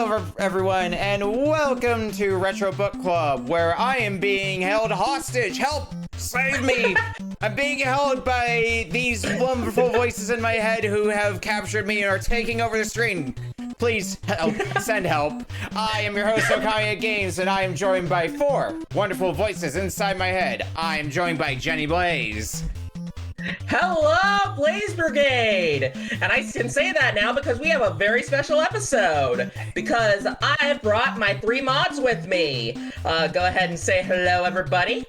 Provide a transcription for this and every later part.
Hello, everyone, and welcome to Retro Book Club, where I am being held hostage. Help! Save me! I'm being held by these wonderful voices in my head who have captured me and are taking over the screen. Please help. Send help. I am your host, Ocarina Games, and I am joined by 4 wonderful voices inside my head. I am joined by Jenny Blaze. Hello, Blaze Brigade! And I can say that now because we have a very special episode. Because I've brought my 3 mods with me. Go ahead and say hello, everybody.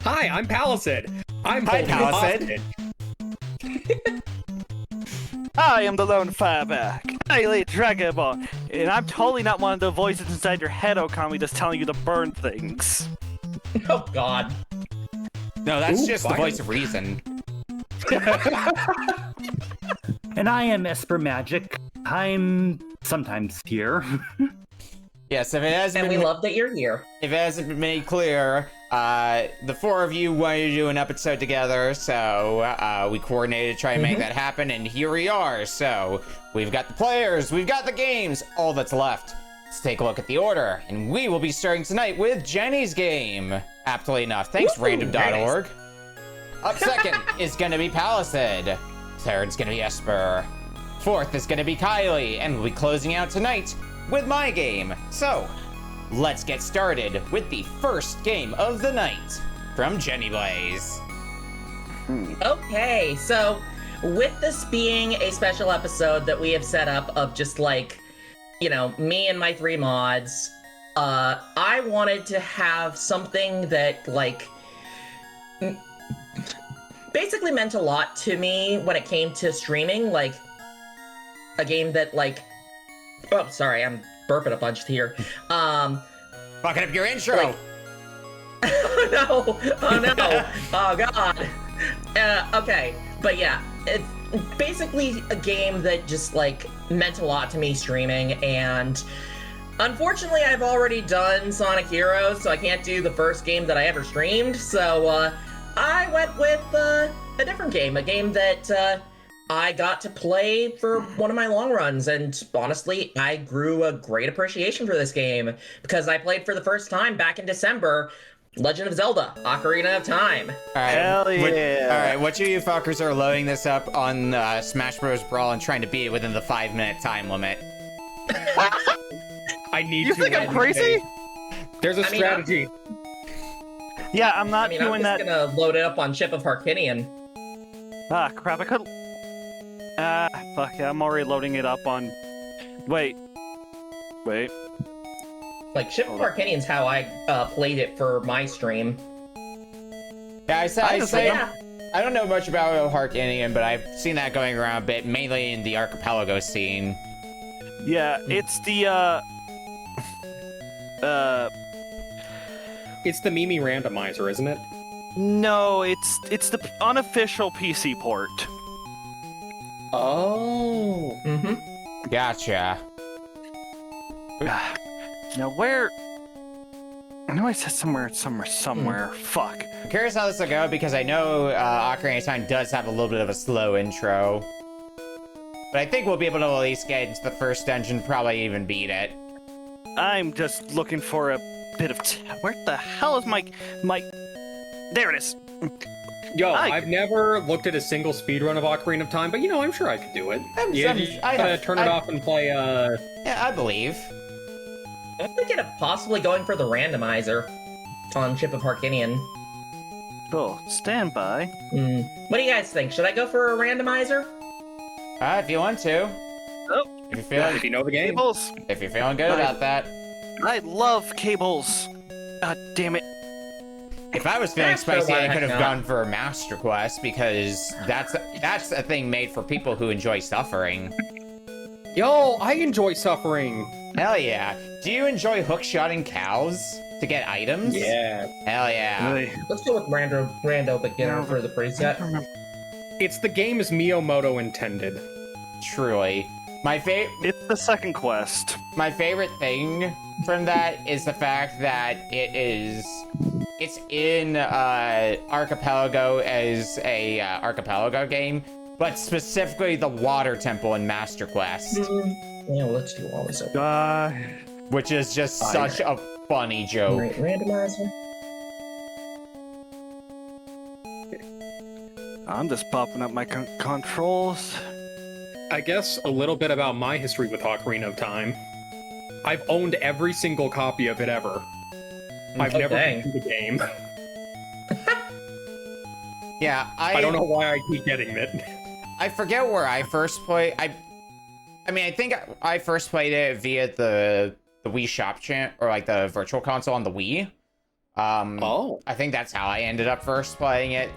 Hi, I'm Palasid. I'm Hi, Palasid. I am the lone fireback, Kylie Dragaball, and I'm totally not one of the voices inside your head, Okami, that's telling you to burn things. Oh, God. No, that's just the voice of reason. And I am Esper Magic. I'm sometimes here. Yes, if it hasn't And we love that you're here. If it hasn't been made clear, the 4 of you wanted to do an episode together, so we coordinated to try and make that happen, and here we are. So we've got the players, we've got the games. All that's left is take a look at the order, and we will be starting tonight with Jenny's game. Aptly enough, thanks random.org. Up second is gonna be Palasid. Third's gonna be Esper. Fourth is gonna be Kylie, and we'll be closing out tonight with my game. So, let's get started with the first game of the night from Jenny Blaze. Okay, so with this being a special episode that we have set up of just like, you know, me and my 3 mods, I wanted to have something that like basically meant a lot to me when it came to streaming, like a game that like, oh, sorry, I'm burping a bunch here. Fucking up your intro. Like, oh no, oh god. Okay, but yeah, it's basically a game that just like meant a lot to me streaming, and unfortunately I've already done Sonic Heroes, so I can't do the first game that I ever streamed, so I went with a different game, a game that I got to play for one of my long runs, and honestly, I grew a great appreciation for this game because I played for the first time back in December, Legend of Zelda, Ocarina of Time. Hell yeah. Alright, what you fuckers are loading this up on Smash Bros. Brawl and trying to beat it within the 5-minute time limit. I need You to think I'm crazy? There's a strategy. Yeah, I'm not doing I'm that. just gonna load it up on Chip of Harkinian. Ah, crap, I could. Fuck yeah, I'm already loading it up on. Wait. Like, Chip of Harkinian's how I played it for my stream. Yeah, Yeah. I don't know much about Harkinian, but I've seen that going around a bit, mainly in the archipelago scene. Yeah, it's the, It's the Mimi randomizer, isn't it? No, it's the unofficial PC port. Oh. Mm-hmm. Gotcha. Now where? I know I said somewhere. Fuck. I'm curious how this will go, because I know Ocarina of Time does have a little bit of a slow intro. But I think we'll be able to at least get into the first dungeon, probably even beat it. I'm just looking for a bit of. Where the hell is my? There it is. Yo, I've never looked at a single speedrun of Ocarina of Time, but you know, I'm sure I could do it. You gotta turn it off and play, Yeah, I believe. I'm thinking of possibly going for the randomizer on Chip of Harkinian. Oh, stand by. What do you guys think? Should I go for a randomizer? If you want to. Oh, if you know the game. cables. If you're feeling good about that. I love cables. God damn it. If I was feeling That's for spicy, why I the could have heck gone for a Master Quest, because that's a thing made for people who enjoy suffering. Yo, I enjoy suffering. Hell yeah. Do you enjoy hookshotting cows to get items? Yeah. Hell yeah. Really? Let's go with rando beginner for the preset. It's the game as Miyamoto intended. Truly. It's the second quest. My favorite thing from that is the fact that it's in Archipelago as a Archipelago game, but specifically the Water Temple in Master Quest. Yeah, let's do all this. Which is just such a funny joke. Right, randomizer. I'm just popping up my controls. I guess a little bit about my history with Ocarina of Time. I've owned every single copy of it ever. I've never beaten the game. Yeah, I don't know why I keep getting it. I forget where I first played. I mean, I think I first played it via the Wii Shop channel, or like the Virtual Console on the Wii. I think that's how I ended up first playing it,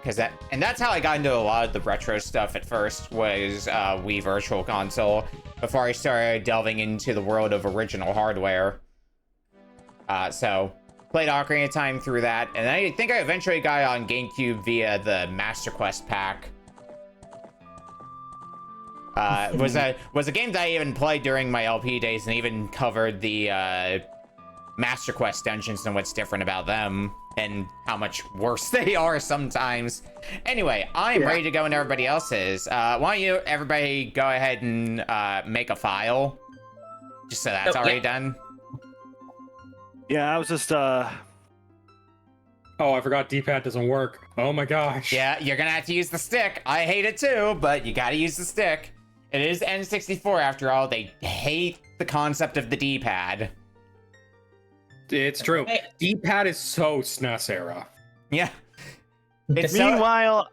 and that's how I got into a lot of the retro stuff at first, was Wii Virtual Console, before I started delving into the world of original hardware. So played Ocarina of Time through that, and I think I eventually got it on GameCube via the Master Quest pack. Was a game that I even played during my LP days, and even covered the Master Quest dungeons and what's different about them and how much worse they are sometimes. Anyway, I'm ready to go and everybody else is. Why don't you everybody go ahead and make a file, just so that's already done. Yeah, I was just Oh, I forgot D-pad doesn't work. Oh my gosh. Yeah, you're gonna have to use the stick. I hate it too, but you gotta use the stick. It is N64 after all. They hate the concept of the D-pad. It's true. D-pad is so SNES era. Yeah. Meanwhile,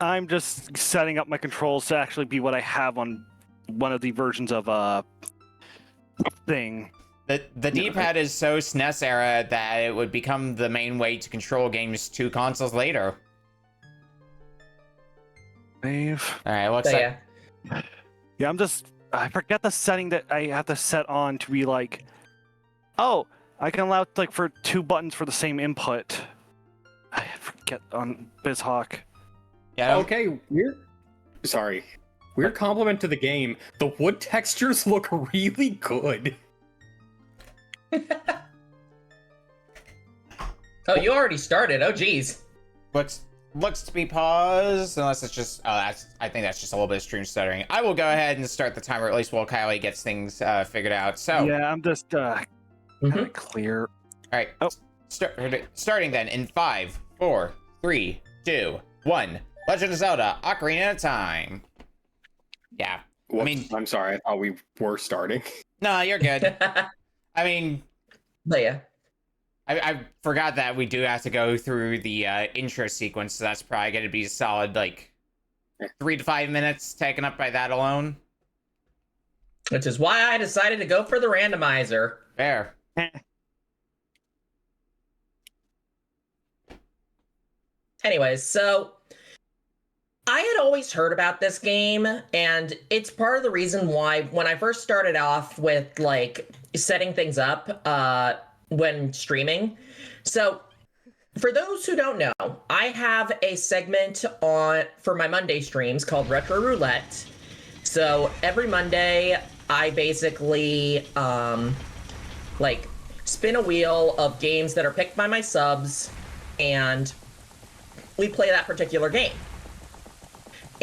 I'm just setting up my controls to actually be what I have on one of the versions of thing. The D-pad is so SNES era that it would become the main way to control games 2 consoles later. Save. All right, looks like. Yeah, I forget the setting that I have to set on to be like, oh, I can allow like for 2 buttons for the same input. I forget on BizHawk. Yeah. Okay, weird compliment to the game. The wood textures look really good. Oh, you already started. Oh, geez. Looks to be paused, unless it's just. Oh, I think that's just a little bit of stream stuttering. I will go ahead and start the timer, at least while Kylie gets things figured out. So. Yeah, I'm just clear. All right. Oh. Starting then in 5, 4, 3, 2, 1. Legend of Zelda: Ocarina of Time. Yeah. Whoops, I mean, I'm sorry. I thought we were starting. No, you're good. I mean, but yeah. I forgot that we do have to go through the intro sequence, so that's probably going to be a solid, like, 3 to 5 minutes taken up by that alone. Which is why I decided to go for the randomizer. Fair. Anyways, so I had always heard about this game, and it's part of the reason why when I first started off with, like, setting things up when streaming. So for those who don't know, I have a segment for my Monday streams called Retro Roulette. So every Monday, I basically like spin a wheel of games that are picked by my subs, and we play that particular game.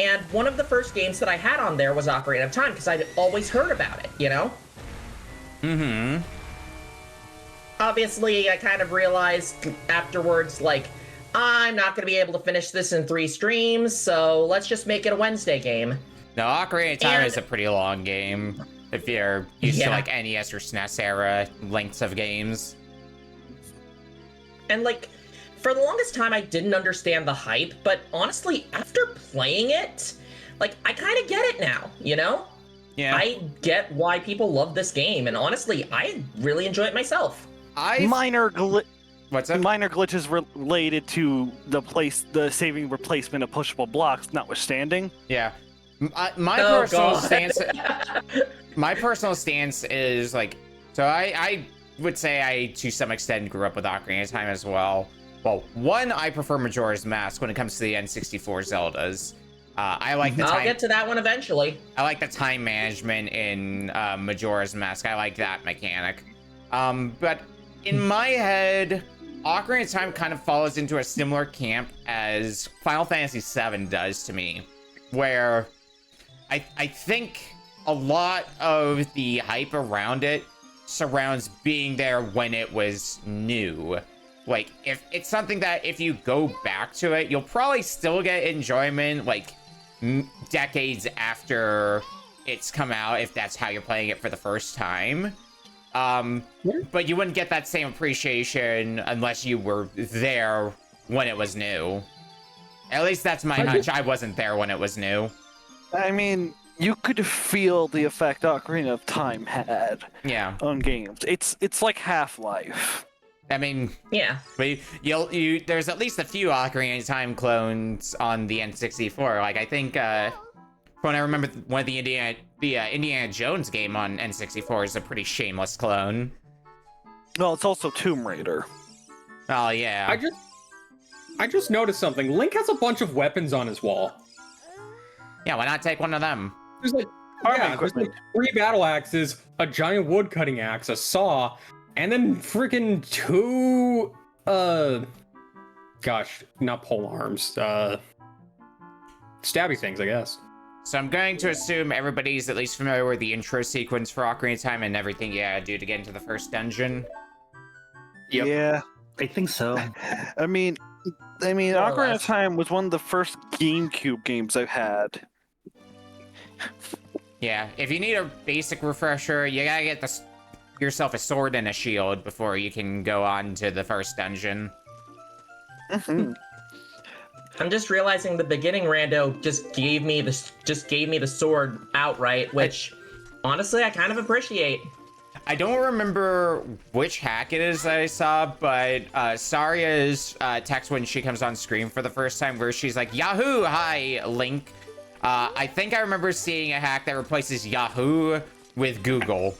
And one of the first games that I had on there was Ocarina of Time, because I'd always heard about it, you know? Mm-hmm. Obviously, I kind of realized afterwards, like, I'm not going to be able to finish this in 3 streams, so let's just make it a Wednesday game. No, Ocarina of Time is a pretty long game, if you're used to, like, NES or SNES era lengths of games. And, like, for the longest time, I didn't understand the hype, but honestly, after playing it, like, I kind of get it now, you know? Yeah. I get why people love this game, and honestly, I really enjoy it myself. Minor glitches related to the saving replacement of pushable blocks notwithstanding. Yeah. My personal stance is, like, so I would say I to some extent grew up with Ocarina of Time as well. Well, one, I prefer Majora's Mask when it comes to the N64 Zeldas. I like the time. I'll get to that one eventually. I like the time management in Majora's Mask. I like that mechanic. But in my head, Ocarina of Time kind of falls into a similar camp as Final Fantasy VII does to me, where I think a lot of the hype around it surrounds being there when it was new. Like, if it's something that if you go back to it, you'll probably still get enjoyment, like, decades after it's come out, if that's how you're playing it for the first time. But you wouldn't get that same appreciation unless you were there when it was new. At least that's my hunch. I wasn't there when it was new. I mean, you could feel the effect Ocarina of Time had on games. It's like Half-Life. I mean, yeah. But there's at least a few Ocarina of Time clones on the N64. Like, I think, when I remember one of the Indiana Jones game on N64 is a pretty shameless clone. Well, it's also Tomb Raider. Oh, yeah. I just noticed something. Link has a bunch of weapons on his wall. Yeah, why not take one of them? There's like, there's like 3 battle axes, a giant wood cutting axe, a saw, and then freaking 2, gosh, not pole arms, stabby things, I guess. So I'm going to assume everybody's at least familiar with the intro sequence for Ocarina of Time and everything you gotta do to get into the first dungeon. Yep. Yeah, I think so. I mean, Ocarina of Time was one of the first GameCube games I've had. Yeah, if you need a basic refresher, you gotta get yourself a sword and a shield before you can go on to the first dungeon. Mm-hmm. I'm just realizing the beginning rando just gave me the sword outright, which honestly I kind of appreciate. I don't remember which hack it is that I saw, but Saria's text when she comes on screen for the first time where she's like, Yahoo! Hi, Link. I think I remember seeing a hack that replaces Yahoo with Google.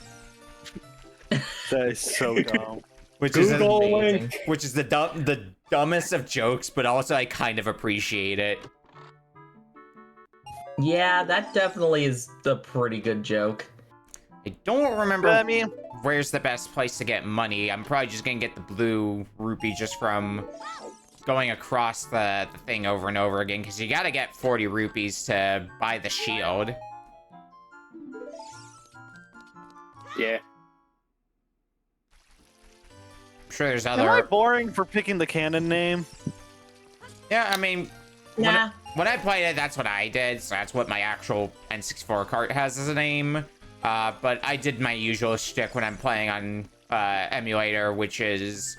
That is so dumb. Which is the dumbest of jokes, but also I kind of appreciate it. Yeah, that definitely is a pretty good joke. I don't remember I where's the best place to get money. I'm probably just gonna get the blue rupee just from going across the thing over and over again, because you gotta get 40 rupees to buy the shield. Yeah. I'm sure there's other... Am I boring for picking the canon name? Yeah, I mean... Nah. When I played it, that's what I did, so that's what my actual N64 cart has as a name. But I did my usual shtick when I'm playing on emulator, which is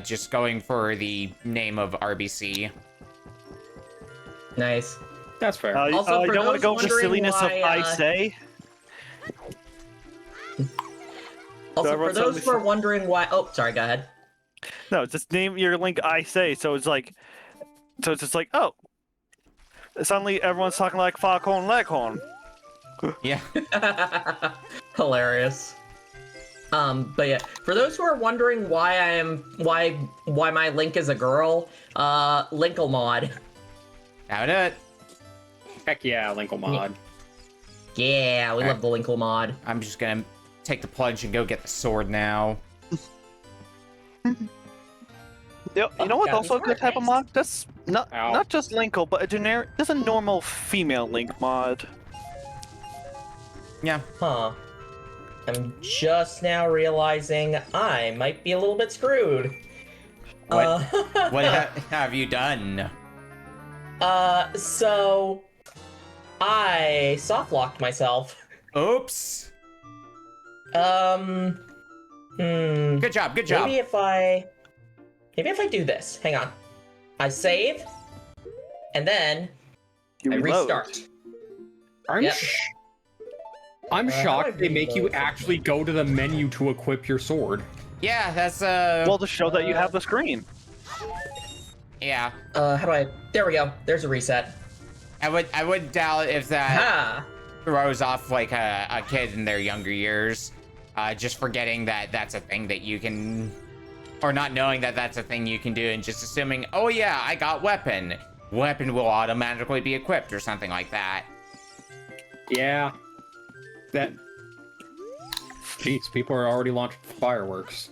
just going for the name of RBC. Nice. That's fair. Also, you don't want to go with the silliness why, of I say? Also, for those who are wondering why... Oh, sorry, go ahead. No, just name your Link I say, so it's just like, oh. Suddenly everyone's talking like Foghorn Leghorn. Yeah. Hilarious. But yeah, for those who are wondering why my Link is a girl, Linkle mod. Now it. Heck yeah, Linkle mod. Yeah, we love the Linkle mod. I'm just gonna take the plunge and go get the sword now. You know what's also a good type of mod? That's not just Linkle, but just a normal female Link mod. Yeah. Huh. I'm just now realizing I might be a little bit screwed. What have you done? So I soft-locked myself. Oops. Good job. Maybe if I do this. Hang on. I save, and then I restart. I'm shocked they make you actually go to the menu to equip your sword. Yeah, that's well, to show that you have the screen. Yeah. How do I? There we go. There's a reset. I would doubt if that throws off like a kid in their younger years, just forgetting that that's a thing that you can, or not knowing that that's a thing you can do, and just assuming, oh yeah, I got weapon. Weapon will automatically be equipped or something like that. Yeah. Jeez, people are already launching fireworks.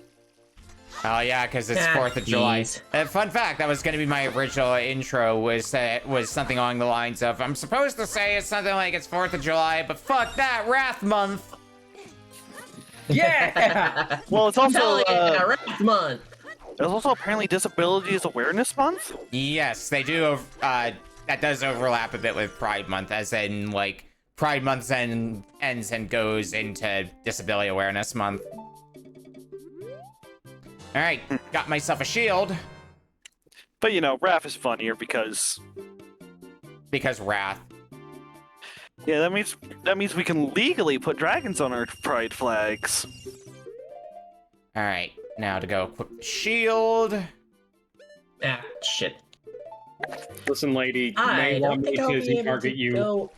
Oh yeah, because it's 4th of July. Jeez. Fun fact, that was going to be my original intro, was something along the lines of, I'm supposed to say it's something like it's 4th of July, but fuck that, Wrath Month! Yeah. Well, it's also Hell yeah, Wrath Month. there's also apparently Disabilities Awareness Month. Yes, they do, that does overlap a bit with Pride Month, as in, like, Pride Month ends and goes into Disability Awareness Month. Alright, got myself a shield. But you know, Wrath is funnier because Wrath. yeah, that means we can legally put dragons on our pride flags. Alright, now to go equip the shield. Ah, shit. Listen, lady, you I may don't want me think I'll be to able target to you, go.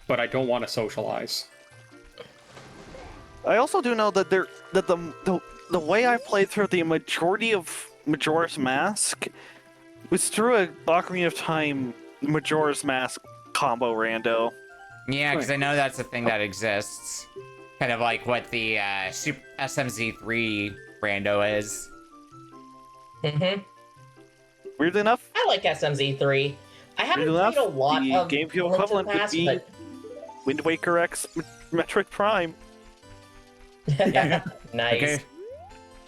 but I don't want to socialize. I also do know that the way I played through the majority of Majora's Mask was through a Ocarina of Time Majora's Mask combo rando. Yeah, because I know that's a thing that exists. Kind of like what the Super SMZ3 rando is. Mm-hmm. Weirdly enough, I like SMZ3. I haven't weirdly played enough, a lot the of GameCube Link to the equivalent would Past, be but... Wind Waker X Metroid Prime. Yeah. Nice. Okay.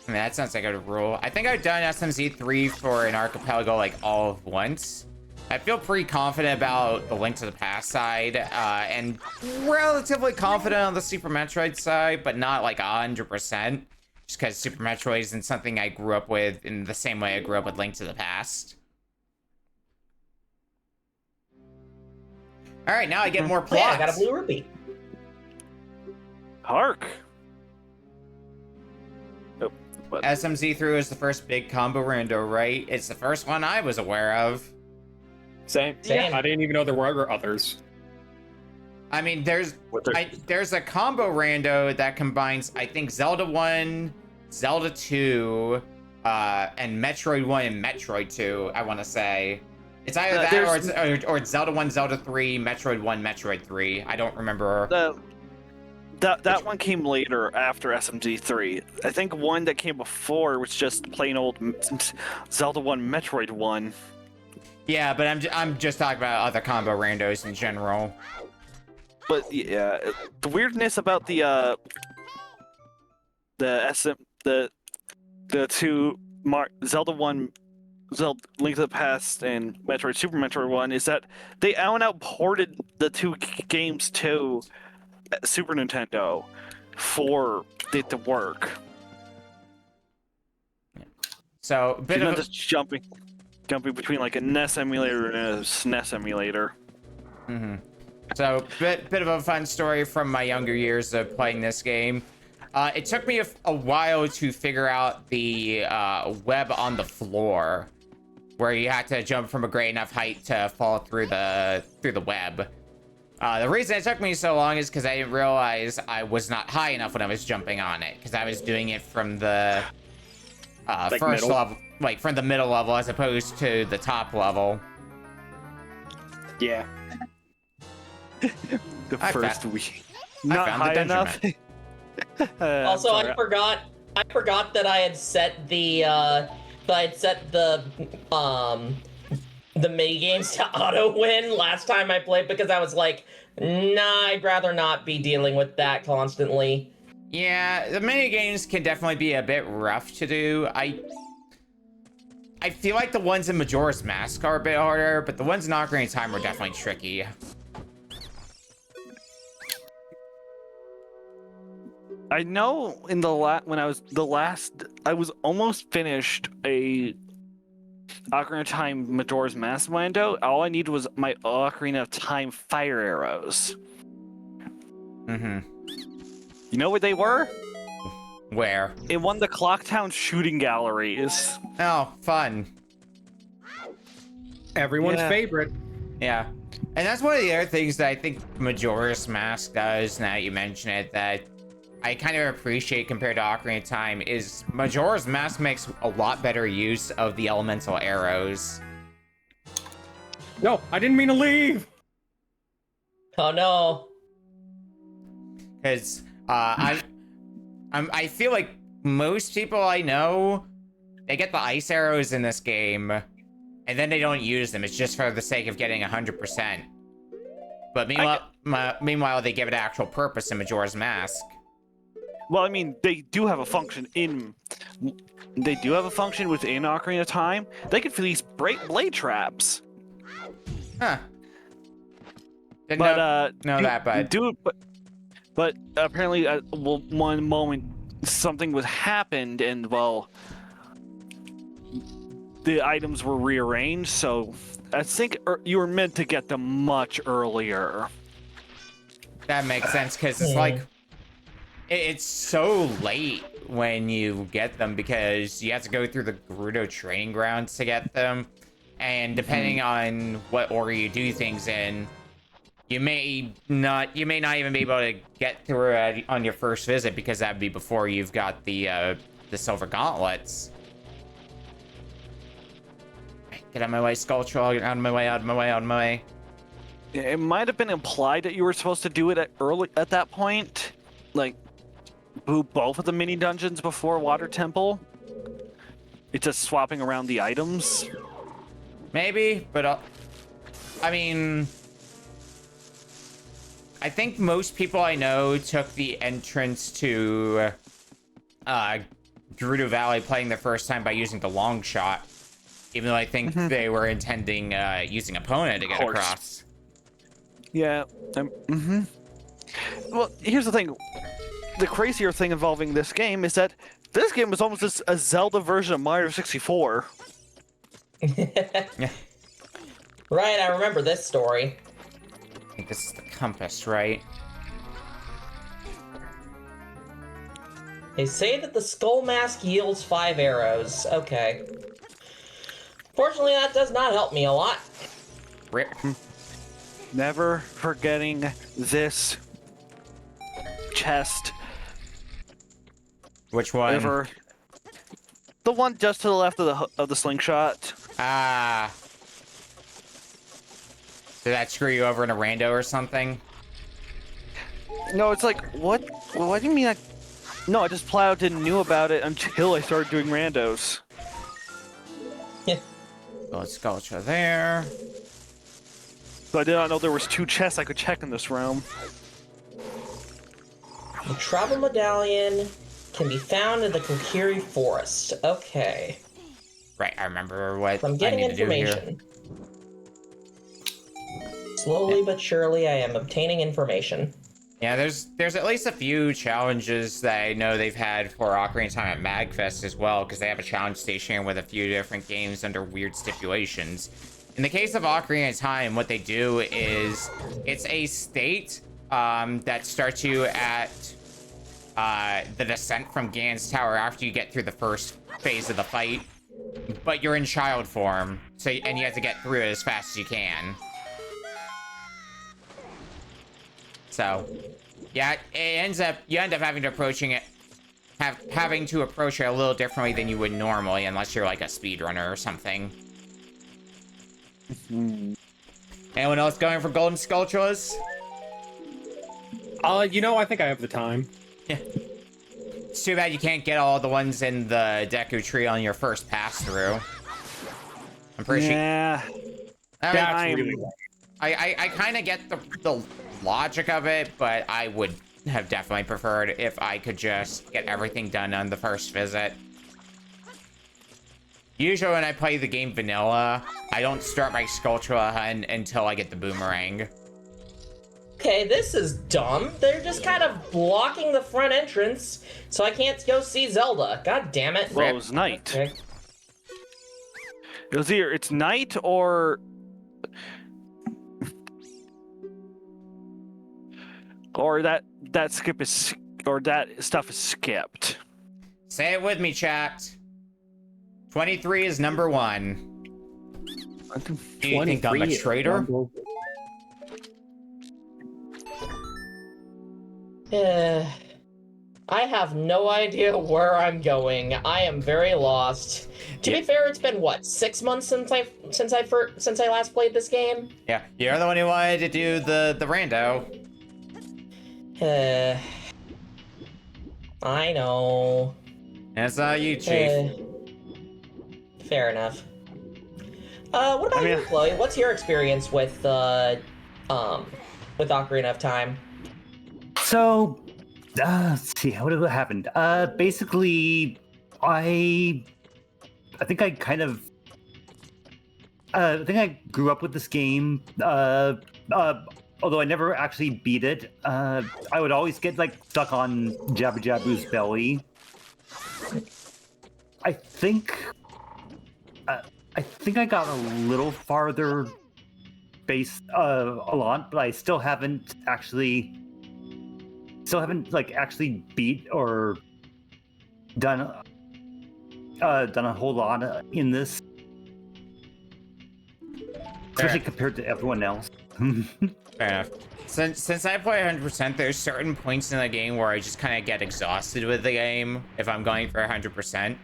I mean, that sounds like a rule. I think I've done SMZ3 for an archipelago like all of once. I feel pretty confident about the Link to the Past side, and relatively confident on the Super Metroid side, but not like 100%. Just because Super Metroid isn't something I grew up with in the same way I grew up with Link to the Past. Alright, now I get more Oh, plots. yeah, I got a blue rupee. Hark! Oh, what? SMZ3 is the first big combo rando, right? It's the first one I was aware of. Same. Same. I didn't even know there were others. I mean, there's a combo rando that combines, I think, Zelda 1, Zelda 2, and Metroid 1 and Metroid 2, I want to say. It's either that or it's Zelda 1, Zelda 3, Metroid 1, Metroid 3. I don't remember. That one came later after SMG3. I think one that came before was just plain old Zelda 1, Metroid 1. Yeah, but I'm just talking about other combo randos in general. But yeah, the weirdness about the two Zelda 1, Zelda Link to the Past and Metroid Super Metroid 1 is that they out and out ported the two games to Super Nintendo for it to work. So a bit You're of not just jumping between like a NES emulator and a SNES emulator. Mm-hmm. So, bit of a fun story from my younger years of playing this game. It took me a while to figure out the web on the floor, where you had to jump from a great enough height to fall through the web. The reason it took me so long is because I didn't realize I was not high enough when I was jumping on it, because I was doing it from the first middle? level, like from the middle level as opposed to the top level. Yeah. The I first found- week. I Not found the high dungeon enough. Also, Sorry. I forgot that I had set the mini games to auto win last time I played because I was like, nah, I'd rather not be dealing with that constantly. Yeah, the mini games can definitely be a bit rough to do. I feel like the ones in Majora's Mask are a bit harder, but the ones in Ocarina of Time are definitely tricky. I know in the I was almost finished a Ocarina of Time Majora's Mask Lando. All I needed was my Ocarina of Time fire arrows. Mm-hmm. You know where they were? Where? In one of the Clocktown shooting galleries. Oh, fun. Everyone's Yeah. favorite. Yeah. And that's one of the other things that I think Majora's Mask does, now that you mention it, that I kind of appreciate compared to Ocarina of Time, is Majora's Mask makes a lot better use of the elemental arrows. No, I didn't mean to leave. Oh no. Because I feel like most people I know they get the ice arrows in this game, and then they don't use them. It's just for the sake of getting 100%. But meanwhile, they give it actual purpose in Majora's Mask. Well, I mean, they do have a function within Ocarina of Time. They can release blade traps. Huh. Didn't But know that, but apparently, one moment something was happened, and well, the items were rearranged. So I think you were meant to get them much earlier. that makes sense because it's like it's so late when you get them because you have to go through the Gerudo training grounds to get them, and depending on what order you do things in, you may not even be able to get through it on your first visit because that'd be before you've got the silver gauntlets. Get out of my way, Sculpture! Get out of my way! Out of my way! Out of my way! It might have been implied that you were supposed to do it at that point, like do both of the mini dungeons before Water Temple. It's just swapping around the items. Maybe, but I mean, I think most people I know took the entrance to Gerudo Valley playing the first time by using the long shot, even though I think they were intending using Epona to get across. Yeah. Well, here's the thing. The crazier thing involving this game is that this game was almost just a Zelda version of Mario 64. Yeah. Right, I remember this story. I think this is the compass, right? They say that the skull mask yields 5 arrows. Okay. Fortunately, that does not help me a lot. Rip. Never forgetting this chest. Which one? Ever. The one just to the left of the slingshot. Ah. Did that screw you over in a rando or something? No, it's like, what? What do you mean? No, I just plowed and knew about it until I started doing randos. Let's Sculpture there. So I did not know there was 2 chests I could check in this realm. The travel medallion can be found in the Kokiri Forest. Okay. Right, I remember what I'm getting I need information. to do here. Slowly but surely, I am obtaining information. Yeah, there's at least a few challenges that I know they've had for Ocarina of Time at MagFest as well, because they have a challenge station with a few different games under weird stipulations. In the case of Ocarina of Time, what they do is it's a state that starts you at the descent from Ganon's Tower after you get through the first phase of the fight, but you're in child form, and you have to get through it as fast as you can. So, yeah, you end up having to approach it a little differently than you would normally, unless you're like a speedrunner or something. Anyone else going for golden sculptures? I think I have the time. Yeah. It's too bad you can't get all the ones in the Deku tree on your first pass through. I'm pretty sure. Yeah. I kind of get the logic of it, but I would have definitely preferred if I could just get everything done on the first visit. Usually when I play the game vanilla, I don't start my Sculptura hunt until I get the boomerang. Okay, this is dumb. They're just kind of blocking the front entrance, so I can't go see Zelda. God damn it. Well, it was night. Okay. It was either it's night or that stuff is skipped. Say it with me, chat. 23 is number 1. Do you think I'm a traitor? I have no idea where I'm going. I am very lost. To be fair, it's been what, 6 months since I last played this game? Yeah, you're the one who wanted to do the rando. I know. It's you, Chief. Fair enough. What about you, Chloe? What's your experience with Ocarina of Time? So, let's see, what happened? Basically, I think I kind of, I think I grew up with this game. Although I never actually beat it, I would always get like stuck on Jabba Jabu's belly. I think I got a little farther a lot, but I still haven't actually actually beat or done a whole lot in this, especially compared to everyone else. Fair enough. Since I play 100%, there's certain points in the game where I just kind of get exhausted with the game if I'm going for 100%.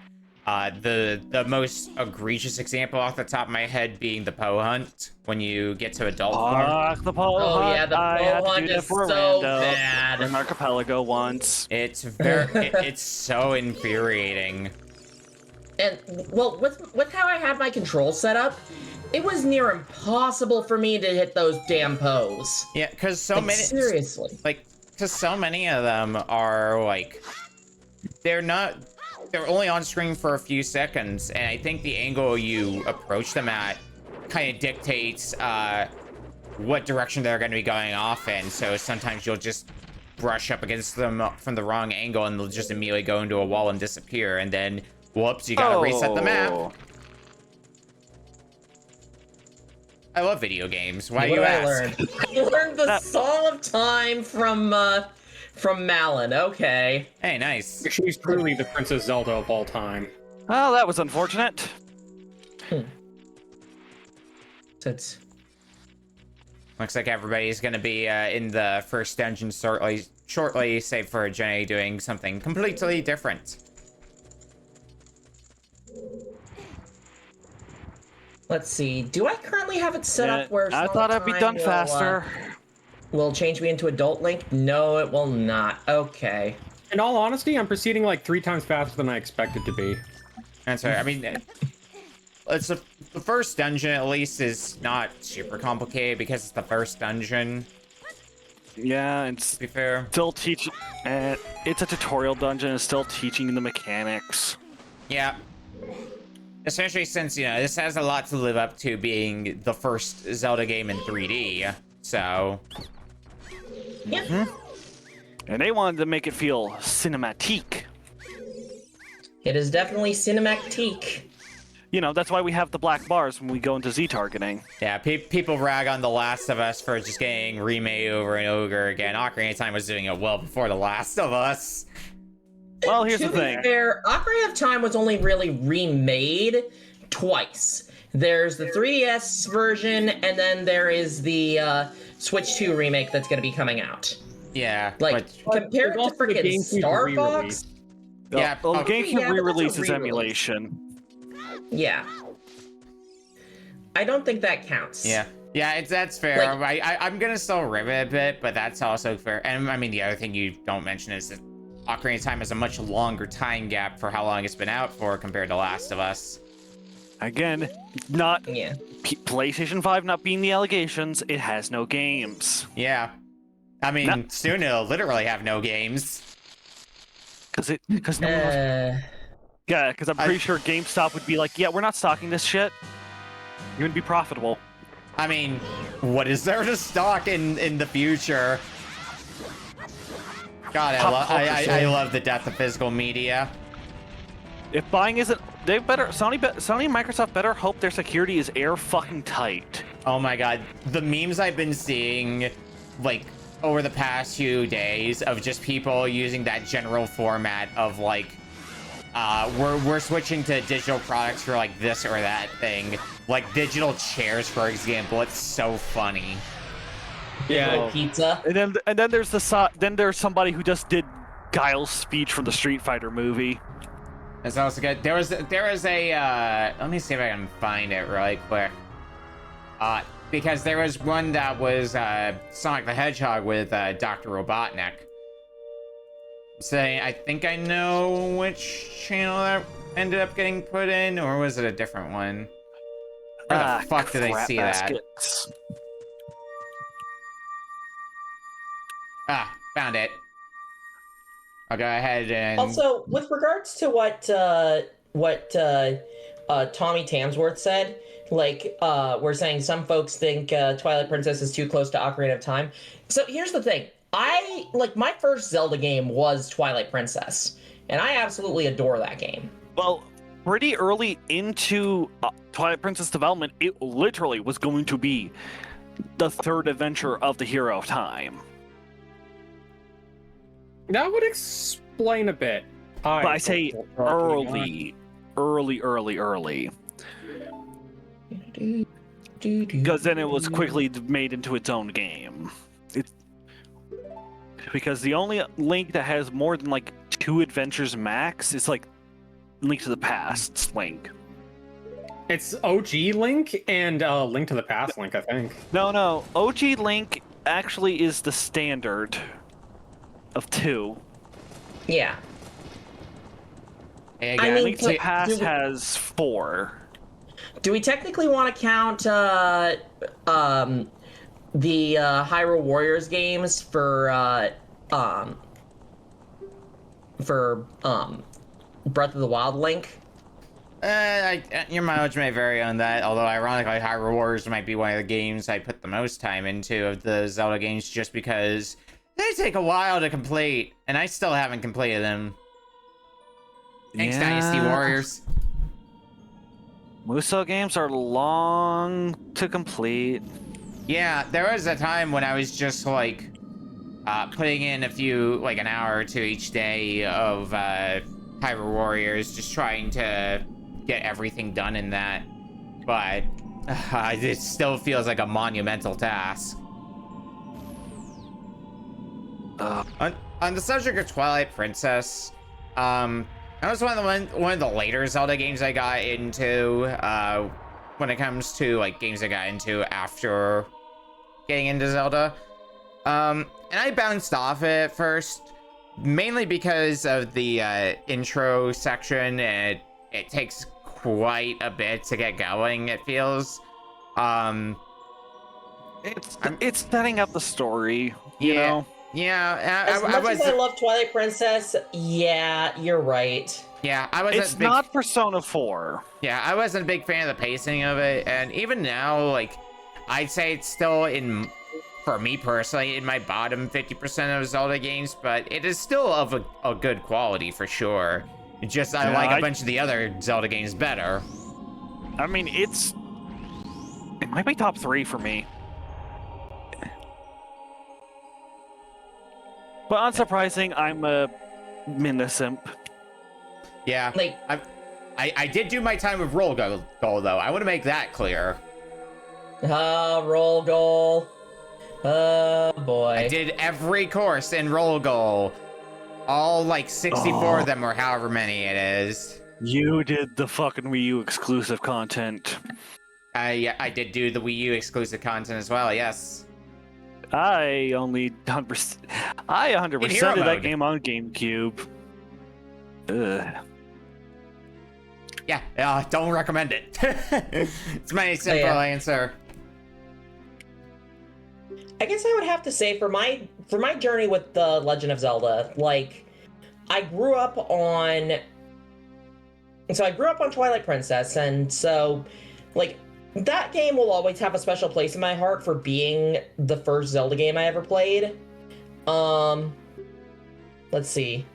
The most egregious example off the top of my head being the Poe Hunt when you get to adult form. The Poe Hunt. Yeah, the Poe Hunt is so bad. In Archipelago once. It's it's so infuriating. And well, with how I had my controls set up, it was near impossible for me to hit those damn Poes. Yeah, because seriously, because so many of them are like, they're only on screen for a few seconds, and I think the angle you approach them at kind of dictates what direction they're going to be going off in. So sometimes you'll just brush up against them from the wrong angle, and they'll just immediately go into a wall and disappear, and then whoops, you gotta reset the map. I love video games. Why do you ask? I learned the Song of Time from Malin. Okay. Hey, nice. She's truly the Princess Zelda of all time. Oh, that was unfortunate. It's... Looks like everybody's gonna be in the first dungeon shortly, save for Jenny doing something completely different. Let's see. Do I currently have it set up where I thought I'd be done faster. Will change me into Adult Link? No, it will not. Okay. In all honesty, I'm proceeding like 3 times faster than I expected to be. That's right. I mean, the first dungeon at least is not super complicated because it's the first dungeon. Yeah, it's To be fair. still teaching. It's a tutorial dungeon. It's still teaching the mechanics. Yeah. Especially since, you know, this has a lot to live up to being the first Zelda game in 3D, so... Yeah. And they wanted to make it feel cinematique. It is definitely cinematic. You know, that's why we have the black bars when we go into Z targeting. Yeah, people rag on The Last of Us for just getting remade over and over again. Ocarina of Time was doing it well before The Last of Us. Well, here's the To be thing. fair, Ocarina of Time was only really remade twice. There's the 3DS version, and then there is the Switch 2 remake that's going to be coming out. Yeah, Like, compared to freaking Star Fox... Yeah, Well, the GameCube yeah, but that's a re-release is re-release. emulation. Yeah. I don't think that counts. Yeah, that's fair. Like- I'm gonna still rib it a bit, but that's also fair. And I mean, the other thing you don't mention is that Ocarina of Time has a much longer time gap for how long it's been out for compared to Last of Us. Again, not Yeah. PlayStation 5 not being the allegations, it has no games. Yeah, I mean, No. soon it'll literally have no games. Because no one was... Yeah, because I'm pretty sure GameStop would be like, yeah, we're not stocking this shit. You're gonna be profitable. I mean, what is there to stock in the future? God, I love the death of physical media. If buying isn't, they better Sony and Microsoft better hope their security is air fucking tight. Oh my god, the memes I've been seeing, like, over the past few days of just people using that general format of like, we're switching to digital products for like this or that thing, like digital chairs, for example. It's so funny. Yeah. Pizza. And then there's somebody who just did Guile's speech from the Street Fighter movie. It's also good. There was a let me see if I can find it really quick. Because there was one that was Sonic the Hedgehog with Dr. Robotnik. saying I think I know which channel that ended up getting put in, or was it a different one? Where the fuck did I see that? Ah, found it. I'll go ahead and... Also, with regards to what Tommy Tamsworth said, like, we're saying some folks think Twilight Princess is too close to Ocarina of Time. So here's the thing. My first Zelda game was Twilight Princess, and I absolutely adore that game. Well, pretty early into Twilight Princess development, it literally was going to be the third adventure of the Hero of Time. That would explain a bit. But I say early. Because then it was quickly made into its own game. Because the only Link that has more than like 2 adventures max is like Link to the Past's Link. It's OG Link and Link to the Past Link, I think. No. OG Link actually is the standard of 2. Yeah. Hey, I mean, Link to the Past has 4. Do we technically want to count the Hyrule Warriors games for Breath of the Wild Link? Your mileage may vary on that, although ironically Hyrule Warriors might be one of the games I put the most time into of the Zelda games, just because they take a while to complete, and I still haven't completed them. Thanks, Dynasty Warriors. Musou games are long to complete. Yeah, there was a time when I was just like putting in a few, like an hour or 2 each day of Hyrule Warriors, just trying to get everything done in that. But it still feels like a monumental task. On the subject of Twilight Princess, that was one of the later Zelda games I got into. When it comes to like games I got into after getting into Zelda, and I bounced off it at first, mainly because of the intro section. And it takes quite a bit to get going. It feels. It's setting up the story, you know. Yeah, as much as I love Twilight Princess, yeah, you're right. Yeah, I wasn't. It's not Persona 4. Yeah, I wasn't a big fan of the pacing of it, and even now, like, I'd say it's still for me personally, in my bottom 50% of Zelda games, but it is still of a good quality for sure. It's just I like a bunch of the other Zelda games better. I mean, it might be top 3 for me. But unsurprising, I'm a Minda simp. Yeah, like I did do my time with Roll Goal though. I want to make that clear. Roll Goal. Oh boy. I did every course in Roll Goal. All like 64 of them, or however many it is. You did the fucking Wii U exclusive content. Yeah, I did do the Wii U exclusive content as well. Yes. I 100% did that game on GameCube. Ugh. Yeah, don't recommend it. It's my simple answer. I guess I would have to say for my journey with The Legend of Zelda, like, I grew up on Twilight Princess, and so, like, that game will always have a special place in my heart for being the first Zelda game I ever played. Let's see.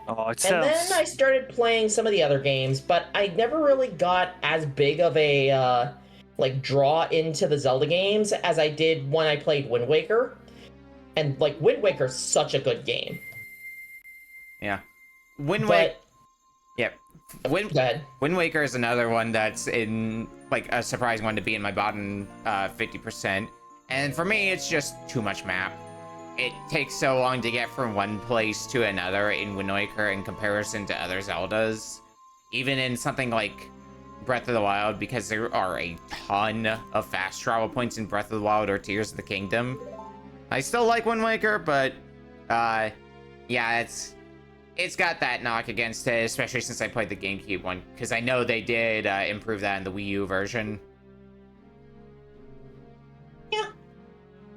And then I started playing some of the other games, but I never really got as big of a draw into the Zelda games as I did when I played Wind Waker. And like Wind Waker's such a good game. Yeah. Wind Waker. Yep. Go ahead. Wind Waker is another one that's in like a surprising one to be in my bottom 50%. And for me, it's just too much map. It takes so long to get from one place to another in Wind Waker in comparison to other Zeldas. Even in something like Breath of the Wild, because there are a ton of fast travel points in Breath of the Wild or Tears of the Kingdom. I still like Wind Waker, but Yeah, it's got that knock against it, especially since I played the GameCube one, because I know they did improve that in the Wii U version.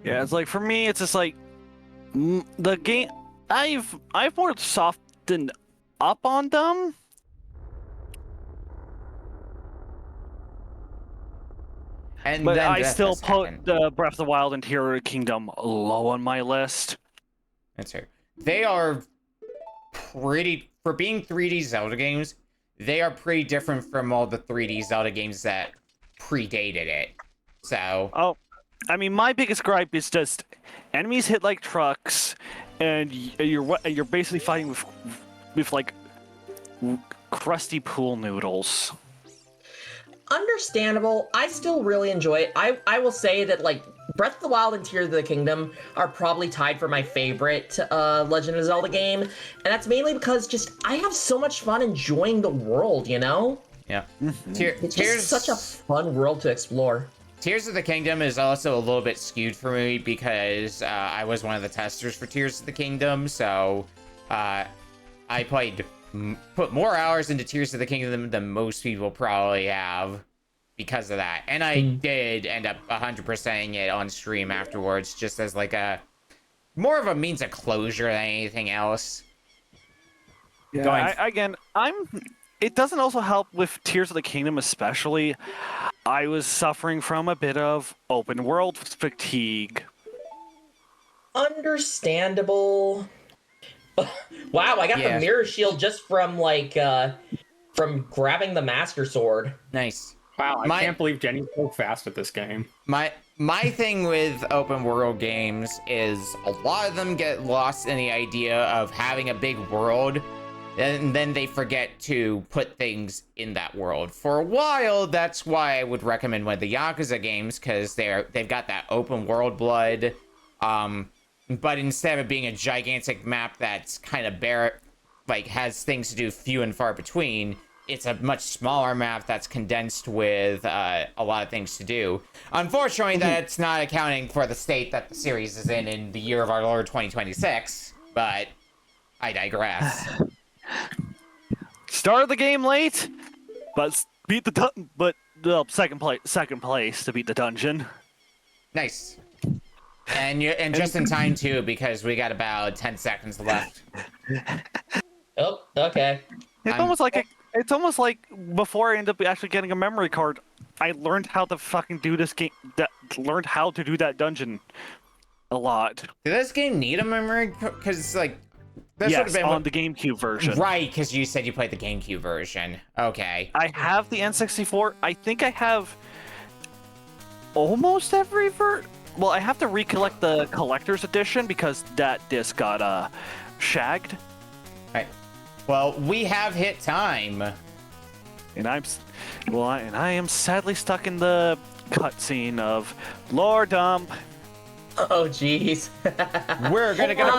Yeah, it's like for me, it's just like the game. I've more softened up on them. And But then I Breath still of the put Second. Breath of the Wild and Tears of the Kingdom low on my list. That's fair. They are pretty, for being 3D Zelda games, they are pretty different from all the 3D Zelda games that predated it. So. Oh, I mean, my biggest gripe is just enemies hit like trucks, and you're basically fighting with like crusty pool noodles. Understandable. I still really enjoy it. I will say that, like, Breath of the Wild and Tears of the Kingdom are probably tied for my favorite Legend of Zelda game, and that's mainly because just I have so much fun enjoying the world, you know? Yeah. It's just such a fun world to explore. Tears of the Kingdom is also a little bit skewed for me because I was one of the testers for Tears of the Kingdom, so I put more hours into Tears of the Kingdom than most people probably have because of that. And I did end up 100%ing it on stream afterwards, just as like more of a means of closure than anything else. Yeah, it doesn't also help with Tears of the Kingdom, especially. I was suffering from a bit of open world fatigue. Understandable. Wow, I got the mirror shield just from like from grabbing the Master Sword. Nice. Wow, I can't believe Jenny's so fast at this game. My thing with open world games is a lot of them get lost in the idea of having a big world, and then they forget to put things in that world. For a while, that's why I would recommend one of the Yakuza games, because they've got that open world blood. But instead of being a gigantic map that's kind of bare, like has things to do few and far between, it's a much smaller map that's condensed with a lot of things to do. Unfortunately, that's not accounting for the state that the series is in the year of our Lord 2026, but I digress. Started the game late, but beat second place to beat the dungeon. Nice. And just in time too, because we got about 10 seconds left. Oh, okay. It's almost like before I end up actually getting a memory card, I learned how to fucking do this game. Learned how to do that dungeon a lot. Did this game need a memory? Because like, this would have Yes, been on the GameCube version. Right, because you said you played the GameCube version. Okay. I have the N64. I think I have almost every Well, I have to recollect the collector's edition because that disc got shagged. Right. Well, we have hit time. And I am sadly stuck in the cutscene of lore dump. Oh, jeez. We're gonna get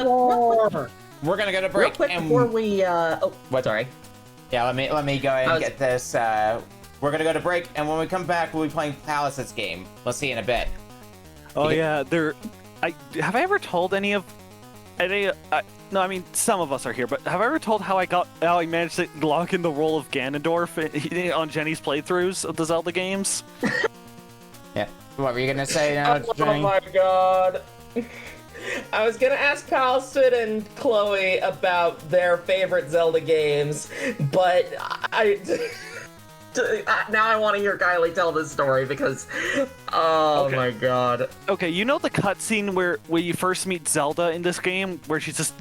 a break. Real quick before we sorry. Yeah, let me go ahead and get this. We're gonna go to break, and when we come back, we'll be playing Palasid's game. We'll see you in a bit. Oh yeah, have I ever told no, I mean some of us are here, but have I ever told how I managed to lock in the role of Ganondorf on Jenny's playthroughs of the Zelda games? Yeah. What were you gonna say now, Jenny? Oh my god. I was gonna ask Palasid and Chloe about their favorite Zelda games, but now I want to hear Kylie tell this story because, my god. Okay, you know the cutscene where you first meet Zelda in this game, where she's just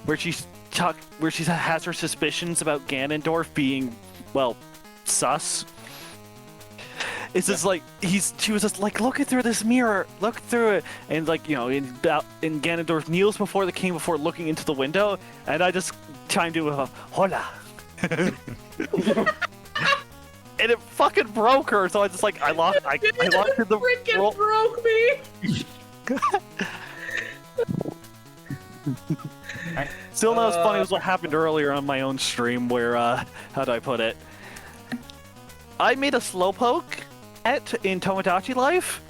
where she has her suspicions about Ganondorf being, well, sus. It's just like she was just like, look through this mirror, look through it, and like and Ganondorf kneels before the king before looking into the window, and I just chimed in with a hola. And it fucking broke her, so I just like I lost in the freaking broke me. Still not as funny as what happened earlier on my own stream, where how do I put it? I made a slowpoke in Tomodachi Life.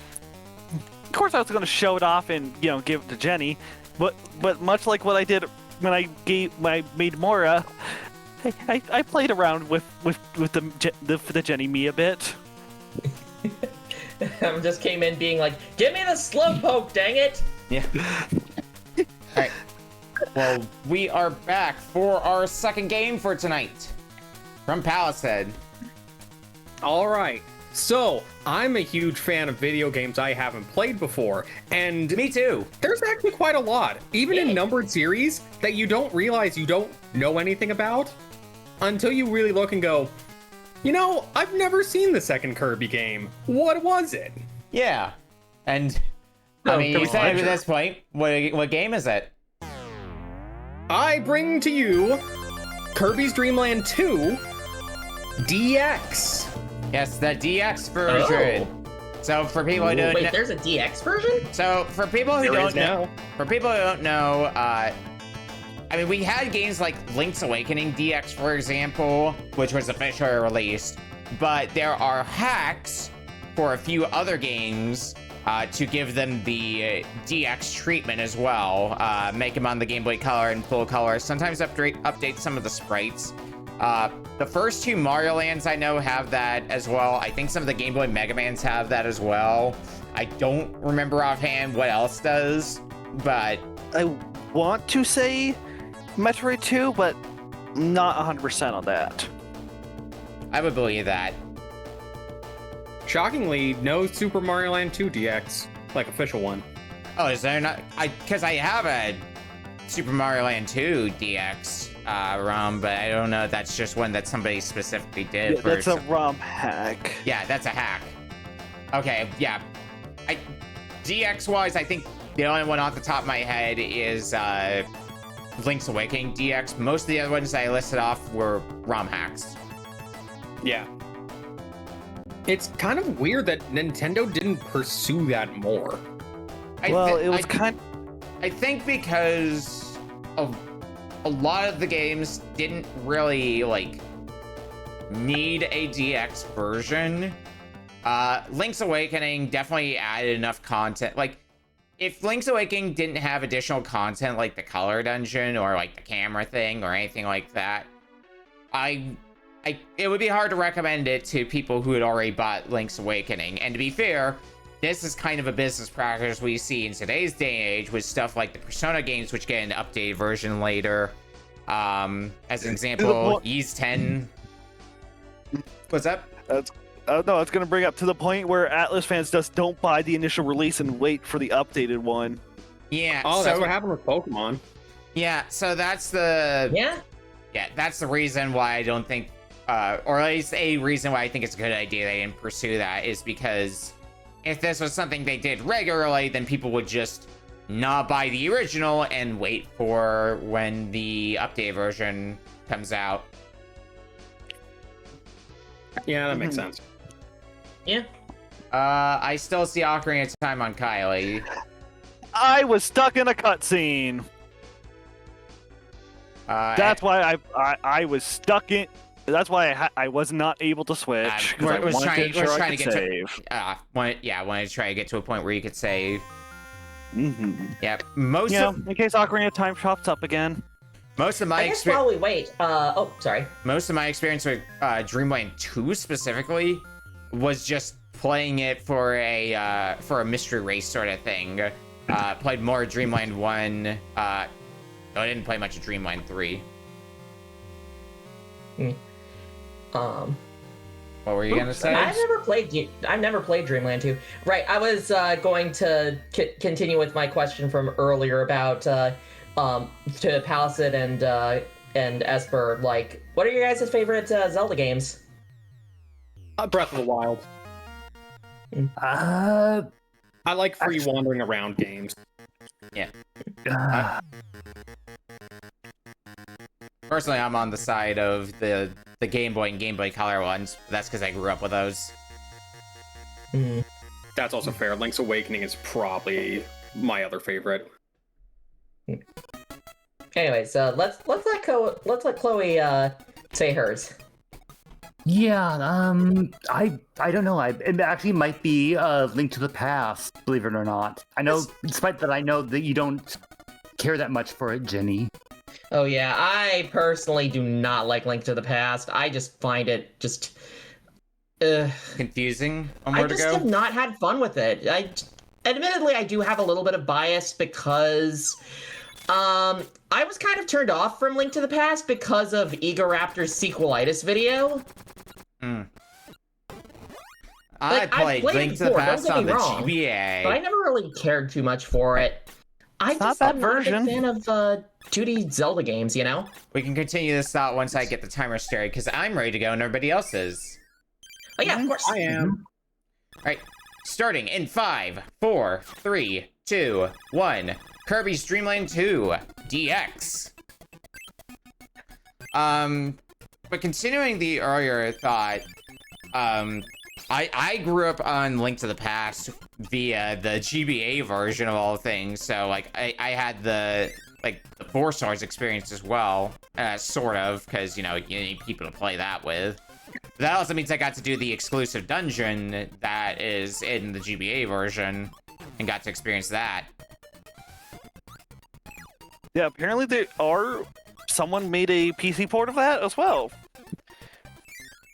Of course, I was going to show it off and give it to Jenny, but much like what I did when I made Mora, I played around with the Jenny Me a bit. Just came in being like, "Give me the slowpoke, dang it!" Yeah. All right. Well, we are back for our second game for tonight from Palasid. All right. So, I'm a huge fan of video games I haven't played before, and Me too. there's actually quite a lot, even in numbered series, that you don't realize you don't know anything about until you really look and go, you know, I've never seen the second Kirby game. What was it? Yeah. And I mean, you Kirby said at Pleasure. this point, what game is it? I bring to you Kirby's Dream Land 2 DX. Yes, the DX version. So for people who don't Wait, know, there's a DX version? so for people who There don't is know, now. for people who don't know, I mean, we had games like Link's Awakening DX, for example, which was officially released, but there are hacks for a few other games to give them the DX treatment as well. Make them on the Game Boy Color and full color. Sometimes update some of the sprites. The first two Mario Lands I know have that as well. I think some of the Game Boy Mega Mans have that as well. I don't remember offhand what else does, but I want to say Metroid 2, but not 100% on that. I would believe that. Shockingly, no Super Mario Land 2 DX, like official one. Oh, is there not? Because I have a Super Mario Land 2 DX ROM, but I don't know if that's just one that somebody specifically did. Yeah, that's a ROM hack. Yeah, that's a hack. Okay, yeah. DX-wise, I think the only one off the top of my head is Link's Awakening DX. Most of the other ones I listed off were ROM hacks. Yeah. It's kind of weird that Nintendo didn't pursue that more. I think because of a lot of the games didn't really like need a DX version. Link's Awakening definitely added enough content. Like, if Link's Awakening didn't have additional content like the color dungeon or like the camera thing or anything like that, it would be hard to recommend it to people who had already bought Link's Awakening. And to be fair, this is kind of a business practice we see in today's day and age with stuff like the Persona games, which get an updated version later. As an example, Ys 10. What's up? No, it's going to bring up to the point where Atlas fans just don't buy the initial release and wait for the updated one. Yeah. Oh, so, that's what happened with Pokemon. Yeah, so that's the... Yeah, that's the reason why I don't think... or at least a reason why I think it's a good idea they didn't pursue that is because if this was something they did regularly, then people would just not buy the original and wait for when the updated version comes out. Yeah, that makes sense. Yeah. I still see Ocarina of Time on Kylie. I was stuck in a cutscene. That's why I was stuck in. That's why I was not able to switch. I wanted to ensure I could save. Wanted to try to get to a point where you could save. Mm-hmm. Yeah, in case Ocarina of Time pops up again. Most of my I guess while we wait, sorry. Most of my experience with Dreamland 2 specifically was just playing it for a mystery race sort of thing. Played more Dreamland 1. I didn't play much of Dreamland 3. What were you gonna say? I've never played Dreamland 2. Right, I was going to continue with my question from earlier about to Palasid and Esper. Like, what are your guys' favorite Zelda games? Breath of the Wild. I like free wandering around games. Yeah. Personally, I'm on the side of the Game Boy and Game Boy Color ones. But that's because I grew up with those. That's also fair. Link's Awakening is probably my other favorite. Anyways, let's let Chloe say hers. Yeah, I don't know. It actually might be Link to the Past, believe it or not. I know, despite that, I know that you don't care that much for it, Jenny. Oh yeah, I personally do not like Link to the Past. I just find it just Confusing on I where to just go. have not had fun with it. Admittedly, I do have a little bit of bias because I was kind of turned off from Link to the Past because of Egoraptor's sequelitis video. I played Link to the Past on the GBA. But I never really cared too much for it. I'm not a big fan of 2D Zelda games, you know? We can continue this thought once I get the timer started, because I'm ready to go and everybody else is. Oh yeah, of course. I am. Alright, starting in 5, 4, 3, 2, 1. Kirby's Dream Land 2 DX. But continuing the earlier thought, I grew up on Link to the Past via the GBA version of all things, so like I had the 4 stars experience as well, sort of, because you need people to play that with. That also means I got to do the exclusive dungeon that is in the GBA version, and got to experience that. Yeah, apparently someone made a PC port of that as well.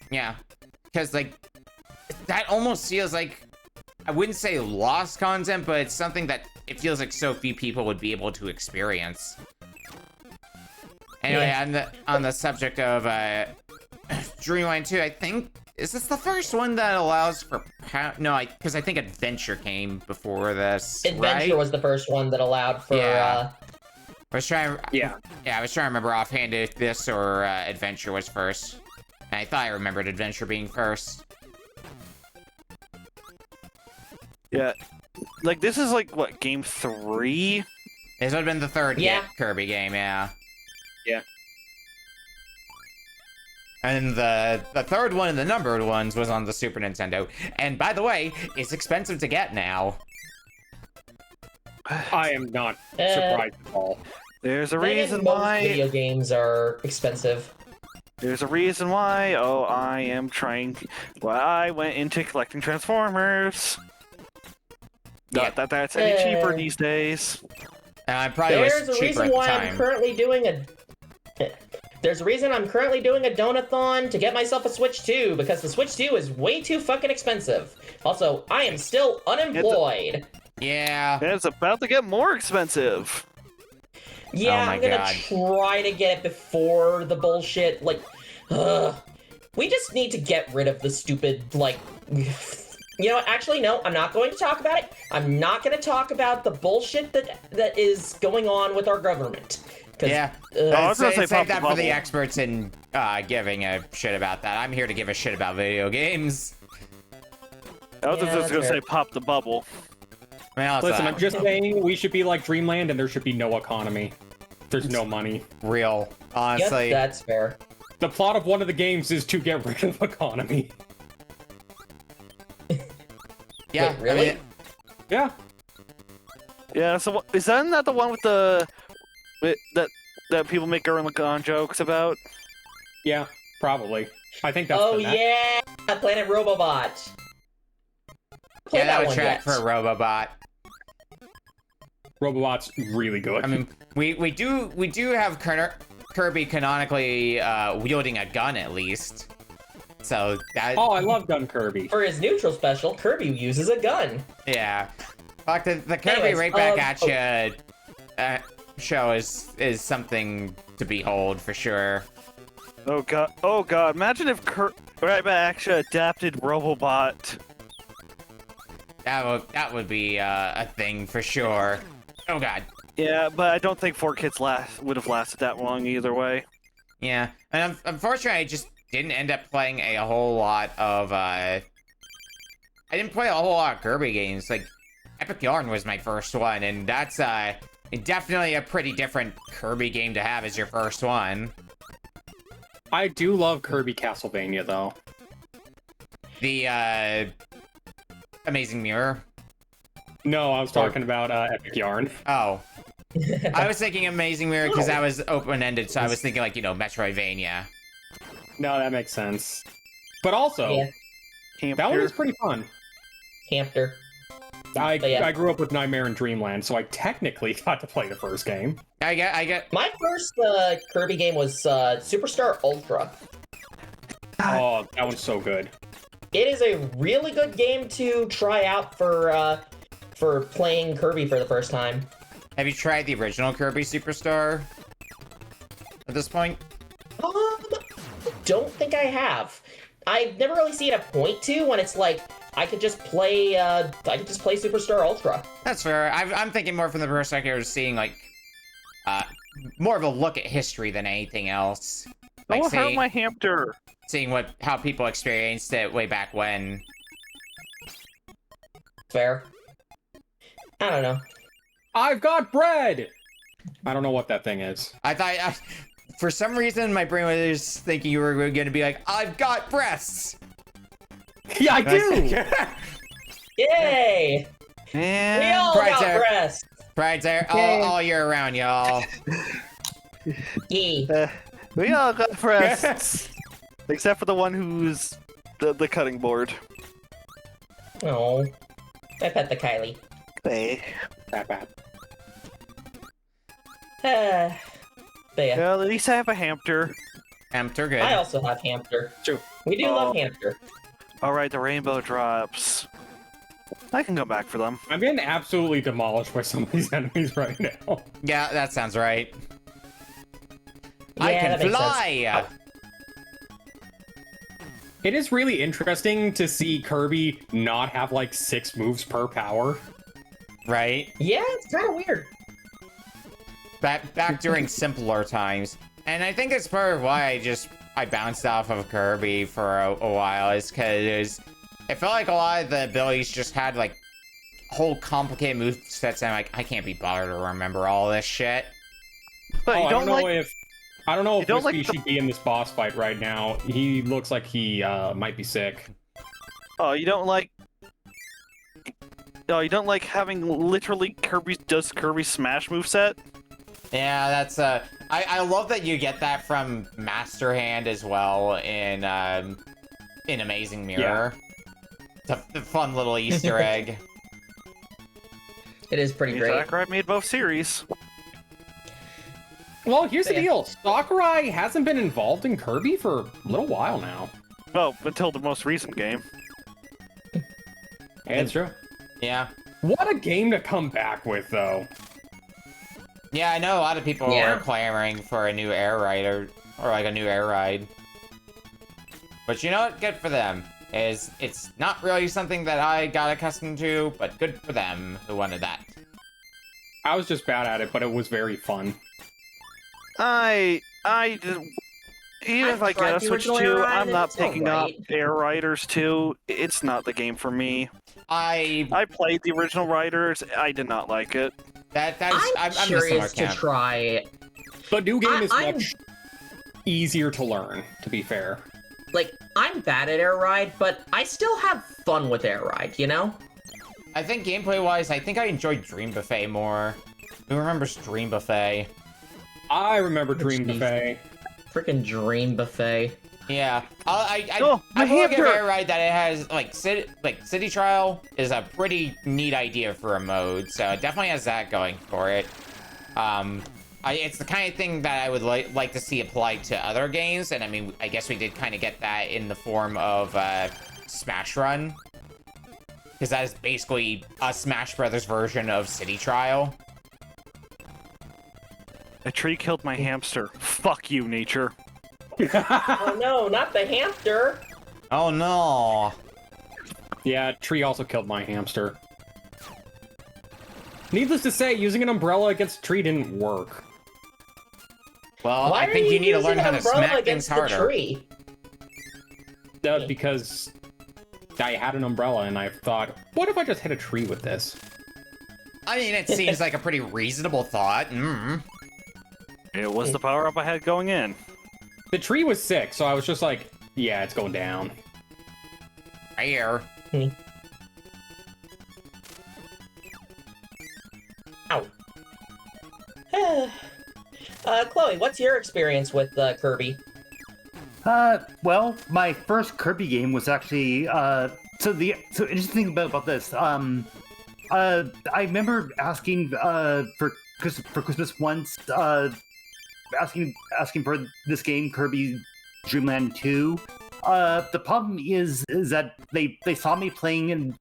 Yeah, because that almost feels like, I wouldn't say lost content, but it's something that it feels like so few people would be able to experience. Anyway, Yeah. on the subject of Dreamland 2, I think, is this the first one that allows for no, because I think Adventure came before this. Adventure right? was the first one that allowed for Yeah. I was trying. Yeah. Yeah, I was trying to remember offhand if this or Adventure was first. And I thought I remembered Adventure being first. Yeah, this is what, game 3? This would have been the third Yeah. Kirby game, yeah. Yeah. And the third one and the numbered ones was on the Super Nintendo. And by the way, it's expensive to get now. I am not surprised at all. There's a I guess reason most why. video games are expensive. There's a reason why. Oh, I am trying. Why I went into collecting Transformers. Yeah. Not that that's any cheaper these days. And probably There's was a cheaper reason at the why time. I'm currently doing a. There's a reason I'm currently doing a donathon to get myself a Switch 2, because the Switch 2 is way too fucking expensive. Also, I am still unemployed. Yeah. And it's about to get more expensive. Yeah, Oh my I'm gonna God. try to get it before the bullshit. We just need to get rid of the stupid, You know what? Actually, no, I'm not going to talk about it. I'm not going to talk about the bullshit that is going on with our government. Yeah. I was gonna say Save pop the that for the bubble. experts in giving a shit about that. I'm here to give a shit about video games. I was Yeah, just that's gonna fair. say pop the bubble. I mean, also, Listen, I'm just saying we should be like Dreamland and there should be no economy. There's no money. real, Yep, honestly. that's fair. The plot of one of the games is to get rid of economy. Yeah, Wait, really? I mean, Yeah. Yeah. So is that not the one with that people make Gurren jokes about? Yeah, probably. I think that's Oh the next. yeah, Planet Robobot. Play yeah, that would one track yet. for a Robobot. Robobot's really good. I mean, we do have Kirby canonically wielding a gun at least. So that oh, I love Gun Kirby. For his neutral special, Kirby uses a gun. yeah. Fuck the Kirby Anyways, right back at you show is something to behold for sure. Oh god! Oh god! Imagine if Right Back actually adapted Robobot. That would be a thing for sure. Oh god. Yeah, but I don't think 4Kids would have lasted that long either way. Yeah, and unfortunately, I just didn't end up playing a whole lot of. I didn't play a whole lot of Kirby games. Like, Epic Yarn was my first one, and that's definitely a pretty different Kirby game to have as your first one. I do love Kirby Castlevania though. The Amazing Mirror. No, I was talking about Epic Yarn. Oh, I was thinking Amazing Mirror because that was open-ended, so I was thinking Metroidvania. No, that makes sense. But also, Yeah, that one is pretty fun. Hamster. I grew up with Nightmare in Dreamland, so I technically got to play the first game. I get. My first Kirby game was Superstar Ultra. Oh, that one's so good. It is a really good game to try out for playing Kirby for the first time. Have you tried the original Kirby Superstar? At this point? Don't think I have. I've never really seen a point to when it's like I could just play Superstar Ultra. That's fair. I'm thinking more from the perspective of seeing like more of a look at history than anything else. Like Don't hurt my hamster. Seeing how people experienced it way back when. Fair. I don't know. I've got bread! I don't know what that thing is. I thought, for some reason, my brain was thinking you were going to be like, I've got breasts! Yeah, I do! Yay! And We all Pride's got there. breasts! Pride's there all year round, y'all. Yeah. we all got breasts. Except for the one who's the cutting board. Oh. I pet the Kylie. Hey. That bad. But yeah. Well, at least I have a hamster. Hamster good. I also have hamster. True. We do love hamster. Alright, the rainbow drops. I can go back for them. I'm getting absolutely demolished by some of these enemies right now. Yeah, that sounds right. I Yeah, can that makes fly! It is really interesting to see Kirby not have like 6 moves per power. Right? Yeah, it's kind of weird. Back during simpler times. And I think it's part of why I bounced off of Kirby for a while, is because it felt like a lot of the abilities just had like whole complicated move sets, and I'm like, I can't be bothered to remember all this shit. But Oh, you I don't don't know like... if Whiskey like the- should be in this boss fight right now. He looks like he might be sick. Oh, you don't like... Oh, you don't like having literally Kirby Smash moveset? Yeah, that's I love that you get that from Master Hand as well in Amazing Mirror. It's a fun little Easter egg. It is pretty great. Sakurai made both series. Well, here's the Yeah. deal. Sakurai hasn't been involved in Kirby for a little while now. Well, until the most recent game. Yeah, it's true. Yeah. What a game to come back with, though. Yeah, I know a lot of people Yeah. are clamoring for a new air ride or like a new air ride. But you know what? Good for them. It's not really something that I got accustomed to, but good for them who wanted that. I was just bad at it, but it was very fun. I did... Even if I tried get a the Switch original Air 2, Ride, I'm and not it's picking alright. up Air Riders 2. It's not the game for me. I played the original Riders. I did not like it. I'm I'm missing curious to camp. try it. The new game is I'm- much easier to learn, to be fair. Like, I'm bad at Air Ride, but I still have fun with Air Ride, you know? I think gameplay-wise, I think I enjoyed Dream Buffet more. Who remembers Dream Buffet? I remember Dream Jeez. Buffet. Freaking Dream Buffet. Yeah, I Oh, my will give hamster! Air Ride that it has like City Trial is a pretty neat idea for a mode, so it definitely has that going for it. It's the kind of thing that I would like to see applied to other games, and I mean, I guess we did kind of get that in the form of Smash Run, because that is basically a Smash Brothers version of City Trial. A tree killed my hamster. Fuck you, nature. Oh no, not the hamster! Oh no! Yeah, Tree also killed my hamster. Needless to say, using an umbrella against a tree didn't work. Well, Why I think are you need to learn using how an to umbrella smack things against the harder. tree? Because I had an umbrella and I thought, what if I just hit a tree with this? I mean, it seems like a pretty reasonable thought. It was the power-up I had going in. The tree was sick, so I was just like, yeah, it's going down. Here. Ow. Chloe, what's your experience with Kirby? Well, my first Kirby game was actually so interesting thing about this. I remember asking for Christmas once, asking for this game, Kirby Dream Land 2. The problem is that they saw me playing in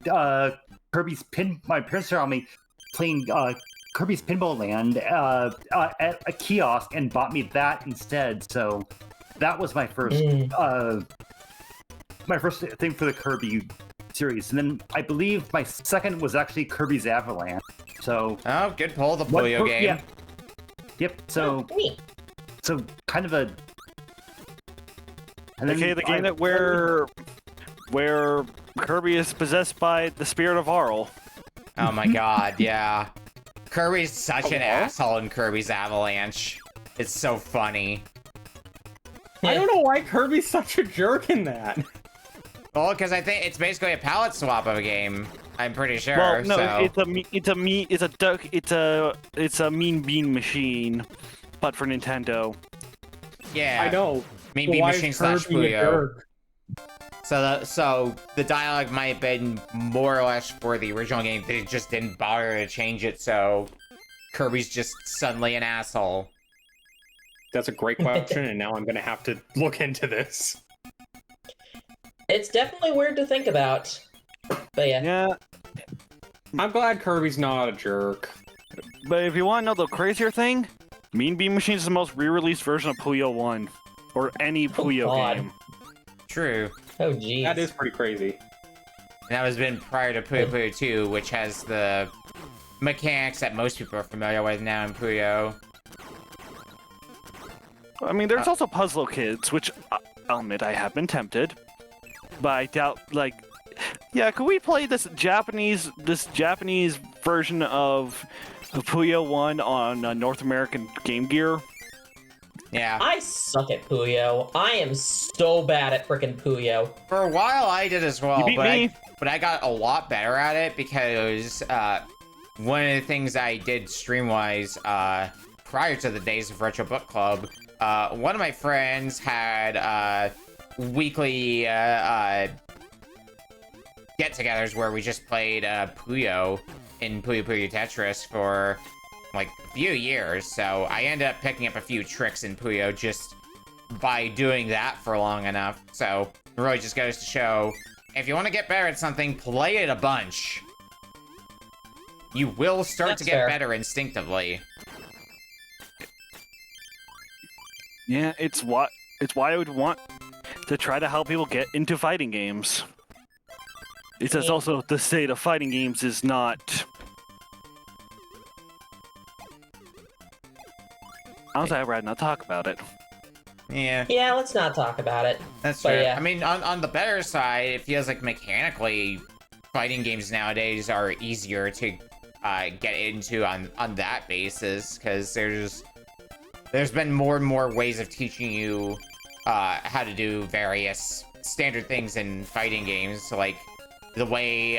Kirby's my parents saw me playing Kirby's Pinball Land at a kiosk and bought me that instead. So that was my first thing for the Kirby series, and then I believe my second was actually Kirby's Avalanche. So Oh, good pull, the Puyo game. Yeah. Yep. So kind of a. And Okay, the game that where Kirby is possessed by the spirit of Arl. Oh my god, yeah. Kirby's such an asshole in Kirby's Avalanche. It's so funny. I don't know why Kirby's such a jerk in that. Well, because I think it's basically a palette swap of a game. I'm pretty sure. Well, no, so. it's a mean bean machine, but for Nintendo. Yeah. I know. Mean but Bean why Machine is slash Kirby a Puyo. jerk? So the dialogue might have been more or less for the original game. They just didn't bother to change it, so Kirby's just suddenly an asshole. That's a great question, and now I'm gonna have to look into this. It's definitely weird to think about. But yeah. Yeah, I'm glad Kirby's not a jerk. but if you want to know the crazier thing, Mean Bean Machine is the most re-released version of Puyo 1. Or any Puyo God. game. True. Oh, geez. That is pretty crazy. And that was been prior to Puyo Puyo 2, which has the mechanics that most people are familiar with now in Puyo. I mean, there's also Puzzle Kids, which I'll admit I have been tempted. But I doubt, like... Yeah, could we play this Japanese version of Puyo 1 on North American Game Gear? Yeah. I suck at Puyo. I am so bad at frickin' Puyo. For a while I did as well, You beat me. but I got a lot better at it because one of the things I did stream-wise prior to the days of Retro Book Club, one of my friends had weekly get-togethers where we just played Puyo in Puyo Puyo Tetris for like a few years, so I ended up picking up a few tricks in Puyo just by doing that for long enough. So it really just goes to show, if you want to get better at something, play it a bunch. You will start That's to get fair. better instinctively. Yeah, it's why I would want to try to help people get into fighting games. It says also the state of fighting games is not... Honestly, I'd rather not talk about it. Yeah, Yeah, let's not talk about it. that's But fair. yeah. I mean, on the better side, it feels like mechanically, fighting games nowadays are easier to get into on that basis, because there's been more and more ways of teaching you how to do various standard things in fighting games, so, like the way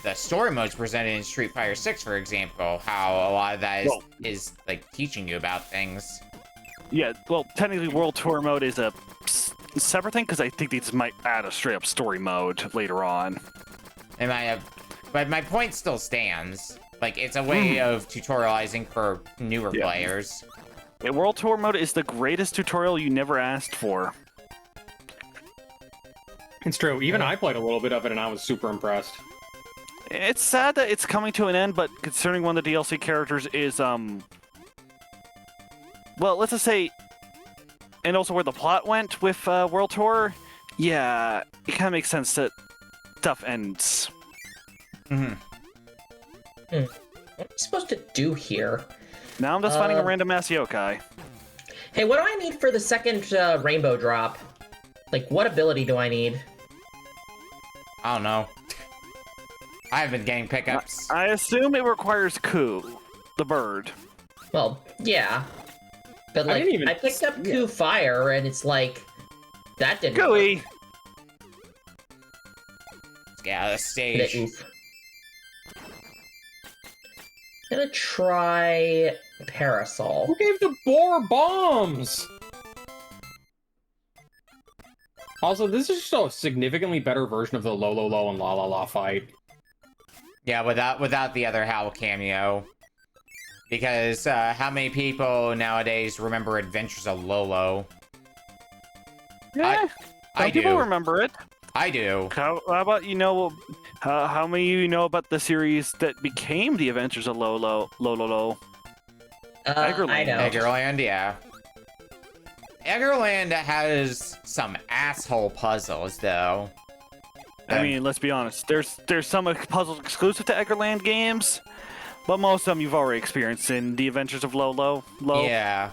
the story mode's presented in Street Fighter 6, for example, how a lot of that is like teaching you about things. Yeah, well, technically World Tour mode is a separate thing, because I think they just might add a straight-up story mode later on. It might have, but my point still stands. Like, it's a way of tutorializing for newer Yeah. players. Yeah, World Tour mode is the greatest tutorial you never asked for. It's true. Even I played a little bit of it, and I was super impressed. It's sad that it's coming to an end, but concerning one of the DLC characters is, well, let's just say, and also where the plot went with World Tour, yeah, it kind of makes sense that stuff ends. Mm-hmm. What am I supposed to do here? Now I'm just finding a random ass yokai. Hey, what do I need for the second rainbow drop? Like, what ability do I need? I don't know. I haven't been getting pickups. I assume it requires Ku, the bird. Well, yeah. But, I like, didn't even- I picked up Coup Fire, and it's like... That didn't Gooey! work. Let's get out of the stage. Oof. I'm gonna try Parasol. Who gave the boar bombs? Also, this is just a significantly better version of the Lo Lo Lo and La La La fight. Yeah, without the other Hal cameo. Because how many people nowadays remember Adventures of Lolo? Yeah, I some people do. remember it. I do. How about how many of you know about the series that became the Adventures of Lolo? I Eggerland. know. Eggerland, yeah. Eggerland has some asshole puzzles, though. I mean, let's be honest. There's some puzzles exclusive to Eggerland games, but most of them you've already experienced in the Adventures of Lolo. Yeah.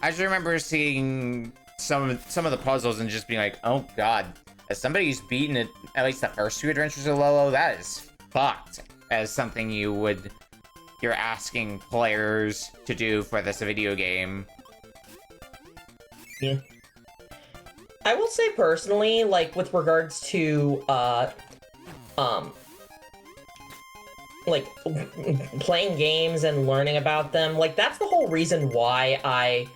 I just remember seeing some of the puzzles and just being like, oh god, as somebody who's beaten it, at least the first two Adventures of Lolo, that is fucked. As something you're asking players to do for this video game. Yeah. I will say personally, like, with regards to, like, playing games and learning about them, like, that's the whole reason why I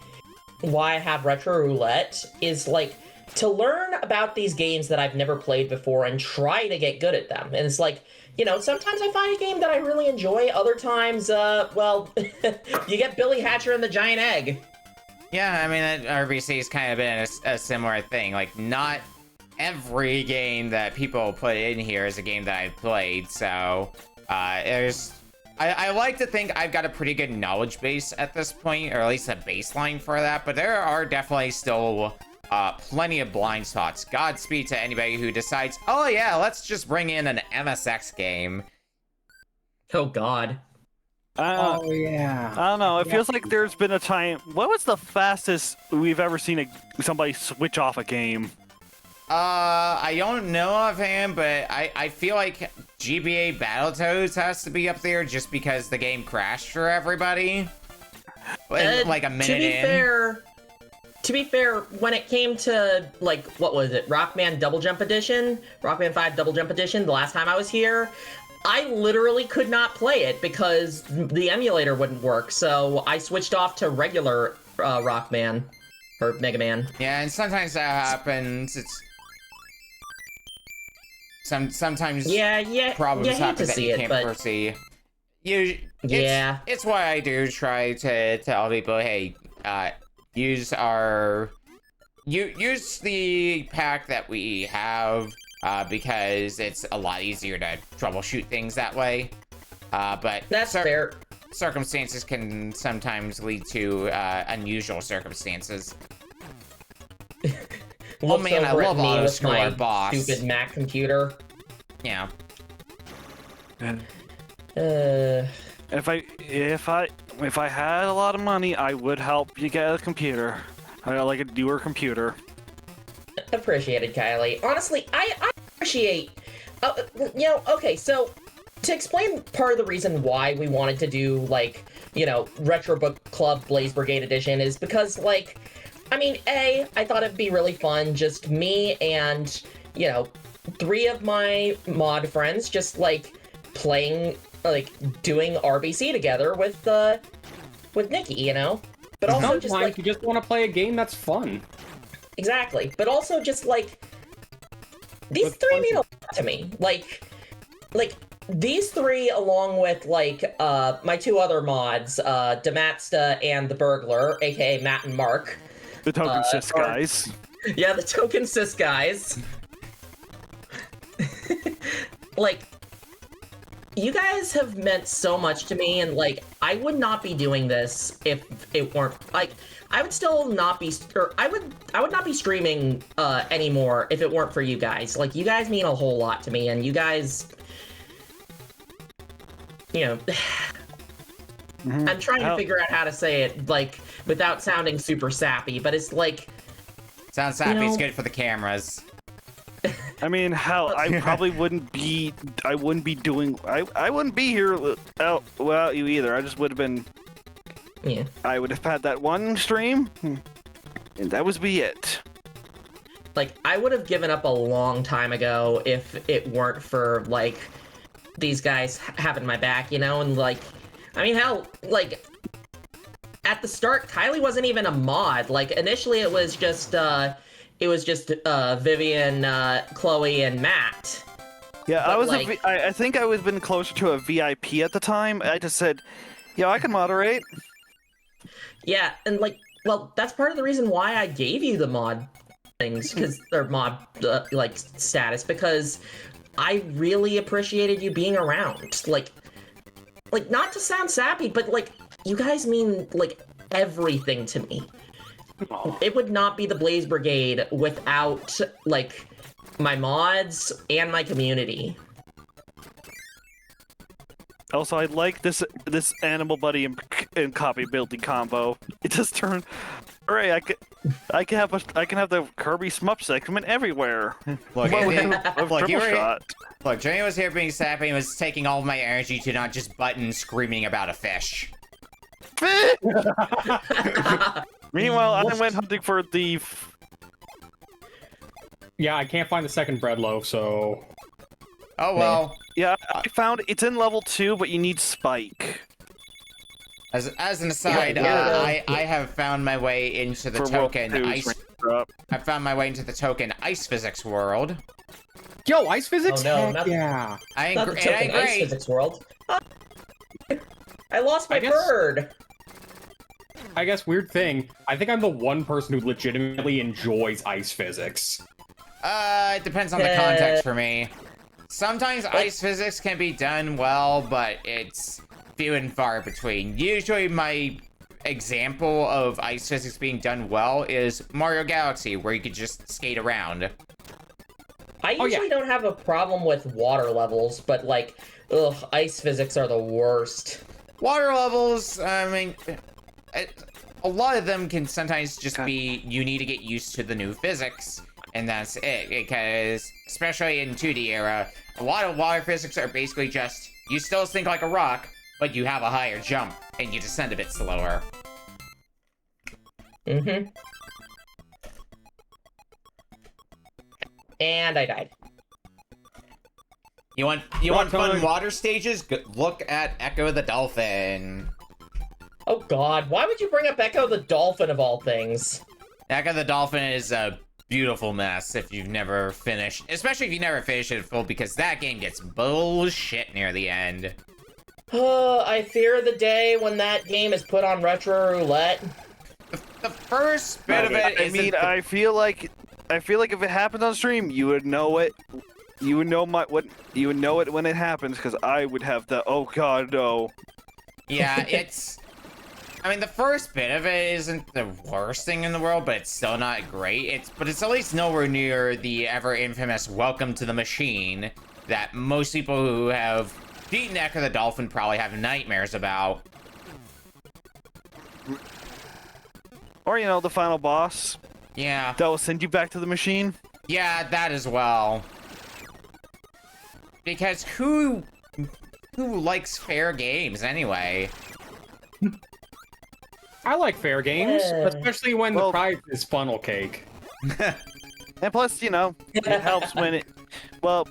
have Retro Roulette, is, like, to learn about these games that I've never played before and try to get good at them. And it's like, you know, sometimes I find a game that I really enjoy, other times, well, you get Billy Hatcher and the Giant Egg. Yeah, I mean, RBC has kind of been a similar thing. Like, not every game that people put in here is a game that I've played, so I like to think I've got a pretty good knowledge base at this point, or at least a baseline for that, but there are definitely still plenty of blind spots. Godspeed to anybody who decides, oh yeah, let's just bring in an MSX game. Oh god. Oh yeah. I don't know. It feels like there's been a time. What was the fastest we've ever seen somebody switch off a game? I don't know offhand, but I feel like GBA Battletoads has to be up there just because the game crashed for everybody. Like a minute in. To be fair, when it came to, like, what was it, Rockman 5 Double Jump Edition, the last time I was here, I literally could not play it because the emulator wouldn't work, so I switched off to regular Rockman, or Mega Man. Yeah, and sometimes that happens. It's sometimes problems happen that you can't foresee. It's why I do try to tell people, hey, use the pack that we have, because it's a lot easier to troubleshoot things that way. But that's fair. Circumstances can sometimes lead to unusual circumstances. Oh man, I love Autoscore, boss. Stupid Mac computer. Yeah. If I had a lot of money, I would help you get a computer. I got like a newer computer. Appreciated, Kylie. Honestly, I appreciate. You know, okay, so to explain part of the reason why we wanted to do, like, you know, Retro Book Club Blaze Brigade Edition is because, like, I mean, I thought it'd be really fun, just me and, you know, 3 of my mod friends just, like, playing, like, doing RBC together with Nikki, you know? But also Sometimes just, like, you just want to play a game that's fun. Exactly. But also just, like, these 3 mean a lot to me. Like, these 3, along with, like, my 2 other mods, Damatsta and the Burglar, aka Matt and Mark. The token cis guys. Yeah, the token cis guys. Like, you guys have meant so much to me, and, like, I would not be doing this if it weren't, like, I would still not be, or I would not be streaming anymore if it weren't for you guys. Like, you guys mean a whole lot to me, and you guys, you know, I'm trying to figure out how to say it, like, without sounding super sappy, but it's like... Sounds sappy, it's good for the cameras. I mean, hell, I probably wouldn't be, I wouldn't be here without you either. I just would have been, Yeah. I would have had that one stream, and that would be it. Like, I would have given up a long time ago if it weren't for, like, these guys having my back, you know? And, like, I mean, hell, like, at the start, Kylie wasn't even a mod. Like, initially it was just Vivian, Chloe, and Matt. Yeah, But, I was. like- I think I was been closer to a VIP at the time. I just said, "Yeah, I can moderate." Yeah, and like, well, that's part of the reason why I gave you the mod things, because they're mod like status, because I really appreciated you being around. Like not to sound sappy, but like you guys mean like everything to me. It would not be the Blaze Brigade without like my mods and my community. Also, I like this animal buddy and copy building combo. It just turned. Hooray! I can have the Kirby Smup segment everywhere. Look, Well, it- a look, you triple were, shot. look, Jenny was here being sappy and was taking all of my energy to not just button screaming about a fish. Meanwhile, I went hunting for the. Yeah, I can't find the second bread loaf, so... Oh well. Yeah, I found it's in level 2, but you need Spike As an aside, Yeah. I have found my way into the for World token 2's ice. range drop. I found my way into the token ice physics world. Yo, ice physics? Oh, no, Heck not- yeah. Not the And I token ice agree. physics world. I lost my I guess- bird. I guess weird thing. I think I'm the one person who legitimately enjoys ice physics. It depends on the context for me. Sometimes ice physics can be done well, but it's few and far between. Usually my example of ice physics being done well is Mario Galaxy, where you could just skate around. I Oh, yeah. usually don't have a problem with water levels, but like, ugh, ice physics are the worst. Water levels, I mean, a lot of them can sometimes just be, you need to get used to the new physics, and that's it, because, especially in 2D era, a lot of water physics are basically just, you still sink like a rock, but you have a higher jump, and you descend a bit slower. Mm-hmm. And I died. You want fun water stages? Look at Echo the Dolphin. Oh god, why would you bring up Echo the Dolphin of all things? Echo the Dolphin is a beautiful mess if you've never finished, especially if you never finished it full, because that game gets bullshit near the end. I fear the day when that game is put on retro roulette. The first bit of it I isn't mean, the- I feel like if it happened on stream, you would know it. You would know you would know it when it happens, because I would have the oh god no. Yeah, it's... I mean, the first bit of it isn't the worst thing in the world, but it's still not great. But it's at least nowhere near the ever-infamous Welcome to the Machine that most people who have beaten Echo the Dolphin probably have nightmares about. Or the final boss Yeah. that will send you back to the machine. Yeah, that as well. Because who likes fair games anyway? I like fair games, Yeah. especially when the Well- prize is funnel cake. And plus, it helps when it. And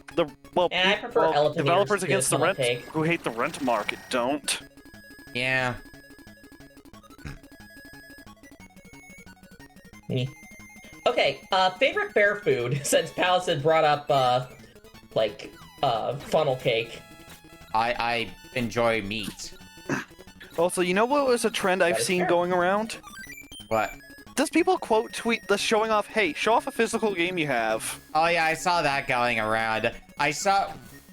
I prefer elephant developers ears to against the funnel rent cake. who hate the rent market don't. Yeah. Okay, favorite bear food, since Palasid brought up, funnel cake. I enjoy meat. Also, you know what was a trend I've is seen fair. going around? What? Does people quote tweet the showing off? Hey, show off a physical game you have. Oh yeah, I saw that going around.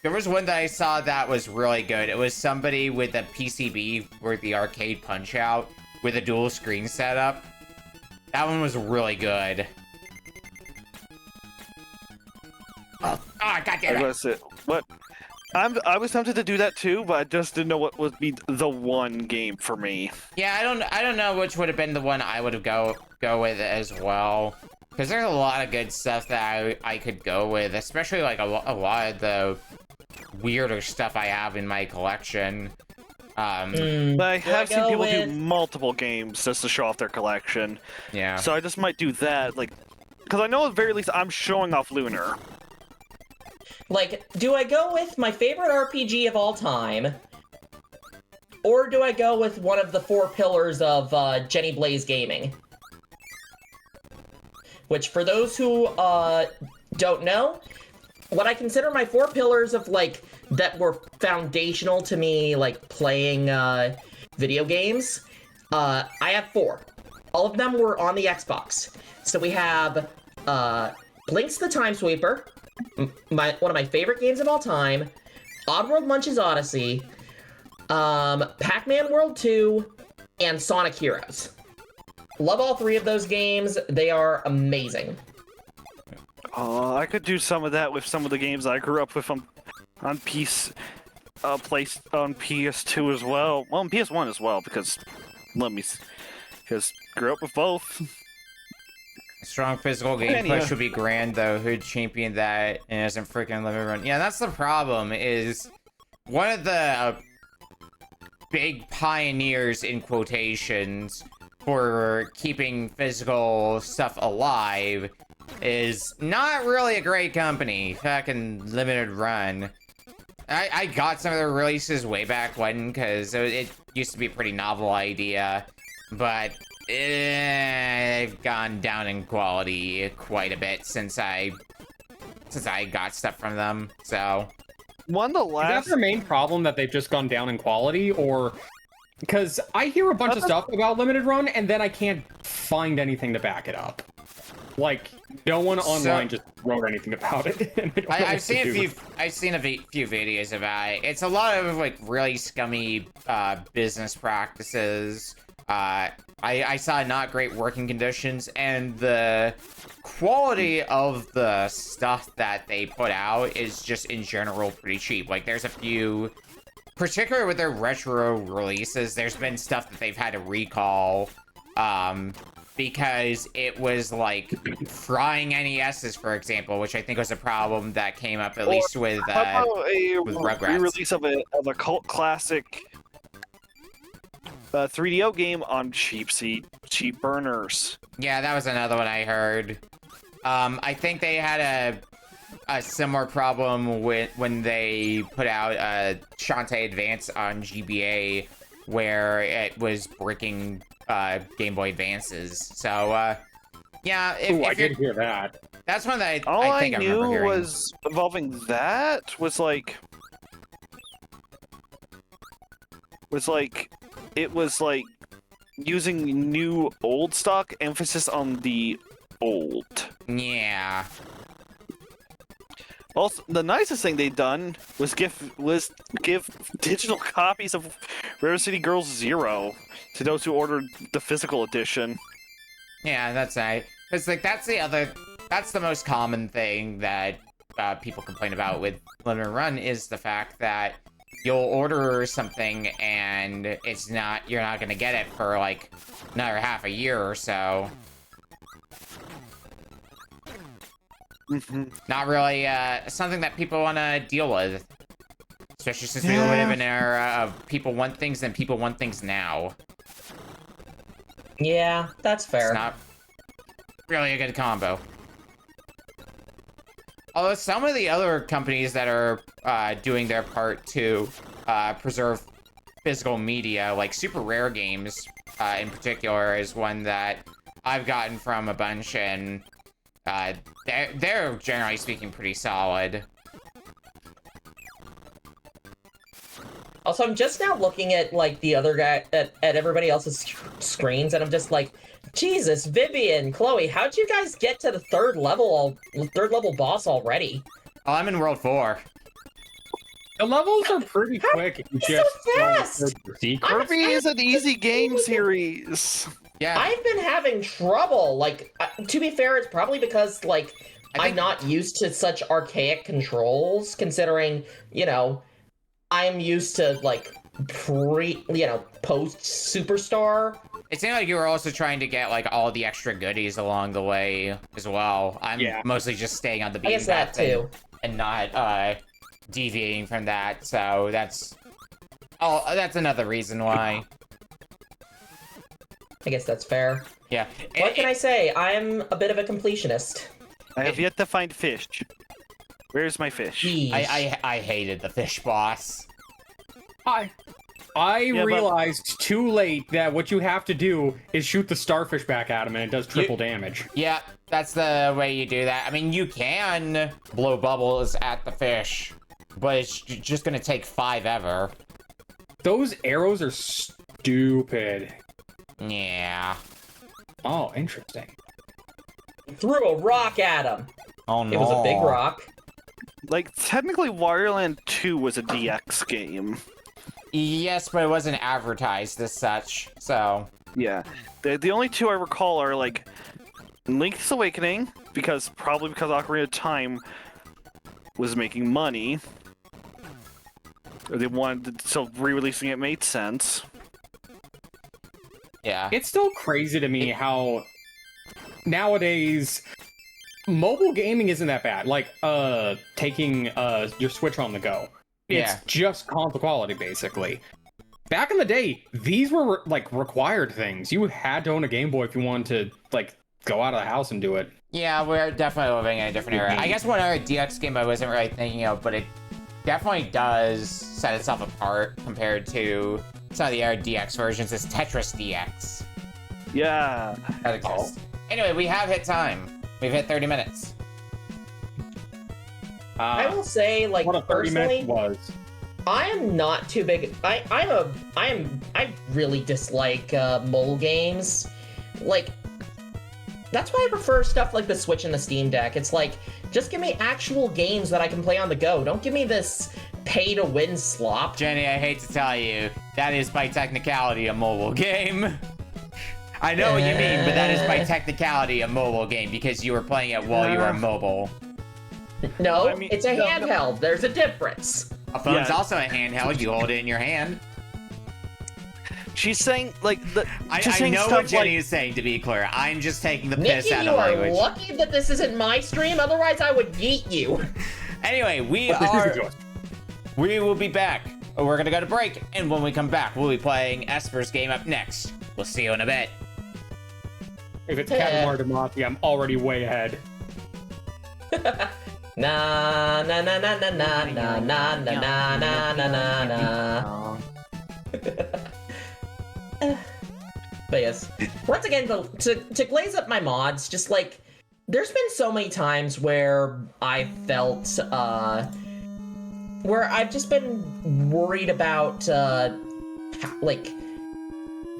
There was one that I saw that was really good. It was somebody with a PCB with the arcade Punch-Out with a dual screen setup. That one was really good. Oh, god I damn it. gotta say, what? I was tempted to do that too, but I just didn't know what would be the one game for me. Yeah, I don't know which would have been the one I would have go with as well. Because there's a lot of good stuff that I could go with, especially like a lot of the weirder stuff I have in my collection. But I Do have I seen go people with- do multiple games just to show off their collection. Yeah. So I just might do that, because I know at the very least I'm showing off Lunar. Like, do I go with my favorite RPG of all time? Or do I go with one of the 4 pillars of Jenny Blaze Gaming? Which, for those who don't know, what I consider my 4 pillars of like that were foundational to me like playing video games. I have 4. All of them were on the Xbox. So we have Blinks the Time Sweeper, one of my favorite games of all time, Oddworld Munch's Odyssey, Pac-Man World 2, and Sonic Heroes. Love all 3 of those games. They are amazing. I could do some of that with some of the games I grew up with on PS2 as well. Well, on PS1 as well, because grew up with both. Strong physical game push would be grand, though. Who'd champion that and isn't freaking limited run? Yeah, that's the problem. Is one of the big pioneers in quotations for keeping physical stuff alive is not really a great company. Fucking Limited Run. I got some of their releases way back when, because it used to be a pretty novel idea, but they've gone down in quality quite a bit since I got stuff from them. So One of the Is last. that their main problem, that they've just gone down in quality, or because I hear a bunch of stuff about Limited Run and then I can't find anything to back it up. Like, no one online just wrote anything about it. And I don't know I've what seen to a do. few videos about it. It's a lot of like really scummy business practices. I saw not great working conditions, and the quality of the stuff that they put out is just in general pretty cheap. Like, there's a few, particularly with their retro releases, there's been stuff that they've had to recall because it was like frying NESs, for example, which I think was a problem that came up at least with How about a Rugrats. re-release of a cult classic 3DO game on cheap burners? Yeah, that was another one I heard. I think they had a similar problem when they put out Shantae Advance on GBA, where it was breaking Game Boy Advances. So, yeah, I did hear that. that's one that All I I think I remember knew hearing. was involving that was like it was like using new old stock, emphasis on the old. Yeah. Also, the nicest thing they'd done was give digital copies of Rare City Girls 0 to those who ordered the physical edition. Yeah, that's right. Because, like, that's the most common thing that people complain about with Limited Run, is the fact that you'll order something and you're not gonna get it for, like, another half a year or so. Not really something that people want to deal with. Especially since we live in an era of people want things and people want things now. Yeah, that's fair. It's not really a good combo. Although some of the other companies that are doing their part to preserve physical media, like Super Rare Games in particular, is one that I've gotten from a bunch, and they're generally speaking pretty solid. Also, I'm just now looking at like the other guy at everybody else's screens, and I'm just like, Jesus, Vivian, Chloe, how'd you guys get to the third level boss already? Oh, I'm in World 4. The levels are pretty quick if you It's just so don't fast! search the secret. Kirby is an easy game series. Yeah. I've been having trouble. Like, to be fair, it's probably because like I I'm think- not used to such archaic controls. Considering, I'm used to like post Superstar. It seemed like you were also trying to get, like, all the extra goodies along the way as well. I'm mostly just staying on the I beaten guess that path too. and not deviating from that. So that's another reason why. I guess that's fair. Yeah. What can I say? I'm a bit of a completionist. I have yet to find fish. Where's my fish? Jeez. I hated the fish boss. I but- realized too late that what you have to do is shoot the starfish back at him, and it does triple damage. Yeah, that's the way you do that. I mean, you can blow bubbles at the fish, but it's just gonna take 5 ever. Those arrows are stupid. Yeah. Oh, interesting. Threw a rock at him. Oh no. It was a big rock. Like, technically, Wario Land 2 was a DX game. Yes, but it wasn't advertised as such, so... Yeah. The only two I recall are, like, Link's Awakening, probably because Ocarina of Time was making money. Or they wanted to, so re-releasing it made sense. Yeah. It's still crazy to me how nowadays mobile gaming isn't that bad. Like taking your Switch on the go. It's Yeah. just console quality basically. Back in the day, these were like required things. You had to own a Game Boy if you wanted to like go out of the house and do it. Yeah, we're definitely living in a different era. I guess one other DX game I wasn't really thinking of, but it definitely does set itself apart compared to some of the other DX versions, is Tetris DX. Yeah. That exists. Anyway, we have hit time. We've hit 30 minutes. I will say, like, What a 30 personally, minutes was. I am not too big. I really dislike mobile games. Like, that's why I prefer stuff like the Switch and the Steam Deck. It's like, just give me actual games that I can play on the go. Don't give me this pay-to-win slop. Jenny, I hate to tell you, that is by technicality a mobile game. I know what you mean, but that is by technicality a mobile game because you were playing it while you were mobile. No, I mean, it's a no, handheld. There's a difference. A phone's Yeah. also a handheld. You hold it in your hand. She's saying, like, I saying know stuff what Jenny like, is saying, to be clear. I'm just taking the piss Nikki, out you of are language. lucky that this isn't my stream. Otherwise, I would yeet you. Anyway, we will be back. We're gonna go to break, and when we come back, we'll be playing Esper's game up next. We'll see you in a bit. If it's Katamari Damacy, I'm already way ahead. Na na na na na na na na na na na na. But yes, once again, to glaze up my mods, just like, there's been so many times where I felt, where I've just been worried about, like,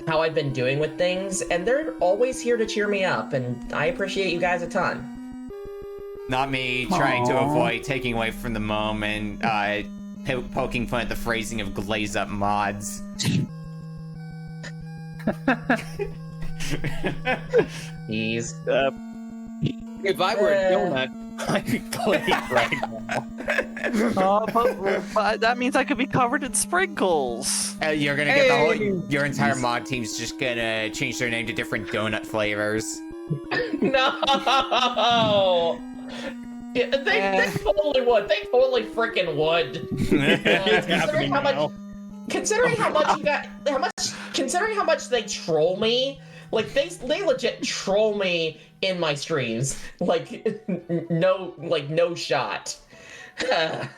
how I've been doing with things, and they're always here to cheer me up, and I appreciate you guys a ton. Not me trying to avoid taking away from the moment, poking fun at the phrasing of glaze up mods. Jeez. If I were a donut, I'd be glazed right now. but that means I could be covered in sprinkles. You're gonna get the whole. Your entire mod team's just gonna change their name to different donut flavors. No! Yeah, they totally would. They totally freaking would. Considering how much you got, considering how much they troll me, like they legit troll me in my streams. Like no shot. All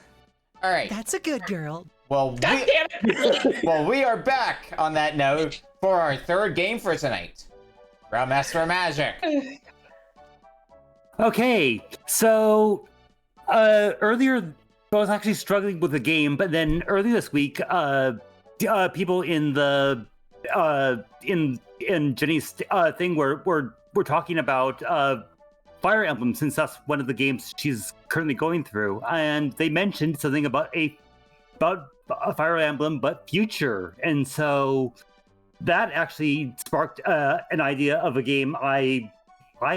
right. That's a good girl. Well, God damn it! well, we are back on that note for our third game for tonight. Round Esper Magic. Okay, so earlier I was actually struggling with the game, but then earlier this week, people in the in Jenny's thing were talking about Fire Emblem, since that's one of the games she's currently going through, and they mentioned something about a Fire Emblem but future, and so that actually sparked an idea of a game I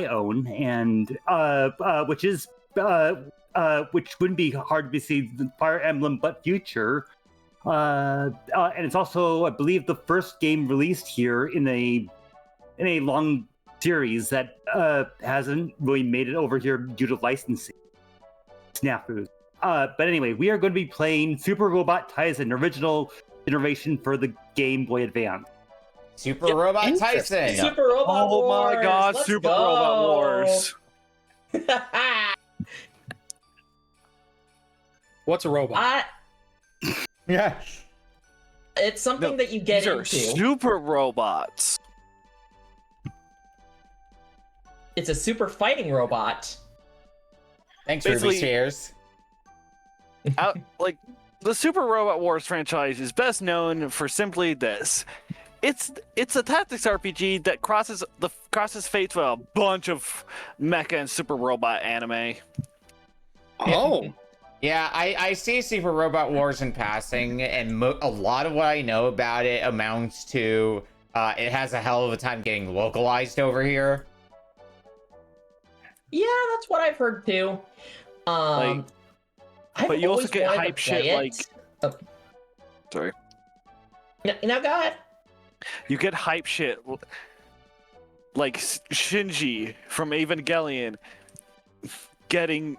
own, and which wouldn't be hard to see, the Fire Emblem but future, and it's also, I believe, the first game released here in a long series that hasn't really made it over here due to licensing snafus. But anyway, we are going to be playing Super Robot Taisen, original iteration for the Game Boy Advance. Super Robot Taisen. Super Robot Oh Wars. my god, Let's Super go. Robot Wars. What's a robot? Yeah. it's something that you get These are into. super robots. It's a super fighting robot. Thanks, Ruby Basically- Spears. Like, the Super Robot Wars franchise is best known for simply this. It's a tactics RPG that crosses fates with a bunch of mecha and super robot anime. Oh, Yeah, I see Super Robot Wars in passing, and a lot of what I know about it amounts to it has a hell of a time getting localized over here. Yeah, that's what I've heard too. I've but you also always get wanted to hype shit play it. like. Oh, Sorry. now go ahead. You get hype shit like Shinji from Evangelion getting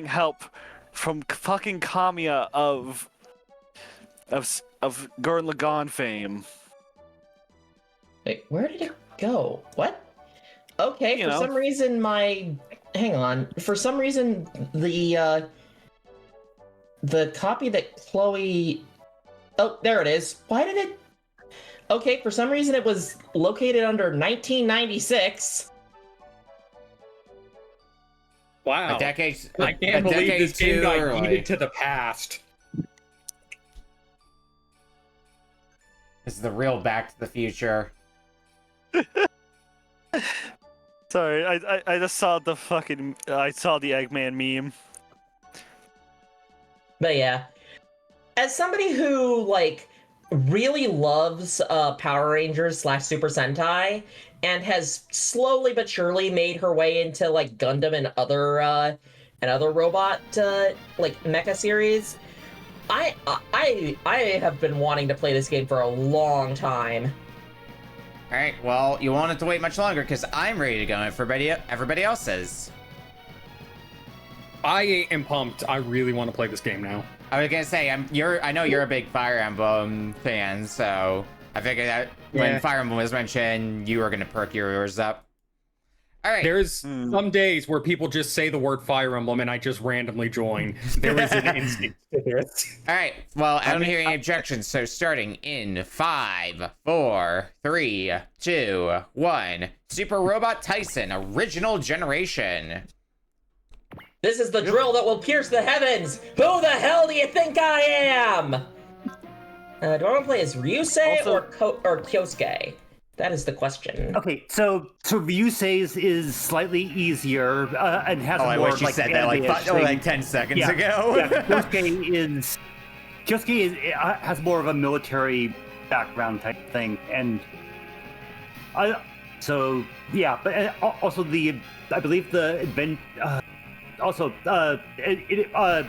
help from fucking Kamiya of Gurren Lagann fame. Wait, where did it go? What? Okay, You for know. some reason hang on. For some reason the copy that Chloe. Oh, there it is. Why did it? Okay, for some reason it was located under 1996. wow. A decade. I can't a believe decade this game too got early. yeeted to the past. This is the real Back to the Future. Sorry, I just saw the Eggman meme. But yeah, as somebody who like really loves Power Rangers / Super Sentai and has slowly but surely made her way into like Gundam and other robot like mecha series, I have been wanting to play this game for a long time. All right, well, you won't have to wait much longer because I'm ready to go. And everybody else is. I am pumped. I really want to play this game now. I was gonna say, I know you're a big Fire Emblem fan, so I figured that when Yeah. Fire Emblem was mentioned, you were gonna perk yours up. All right. There's some days where people just say the word Fire Emblem and I just randomly join. There is an instinct to this. All right. Well, I don't hear any objections. So starting in 5, 4, 3, 2, 1. Super Robot Taisen, original generation. This is the drill that will pierce the heavens. Who the hell do you think I am? Do I want to play as Ryusei or Kyosuke? That is the question. Okay, so Ryusei's is slightly easier and has Oh, I more wish you like said that like 10 seconds Yeah. ago. Yeah, Kyosuke has more of a military background type thing, and so yeah, but also I believe the event.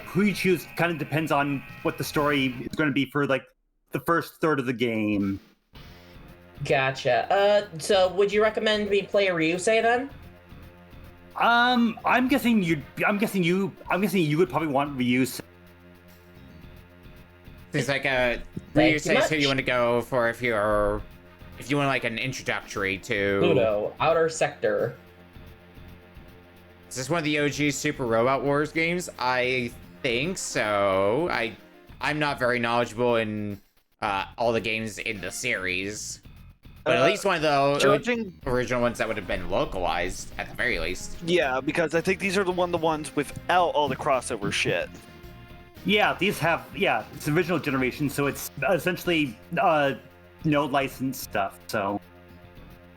Who you choose kind of depends on what the story is going to be for like the first third of the game. Gotcha. So would you recommend me play a Ryusei then? I'm guessing you would probably want Ryusei. It's like a Thank you Ryusei much. who you want to go for if you want like an introductory to. Pluto, Outer Sector. Is this one of the OG Super Robot Wars games? I think so. I'm not very knowledgeable in all the games in the series, but at least one of the Judging, original ones that would have been localized at the very least. yeah, because I think these are the ones without all the crossover shit. Yeah, it's the original generation, so it's essentially no licensed stuff. So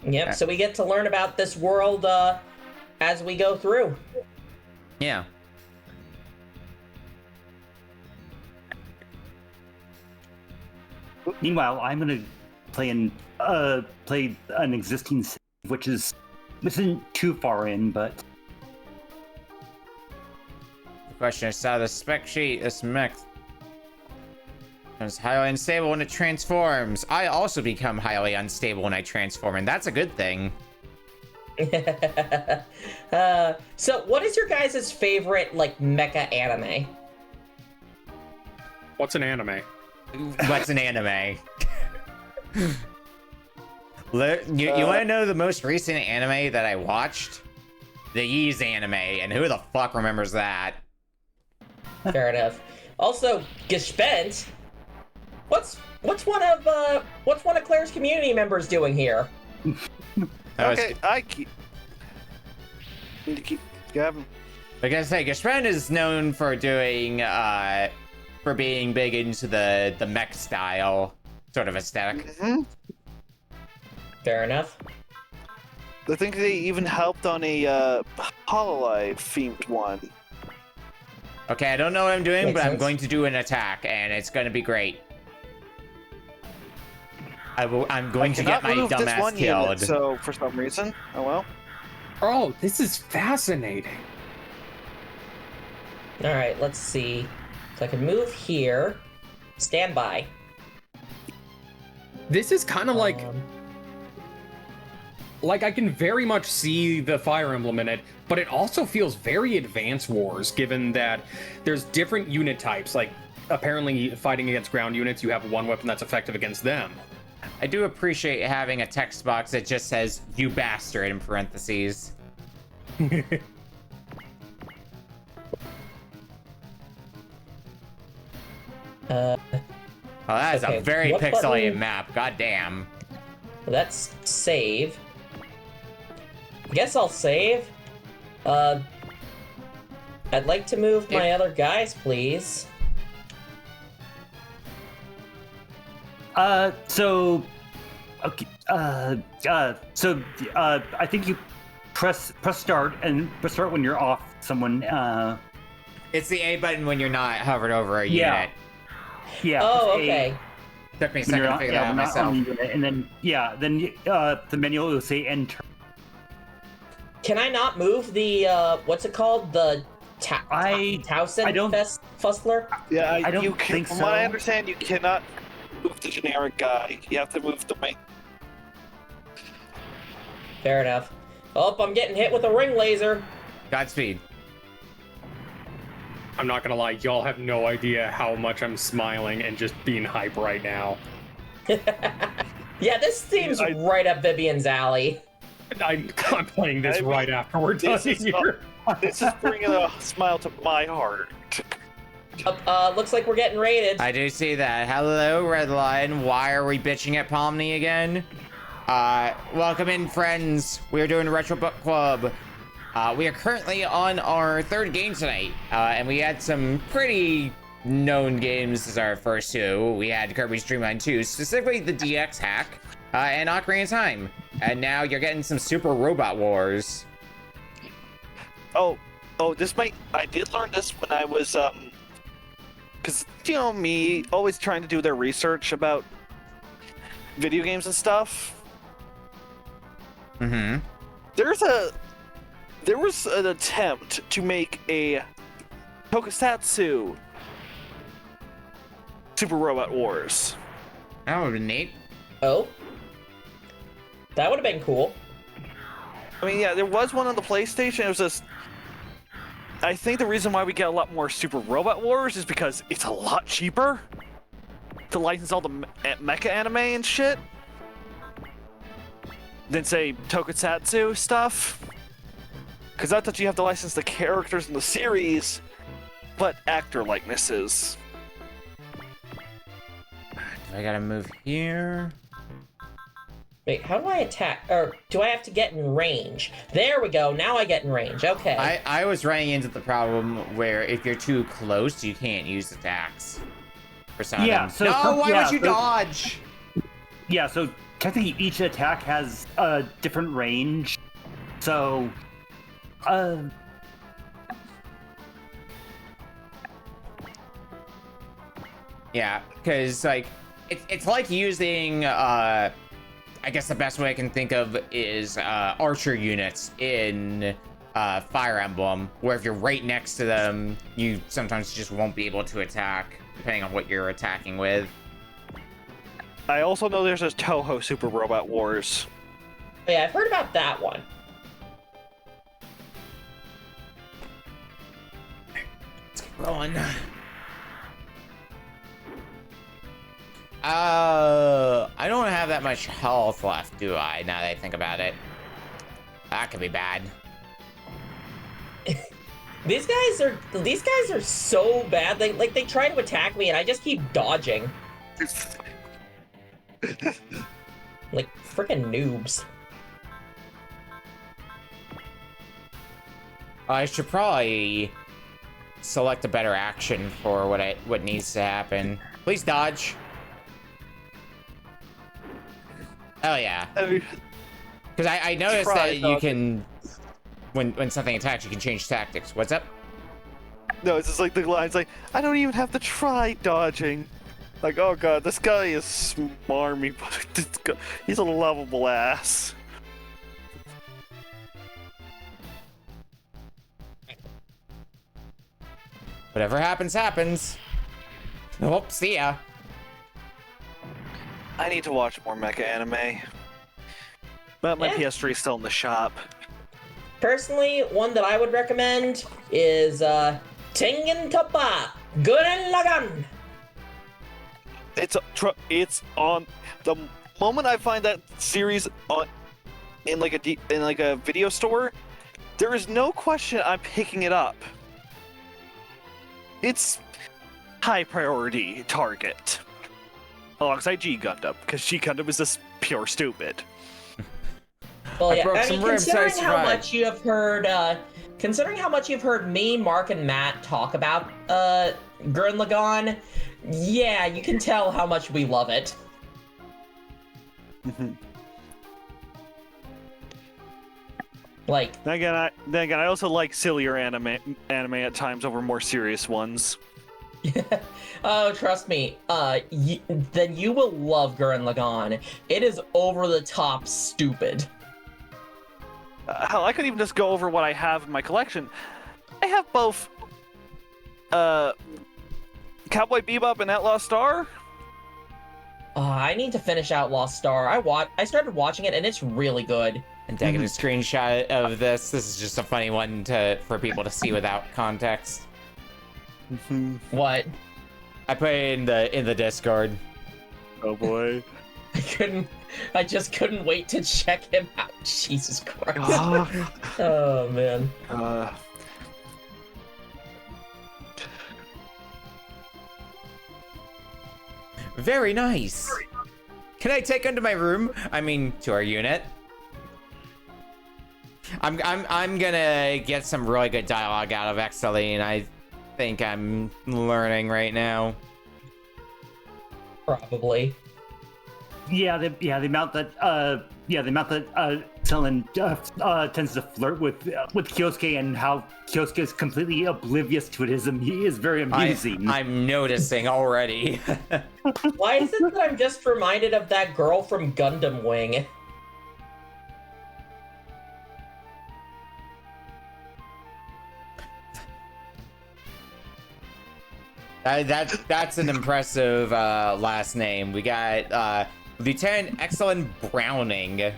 Yep. So we get to learn about this world as we go through. Yeah. meanwhile, I'm gonna play an existing save, which isn't too far in, but The question is, the spec sheet is mech. It's highly unstable when it transforms. I also become highly unstable when I transform, and that's a good thing. So what is your guys' favorite like mecha anime? What's an anime? What's an anime? You want to know the most recent anime that I watched? The Ys anime, and who the fuck remembers that? Fair enough. Also, gespenst. What's one of Claire's community members doing here? Okay, I keep. Need to keep grabbing. Like I say, Gashren is known for doing, for being big into the mech style sort of aesthetic. Mm-hmm. Fair enough. I think they even helped on a Hololive themed one. Okay, I don't know what I'm doing, Makes but I'm sense. going to do an attack, and it's going to be great. I'm going to get my Cannot move this dumbass one killed. unit, so for some reason, oh well. Oh, this is fascinating. All right, let's see. So I can move here. Stand by. This is kind of like I can very much see the Fire Emblem in it, but it also feels very Advance Wars, given that there's different unit types. Like, apparently fighting against ground units, you have one weapon that's effective against them. I do appreciate having a text box that just says, "You bastard," in parentheses. Oh, that is Okay, a very what pixelated button? map. God damn. Let's save. I guess I'll save. I'd like to move my other guys, please. So, okay, I think you press start and press start when you're off someone. It's the A button when you're not hovered over a Yeah. unit. Yeah. Oh, press A okay. Took me a when second you're to not, figure yeah, that out when not myself. on the unit, and then the menu will say enter. Can I not move the what's it called? The Taisen don't- Fussler? Yeah, I don't you can, think from what I so. understand, you cannot move the generic guy. You have to move the main. Fair enough. Oh, I'm getting hit with a ring laser. Godspeed. I'm not gonna lie, y'all have no idea how much I'm smiling and just being hype right now. Yeah, this seems right up Vivian's alley. I'm playing this I mean, right after we're done this is here. This is bringing a smile to my heart. Looks like we're getting raided. I do see that. Hello, Redline. Why are we bitching at Pomni again? Welcome in, friends. We're doing a Retro Book Club. We are currently on our third game tonight, and we had some pretty known games as our first two. We had Kirby's Dream Line 2, specifically the DX hack, and Ocarina of Time. And now you're getting some Super Robot Wars. Oh, I did learn this when I was, because, you know, me, always trying to do their research about video games and stuff. Mm-hmm. There was an attempt to make a Tokusatsu Super Robot Wars. That would have been neat. Oh? That would have been cool. I mean, yeah, there was one on the PlayStation. It was just... I think the reason why we get a lot more Super Robot Wars is because it's a lot cheaper to license all the mecha anime and shit than, say, Tokusatsu stuff. Because I thought you have to license the characters in the series, but actor likenesses. I gotta move here. Wait, how do I attack? Or do I have to get in range? There we go. Now I get in range. Okay. I was running into the problem where if you're too close, you can't use attacks. For some of them. So no, why yeah, would you so- dodge? Yeah, so technically each attack has a different range. So, Yeah, because like it's like using I guess the best way I can think of is archer units in Fire Emblem, where if you're right next to them, you sometimes just won't be able to attack, depending on what you're attacking with. I also know there's a Toho Super Robot Wars. Yeah, I've heard about that one. Let's keep rolling. I don't have that much health left, do I? Now that I think about it. That could be bad. These guys are so bad. They try to attack me and I just keep dodging. Like freaking noobs. I should probably select a better action for what needs to happen. Please dodge. Oh yeah. Because I noticed that you can, when something attacks, you can change tactics. What's up? No, it's just like the line's like, I don't even have to try dodging. Like, oh god, this guy is smarmy, but he's a lovable ass. Whatever happens, happens. Oh, see ya. I need to watch more mecha anime. But my Yeah. PS3 is still in the shop. Personally, one that I would recommend is Tengen Toppa Gurren Lagann. It's on the moment I find that series on in like a video store, there is no question I'm picking it up. It's high priority target alongside G Gundam, because G Gundam is just pure stupid. Well, I yeah, broke I some mean, ribs, considering I how survived. much you have heard, considering how much you've heard me, Mark, and Matt talk about Gurren Lagann, yeah, you can tell how much we love it. Like, Then again, I also like sillier anime at times over more serious ones. oh, trust me, then you will love Gurren Lagann. It is over the top stupid. Hell, I could even just go over what I have in my collection. I have both Cowboy Bebop and Outlaw Star. I need to finish out Lost Star. I started watching it and it's really good. And taking a screenshot of this. This is just a funny one for people to see without context. What? I put it in the Discord. Oh boy. I just couldn't wait to check him out. Jesus Christ. Ah. Oh man. Very nice. Can I take into my room? I mean, to our unit. I'm gonna get some really good dialogue out of Exceline. I think I'm learning right now. Probably. Yeah, the amount that Selen tends to flirt with Kyosuke, and how Kyosuke is completely oblivious to it is very amusing. I'm noticing already. Why is it that I'm just reminded of that girl from Gundam Wing? That's an impressive last name. We got Lieutenant Excellent Browning.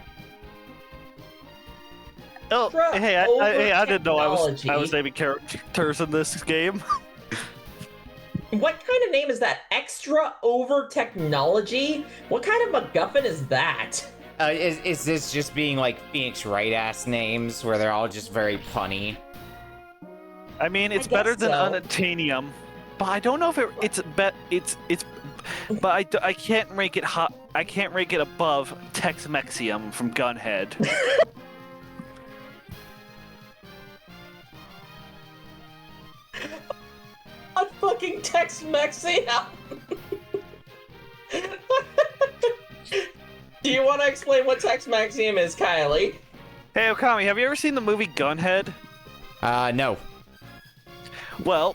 Oh, hey, I didn't know I was Technology. naming characters in this game. What kind of name is that? Extra over technology? What kind of MacGuffin is that? Is this just being like Phoenix Wright ass names where they're all just very punny? I mean, it's I better guess than so. Unobtainium, but I don't know if but I can't rank it hot. I can't rank it above Tex-Mexium from Gunhead. A fucking Tex-Mexium! Do you want to explain what Tex-Mexium is, Kylie? Hey Okami, have you ever seen the movie Gunhead? No. Well,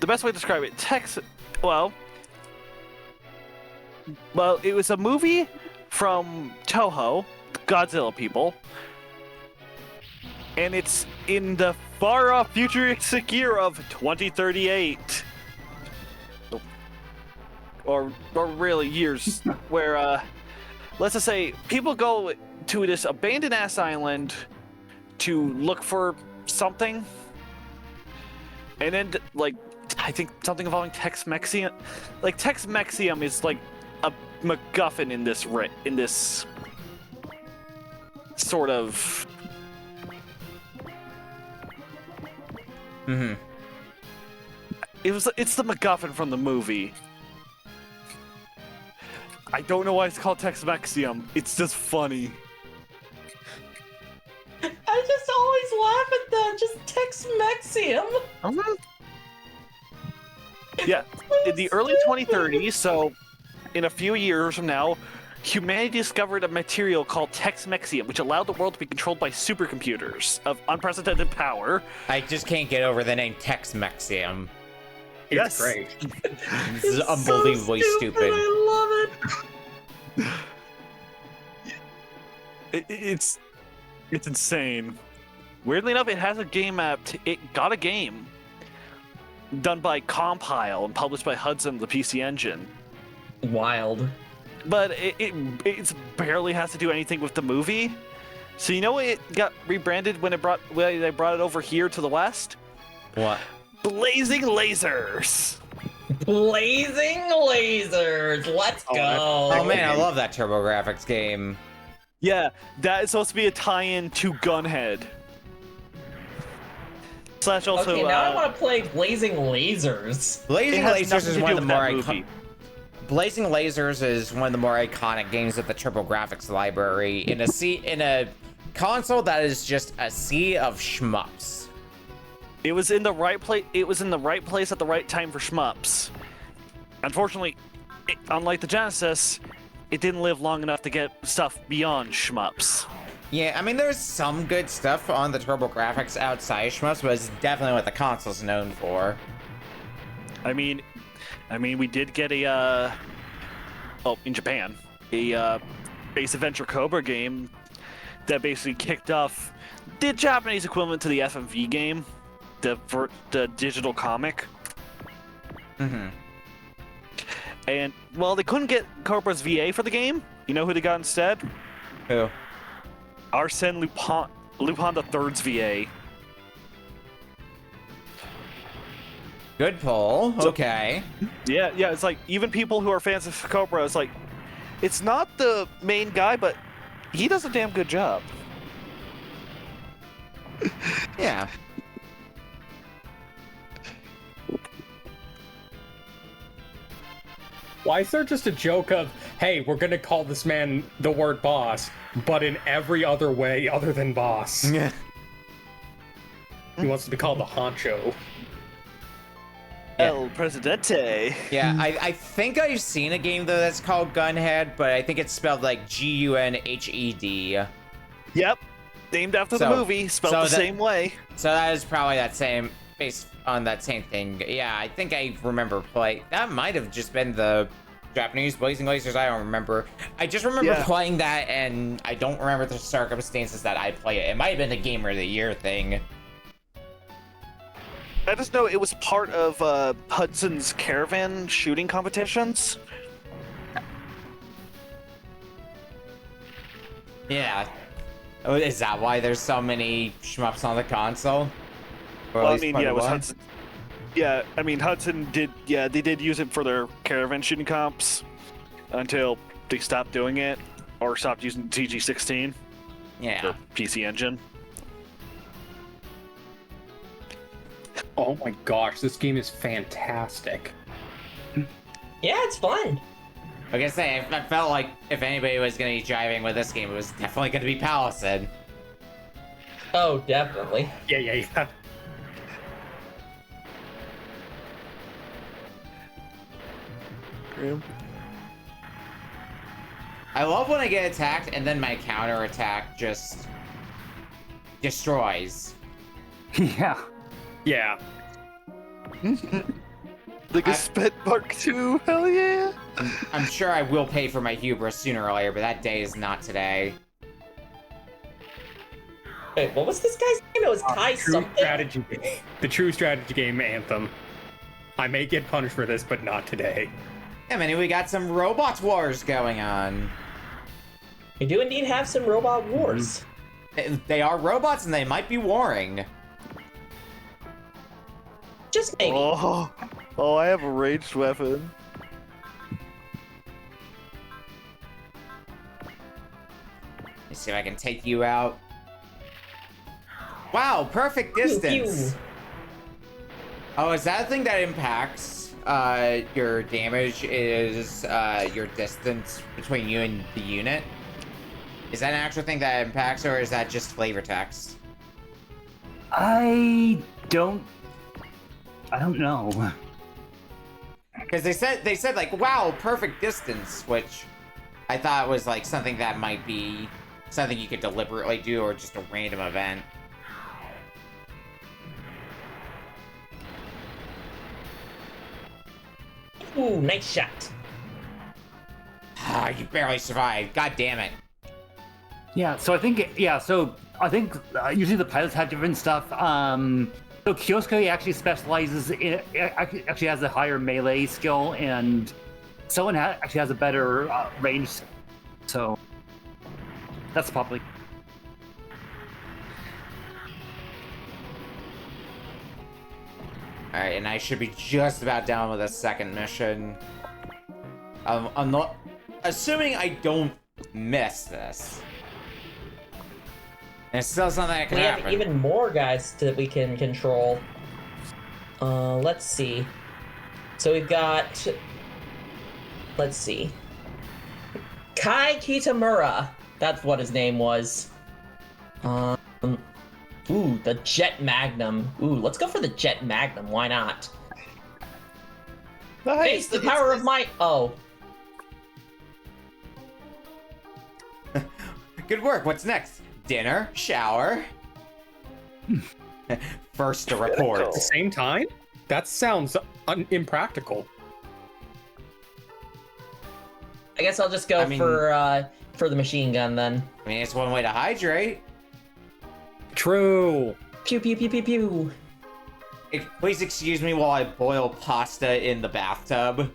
the best way to describe it, well, it was a movie from Toho, Godzilla people, and it's in the far-off futuristic year of 2038. Or really years, where, let's just say, people go to this abandoned-ass island to look for something, and then, like, I think something involving Tex-Mexium. Like, Tex-Mexium is, like, a MacGuffin in this sort of Mm-hmm. It's the MacGuffin from the movie. I don't know why it's called Tex-Mexium. It's just funny. I just always laugh at that. Just Tex-Mexium. Yeah, in the early 2030s, so in a few years from now, humanity discovered a material called Tex-Mexium, which allowed the world to be controlled by supercomputers of unprecedented power. I just can't get over the name Tex-Mexium. It's great. This is unbelievably so stupid. I love it. It's insane. Weirdly enough, it has a game app. It got a game done by Compile and published by Hudson, the PC Engine. Wild. But it barely has to do anything with the movie. So you know what? It got rebranded when they brought it over here to the West. What? Blazing Lasers. Blazing lasers. Let's go. Oh man, I love that TurboGrafx game. Yeah, that is supposed to be a tie-in to Gunhead. Slash also. Okay, now I want to play Blazing Lasers. Blazing it has Lasers nothing is to one do of the with more that iconic. movie. Blazing Lasers is one of the more iconic games of the TurboGrafx library in a console that is just a sea of shmups. It was in the right place. It was in the right place at the right time for shmups. Unfortunately, unlike the Genesis, it didn't live long enough to get stuff beyond shmups. Yeah, I mean, there's some good stuff on the TurboGrafx outside shmups, but it's definitely what the console's known for. I mean, we did get a in Japan, a Base Adventure Cobra game that basically kicked off the Japanese equivalent to the FMV game, the digital comic. Mm-hmm. And well, they couldn't get Cobra's VA for the game. You know who they got instead? Who? Arsène Lupin III's VA. Good pull. Okay. Yeah, it's like, even people who are fans of Cobra, it's like, it's not the main guy, but he does a damn good job. Yeah. Why is there just a joke of, hey, we're gonna call this man the word boss, but in every other way other than boss? Yeah. He wants to be called the honcho. El Presidente. Yeah, I think I've seen a game though that's called Gunhead, but I think it's spelled like Gunhed. Yep. Named after the movie, spelled the same way. So that is probably that same, based on that same thing. Yeah, I think I remember playing. That might have just been the Japanese Blazing Lasers. I don't remember. I just remember playing that, and I don't remember the circumstances that I played it. It might have been a Gamer of the Year thing. I just know it was part of Hudson's Caravan shooting competitions. Yeah. Oh, is that why there's so many shmups on the console? Or at Well, I least mean, part yeah, it of was one? Hudson. Yeah, I mean, Hudson did. Yeah, they did use it for their Caravan shooting comps until they stopped doing it or stopped using TG16, Yeah. the PC Engine. Oh my gosh, this game is fantastic. Yeah, it's fun. Like I say, I felt like if anybody was going to be driving with this game, it was definitely going to be Palasid. Oh, definitely. Yeah. I love when I get attacked and then my counter attack just destroys. Yeah. Yeah. Like a Sped Mark II, hell yeah! I'm sure I will pay for my hubris sooner or later, but that day is not today. Wait, what was this guy's name? It was Kai True something? strategy. The true strategy game Anthem. I may get punished for this, but not today. Yeah, man, we got some robot wars going on. We do indeed have some robot wars. They are robots and they might be warring. Just maybe. Oh, I have a ranged weapon. Let's see if I can take you out. Wow, perfect distance. Oh, is that a thing that impacts your damage? Is your distance between you and the unit? Is that an actual thing that impacts, or is that just flavor text? I don't know. Because they said like, wow, perfect distance, which I thought was like something that might be something you could deliberately do, or just a random event. Ooh, nice shot. Ah, you barely survived. God damn it. Yeah, so I think usually the pilots have different stuff. So Kyosuke actually specializes in actually has a higher melee skill, and someone actually has a better range. So that's probably. All right, and I should be just about done with the second mission. I'm not assuming I don't miss this. And it's still something that can We happen. have even more guys that we can control. Let's see. So we've got, let's see, Kai Kitamura. That's what his name was. Ooh, the Jet Magnum. Ooh, let's go for the Jet Magnum. Why not? Face the power of my. Oh. Good work. What's next? Dinner, shower. First to report. At the same time? That sounds impractical. I guess I'll just go for the machine gun then. I mean, it's one way to hydrate. True. Pew pew pew pew pew. Please excuse me while I boil pasta in the bathtub.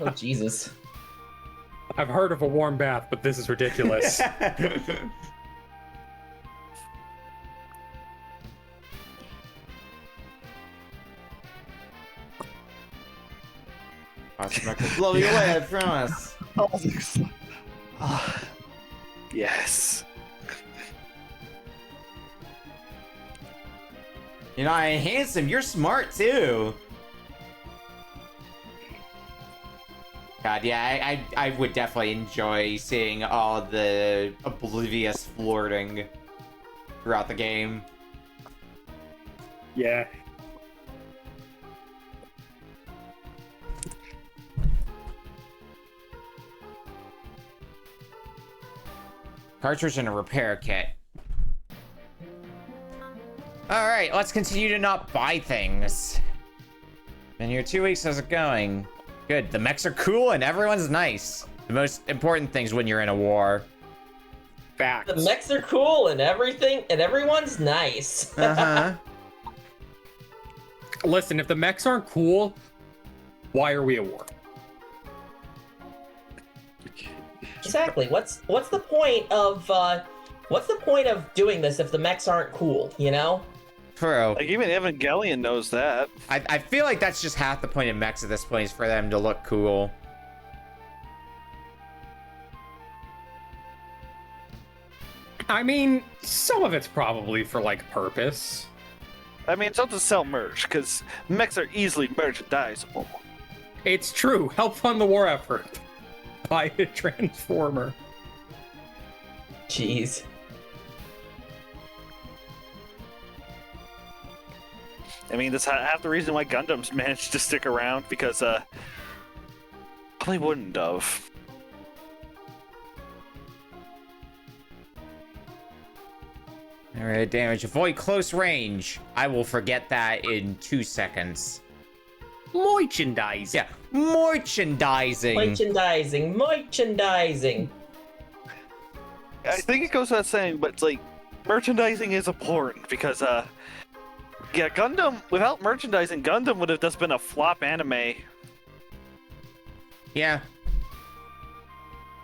Oh Jesus. I've heard of a warm bath, but this is ridiculous. Pasta could blow you away, I promise. Yes. You know, handsome, you're smart too. God, yeah, I would definitely enjoy seeing all the oblivious flirting throughout the game. Yeah. Cartridge and a repair kit. Alright, let's continue to not buy things. Been here 2 weeks, how's it going? Good, the mechs are cool and everyone's nice. The most important things when you're in a war. Facts. The mechs are cool and everything, and everyone's nice. Uh-huh. Listen, if the mechs aren't cool, why are we at war? Exactly. What's the point of doing this if the mechs aren't cool? You know. True. Like, even Evangelion knows that. I feel like that's just half the point of mechs at this point, is for them to look cool. I mean, some of it's probably for, like, purpose. I mean, it's not to sell merch, because mechs are easily merchandisable. It's true. Help fund the war effort. Buy a transformer. Jeez. I mean, that's half the reason why Gundams managed to stick around, because, probably wouldn't have. Alright, damage. Avoid close range. I will forget that in 2 seconds. Merchandise. Yeah, merchandising. Merchandising. I think it goes without saying, but it's like, merchandising is important, because, yeah, Gundam, without merchandising, Gundam would have just been a flop anime. Yeah.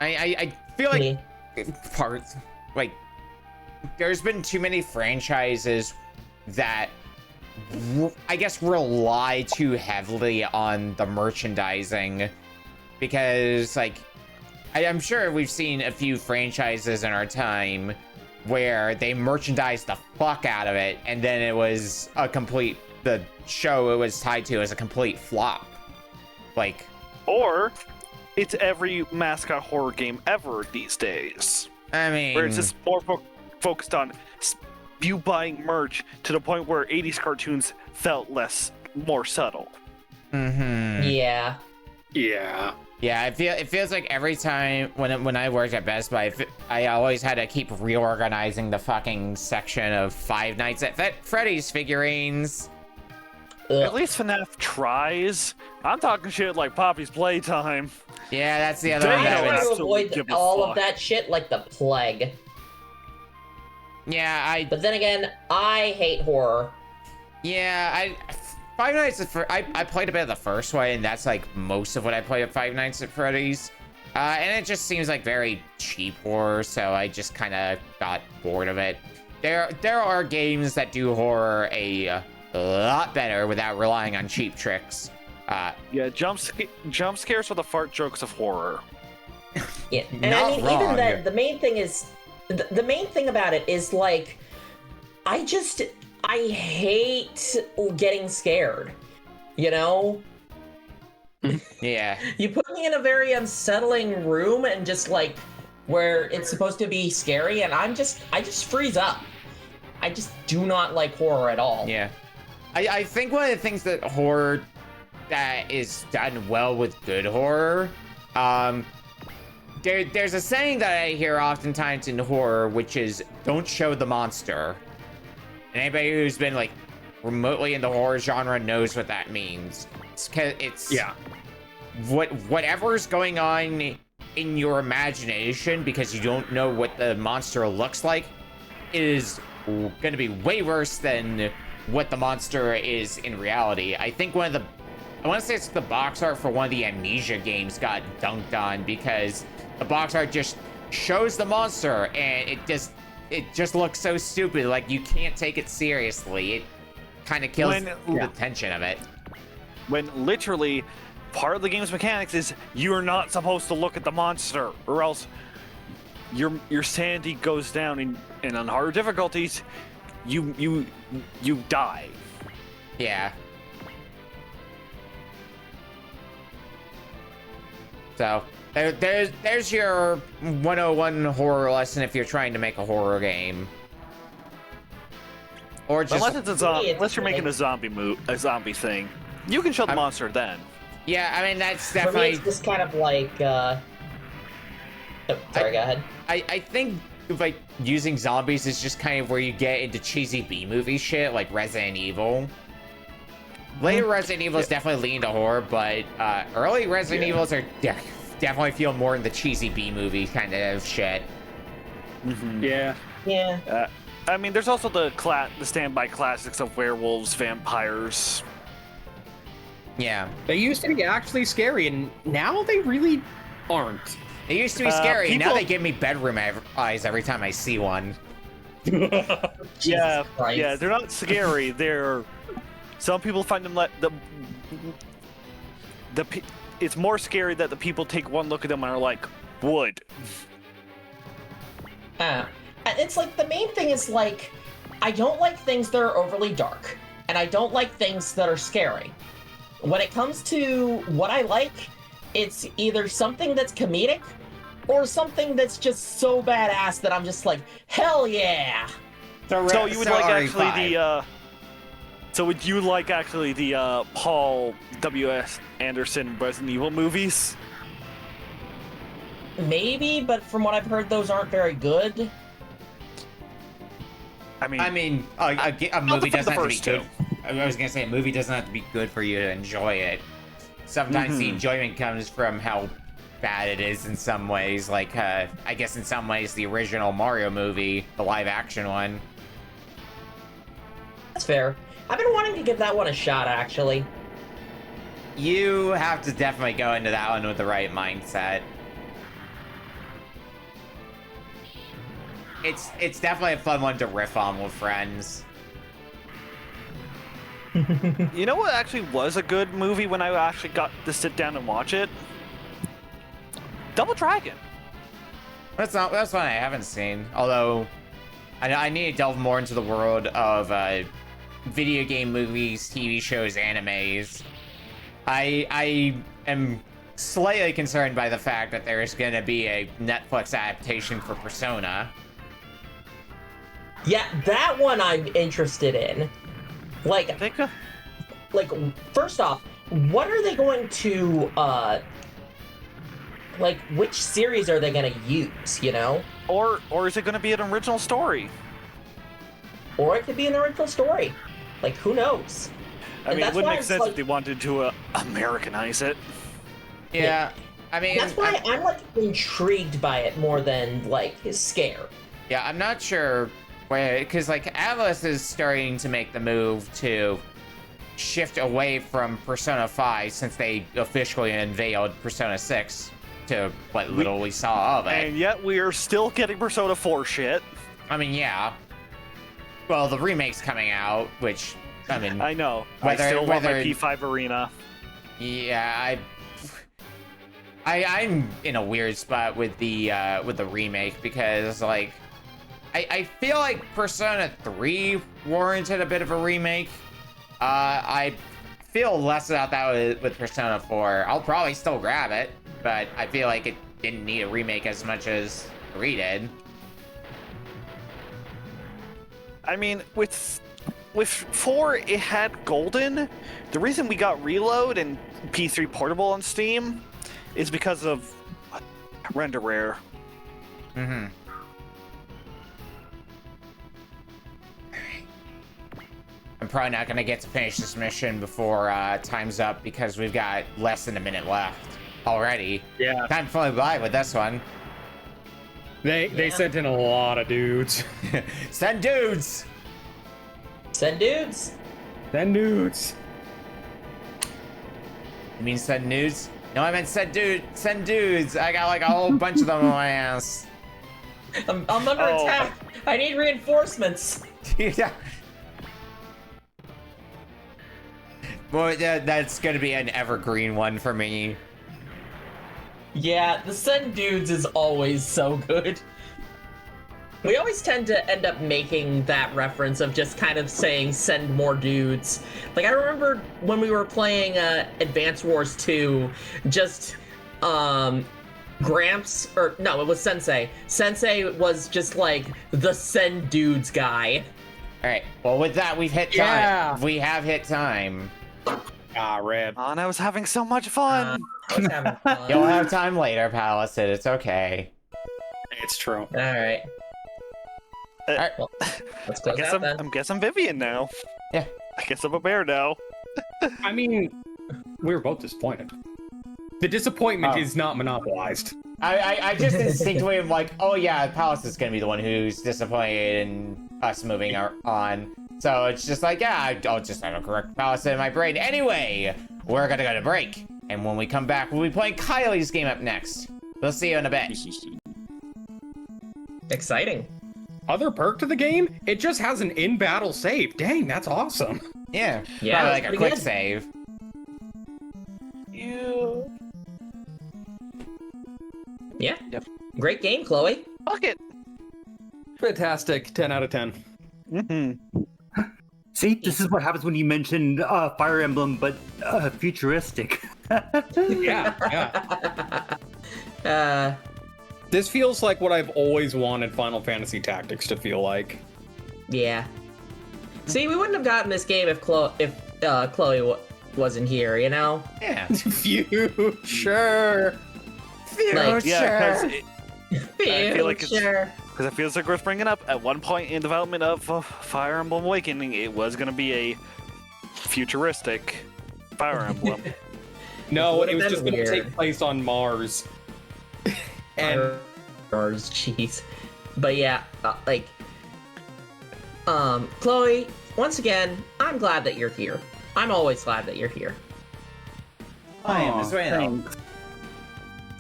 I feel like parts, like, there's been too many franchises that I guess rely too heavily on the merchandising, because like I'm sure we've seen a few franchises in our time where they merchandised the fuck out of it and then it was a complete the show it was tied to is a complete flop. Like, Or it's every mascot horror game ever these days. I mean, Where it's just more focused on you buying merch to the point where 80s cartoons felt more subtle. Yeah. Yeah. yeah, it feels like every time when I worked at Best Buy, I always had to keep reorganizing the fucking section of Five Nights at Freddy's figurines. At least FNAF tries. I'm talking shit like Poppy's Playtime. Yeah, that's the other They one. I that don't try was- to absolutely avoid give a all fuck. of that shit like the plague. Yeah, But then again, I hate horror. Five Nights at I played a bit of the first one, and that's like most of what I played at Five Nights at Freddy's. And it just seems like very cheap horror, so I just kind of got bored of it. There are games that do horror a lot better without relying on cheap tricks. Yeah, jump scares are the fart jokes of horror. Yeah, and Not I mean, wrong. even then, the main thing is, the main thing about it is like, I hate getting scared. You know, Yeah. you put me in a very unsettling room and just like where it's supposed to be scary, and I just freeze up. I just do not like horror at all. Yeah. I think one of the things that horror that is done well with good horror, there's a saying that I hear oftentimes in horror, which is don't show the monster. And anybody who's been like remotely in the horror genre knows what that means. It's Yeah. whatever's going on in your imagination because you don't know what the monster looks like is going to be way worse than what the monster is in reality. I think I want to say it's the box art for one of the Amnesia games got dunked on because the box art just shows the monster and it just looks so stupid. Like you can't take it seriously. It kind of kills the tension of it. When literally part of the game's mechanics is you're not supposed to look at the monster, or else your sanity goes down, and on harder difficulties, you die. Yeah. So there's your 101 horror lesson if you're trying to make a horror game. Or just Unless you're making a zombie thing, you can show the monster then. yeah, I mean that's For me, definitely. it's just kind of like. Oh, sorry, go ahead. I think like using zombies is just kind of where you get into cheesy B movie shit like Resident Evil. Later Resident Evils definitely lean to horror, but early Resident Evils are definitely feel more in the cheesy B movie kind of shit. Yeah. Yeah. I mean, there's also the standby classics of werewolves, vampires. Yeah. They used to be actually scary, and now they really aren't. It used to be scary. Now people- they give me bedroom eyes every time I see one. Jesus Christ. Yeah, they're not scary. Some people find them it's more scary that the people take one look at them and are like, wood. And it's like the main thing is like, I don't like things that are overly dark, and I don't like things that are scary. When it comes to what I like, it's either something that's comedic or something that's just so badass that I'm just like, hell yeah! So you would like actually the Paul W.S. Anderson Resident Evil movies? Maybe, but from what I've heard, those aren't very good. I mean, a movie doesn't have to be first good. I was gonna say a movie doesn't have to be good for you to enjoy it. Sometimes the enjoyment comes from how bad it is in some ways. Like, I guess in some ways, the original Mario movie, the live-action one. That's fair. I've been wanting to give that one a shot, actually. You have to definitely go into that one with the right mindset. It's definitely a fun one to riff on with friends. You know what actually was a good movie when I actually got to sit down and watch it? Double Dragon. That's one I haven't seen. Although, I need to delve more into the world of video game movies, TV shows, animes. I am slightly concerned by the fact that there's going to be a Netflix adaptation for Persona. Yeah, that one I'm interested in. Like, I think first off, what are they going to, like, which series are they going to use, you know? or is it going to be an original story? Or it could be an original story. Like, who knows? I And mean, it that's would why make it's sense like- if they wanted to Americanize it. Yeah, I mean, That's why I'm like intrigued by it more than like scared. yeah, I'm not sure where, because like Atlas is starting to make the move to shift away from Persona 5 since they officially unveiled Persona 6 to what little we saw of it. And yet we are still getting Persona 4 shit. I mean, yeah. Well, the remake's coming out, which, I mean, I know. Whether- I still want my whether- P5 Arena. yeah, I'm in a weird spot with the remake because like I feel like Persona 3 warranted a bit of a remake. I feel less about that with Persona 4. I'll probably still grab it, but I feel like it didn't need a remake as much as 3 did. I mean, with 4, it had Golden. The reason we got Reload and P3 Portable on Steam is because of Render Rare. Mm-hmm. I'm probably not gonna get to finish this mission before time's up because we've got less than a minute left already. Yeah. Time flew by with this one. They sent in a lot of dudes. Send dudes! Send dudes. Then dudes. You mean send nudes? No, I meant send dudes. I got like a whole bunch of them on my ass. I'm under Oh. attack. I need reinforcements. Yeah. Well, that's gonna be an evergreen one for me. Yeah, the send dudes is always so good. We always tend to end up making that reference of just kind of saying send more dudes. Like I remember when we were playing Advance Wars 2, just Gramps, or no, it was Sensei. Sensei was just like the send dudes guy. All right. Well, with that, we've hit time. Yeah. We have hit time. Ah, rip. Oh, and I was having so much fun. I was having fun. You'll have time later, Palasid. It's okay. It's true. All right. All right. Well, let's I close guess out then. I'm guess I'm Vivian now. Yeah. I guess I'm a bear now. I mean, we were both disappointed. The disappointment is not monopolized. I just instinctively am like, oh yeah, Palace is gonna be the one who's disappointed in us moving on. So it's just like, yeah, I'll just have a correct Palace in my brain. Anyway, we're gonna go to break. And when we come back, we'll be playing Kylie's game up next. We'll see you in a bit. Exciting. Other perk to the game? It just has an in-battle save. Dang, that's awesome. Yeah, Yeah, probably that's like a pretty quick good. save. Yeah. Yep. Great game, Chloe. Fuck it. Fantastic. 10 out of 10. Mm-hmm. See, this is what happens when you mention Fire Emblem, but futuristic. Yeah. This feels like what I've always wanted Final Fantasy Tactics to feel like. Yeah. See, we wouldn't have gotten this game if Chloe wasn't here, you know? Yeah. Future. Like, Yeah, because I feel like Future. it feels like worth bringing up. At one point in development of Fire Emblem Awakening, it was going to be a futuristic Fire Emblem. No, Would've it was been just going to weird. take place on Mars. And Mars, jeez. But yeah, Chloe, once again, I'm glad that you're here. I'm always glad that you're here. I am Aw, as well. thanks.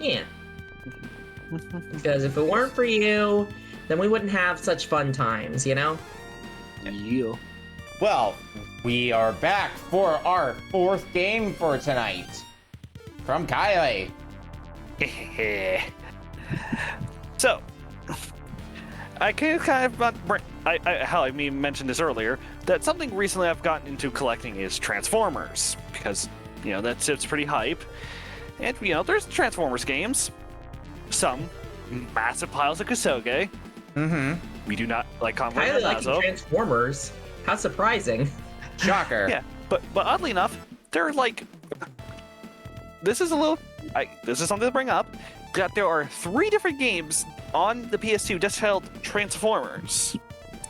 Yeah. Because if it weren't for you, then we wouldn't have such fun times, you know? Yeah. Well, we are back for our fourth game for tonight. From Kylie. So, I can kind of I mentioned this earlier, that something recently I've gotten into collecting is Transformers, because, it's pretty hype. And, there's Transformers games. Some massive piles of Kusoge. Mm-hmm. We do not like Convoy Highly liking Nazo. Transformers. How surprising. Shocker. Yeah, but oddly enough, they're like... This is something to bring up, that there are 3 different games on the PS2 just titled Transformers.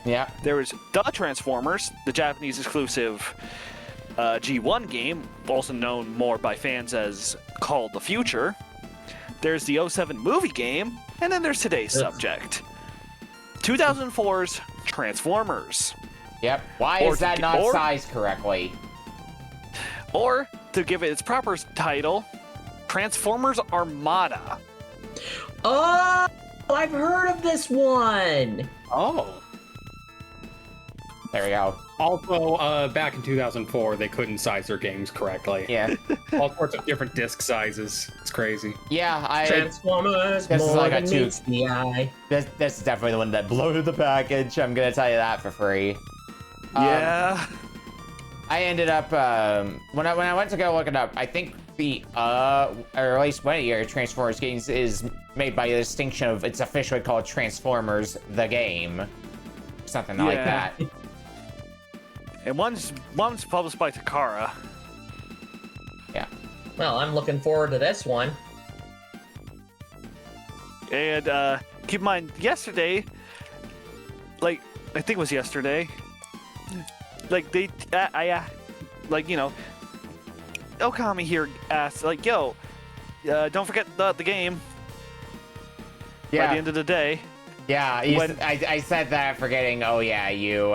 Yeah. There is The Transformers, the Japanese exclusive G1 game, also known more by fans as Called the Future. There's the 07 movie game, and then there's today's subject. 2004's Transformers. Yep. Why is that not sized correctly? Or, to give it its proper title, Transformers Armada. Oh, I've heard of this one. Oh. There we go. Also, back in 2004, they couldn't size their games correctly. Yeah. All sorts of different disc sizes. It's crazy. Yeah, Transformers This is more like a than 2. meets the eye. This is definitely the one that blew the package. I'm gonna tell you that for free. Yeah. I ended up when I went to go look it up. I think the or at least one of your Transformers games is made by a distinction of it's officially called Transformers the game, something like that. And one's published by Takara. Yeah. Well, I'm looking forward to this one. And keep in mind, yesterday, I think it was yesterday, Okami here asked, yo, don't forget the game. Yeah. By the end of the day. Yeah. I said that forgetting. Oh yeah, you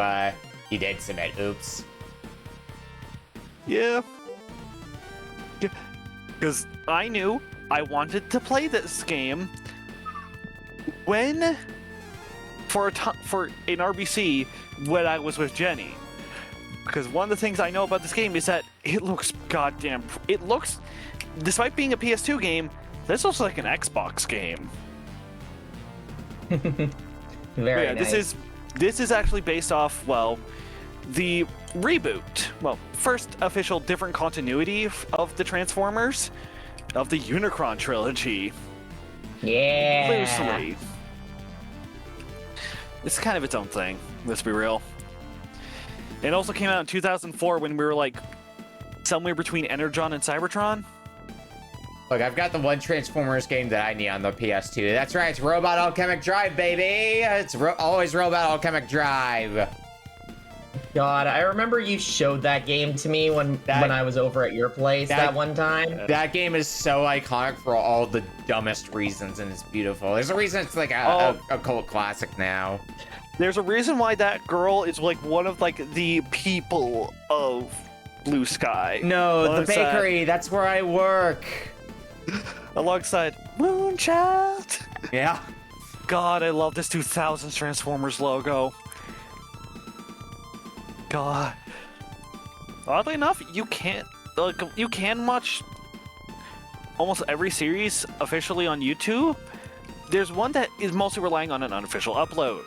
did submit. Oops. Yeah. Because I knew I wanted to play this game for an RBC when I was with Jenny. Because one of the things I know about this game is that it looks despite being a PS2 game, this looks like an Xbox game. Very nice. This is actually based off, the reboot. First official different continuity of the Transformers, of the Unicron trilogy. Yeah. Loosely. It's kind of its own thing, let's be real. It also came out in 2004 when we were somewhere between Energon and Cybertron. Look, I've got the one Transformers game that I need on the PS2. That's right, it's Robot Alchemic Drive, baby! It's always Robot Alchemic Drive. God, I remember you showed that game to me when I was over at your place that one time. That game is so iconic for all the dumbest reasons, and it's beautiful. There's a reason it's like a cult classic now. There's a reason why that girl is one of the people of Blue Sky. No, the bakery, that's where I work. Alongside Moonchild. Yeah. God, I love this 2000s Transformers logo. God. Oddly enough, you can watch almost every series officially on YouTube. There's one that is mostly relying on an unofficial upload.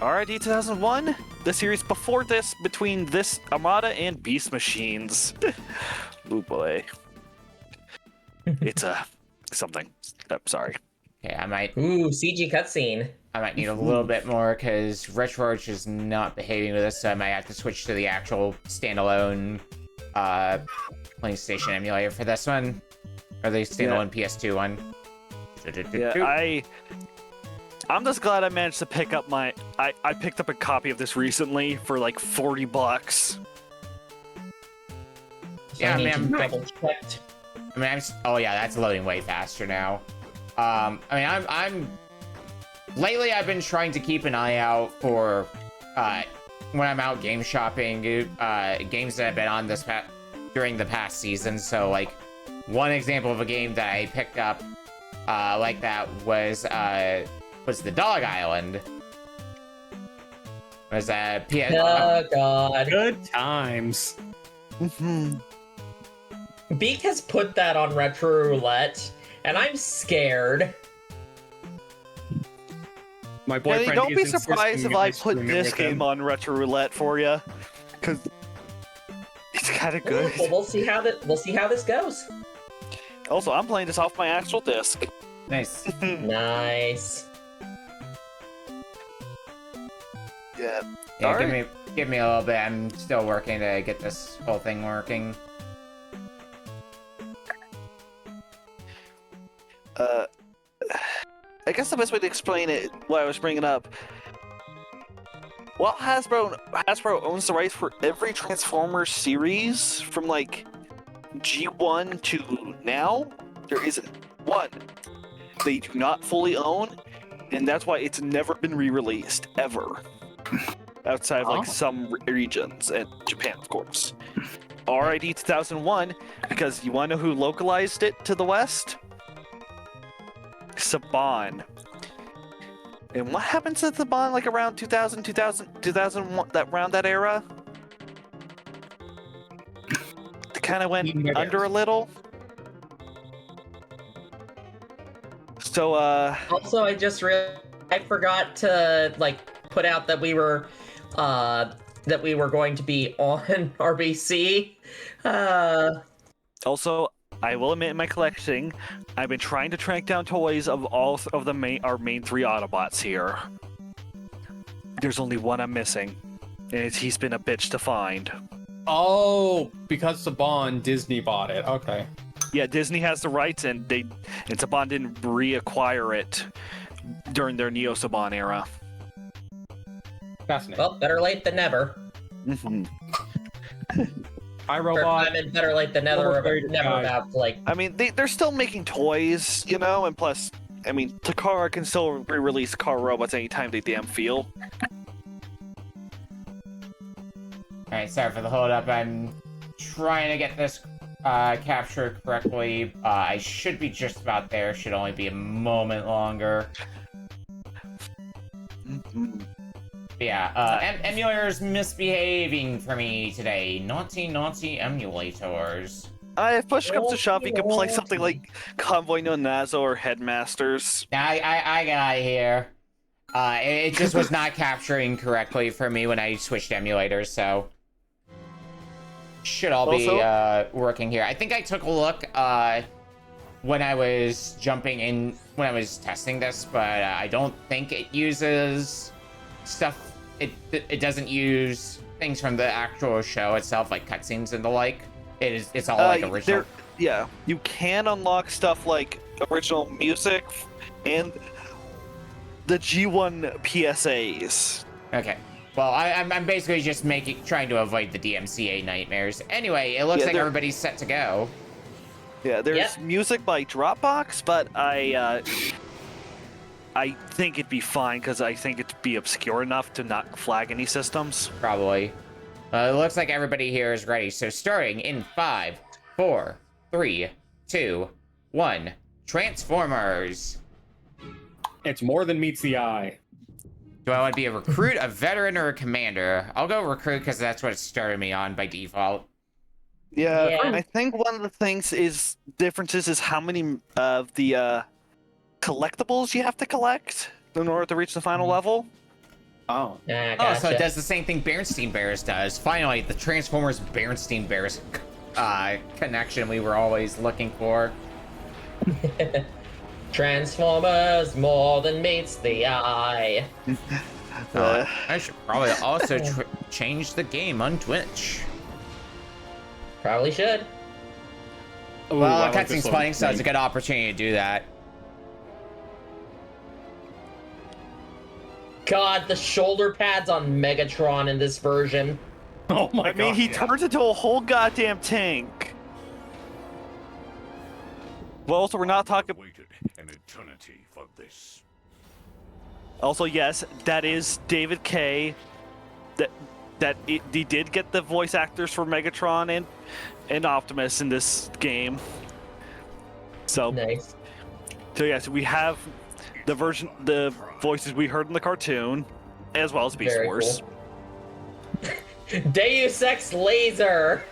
RID 2001, the series before this, between this Armada and Beast Machines. Oh boy. It's something. I'm sorry. Okay, I might Ooh, CG cutscene. need a little bit more because RetroArch is not behaving with this, so I might have to switch to the actual standalone PlayStation emulator for this one. Or the standalone PS2 one. Yeah, I'm just glad I managed to pick up I picked up a copy of this recently for $40. Yeah, man. Double-checked. Oh yeah, that's loading way faster now. I'm lately I've been trying to keep an eye out for when I'm out game shopping, games that have been on during the past season. So one example of a game that I picked up like that was the Dog Island. It was Oh God. Good times. Beak has put that on Retro Roulette, and I'm scared. My Kenny, boyfriend don't be is surprised insisting if I stream put it this with him. game on Retro Roulette for you, because it's kind of good. Well, we'll see how this goes. Also, I'm playing this off my actual disc. Nice. Nice. Yeah. Yeah, Alright. give me a little bit. I'm still working to get this whole thing working. I guess the best way to explain it, what I was bringing up, while Hasbro owns the rights for every Transformers series from like G1 to now, there isn't one they do not fully own, and that's why it's never been re-released ever, outside of like some regions and Japan, of course. RID 2001, because you want to know who localized it to the West? Saban. And what happened to Saban like around 2001, that era? It kind of went under a little. So, Also, I forgot to like put out that we were going to be on RBC. also, I will admit in my collecting, I've been trying to track down toys of all of our main 3 Autobots here. There's only one I'm missing, and he's been a bitch to find. Oh, because Saban, Disney bought it. Okay. Yeah, Disney has the rights, and Saban didn't reacquire it during their Neo Saban era. Fascinating. Well, better late than never. Hi, Or, Robot. I mean, better late than never. Never about like. I mean, they're still making toys, you know, and plus, I mean, Takara can still re-release car robots anytime they damn feel. Alright, sorry for the hold up. I'm trying to get this captured correctly. I should be just about there. Should only be a moment longer. Yeah, emulators misbehaving for me today. Naughty, naughty emulators. If push comes to shove, you can play something like Convoy No Nazo or Headmasters. I got it here. It just was not capturing correctly for me when I switched emulators, so should all be working here. I think I took a look when I was when I was testing this, but I don't think it uses stuff. It doesn't use things from the actual show itself, like cutscenes and the like. It's all like original. Yeah, you can unlock stuff like original music and the G1 PSAs. Okay. Well, I'm basically just trying to avoid the DMCA nightmares. Anyway, it looks like everybody's set to go. Yeah, there's music by Dropbox, but I think it'd be fine because I think it'd be obscure enough to not flag any systems. Probably. It looks like everybody here is ready. So starting in 5, 4, 3, 2, 1. Transformers. It's more than meets the eye. Do I want to be a recruit, a veteran, or a commander? I'll go recruit because that's what it started me on by default. Yeah, I think one of the differences is how many of the collectibles you have to collect in order to reach the final level. Oh. Gotcha. So it does the same thing Bernstein Bears does. Finally, the Transformers Bernstein Bears connection we were always looking for. Transformers more than meets the eye. I should probably also change the game on Twitch. Probably should. Ooh, Well, I like this cutscene's one. playing, so it's a good opportunity to do that. God, the shoulder pads on Megatron in this version. Oh my god. I mean, he turns into a whole goddamn tank. Well, also, we're not talking. Waited an eternity for this. Also, yes, that is David K. He did get the voice actors for Megatron and Optimus in this game. So, Nice. so yes, we have the voices we heard in the cartoon, as well as Beast Very Wars. Cool. Deus Ex Laser.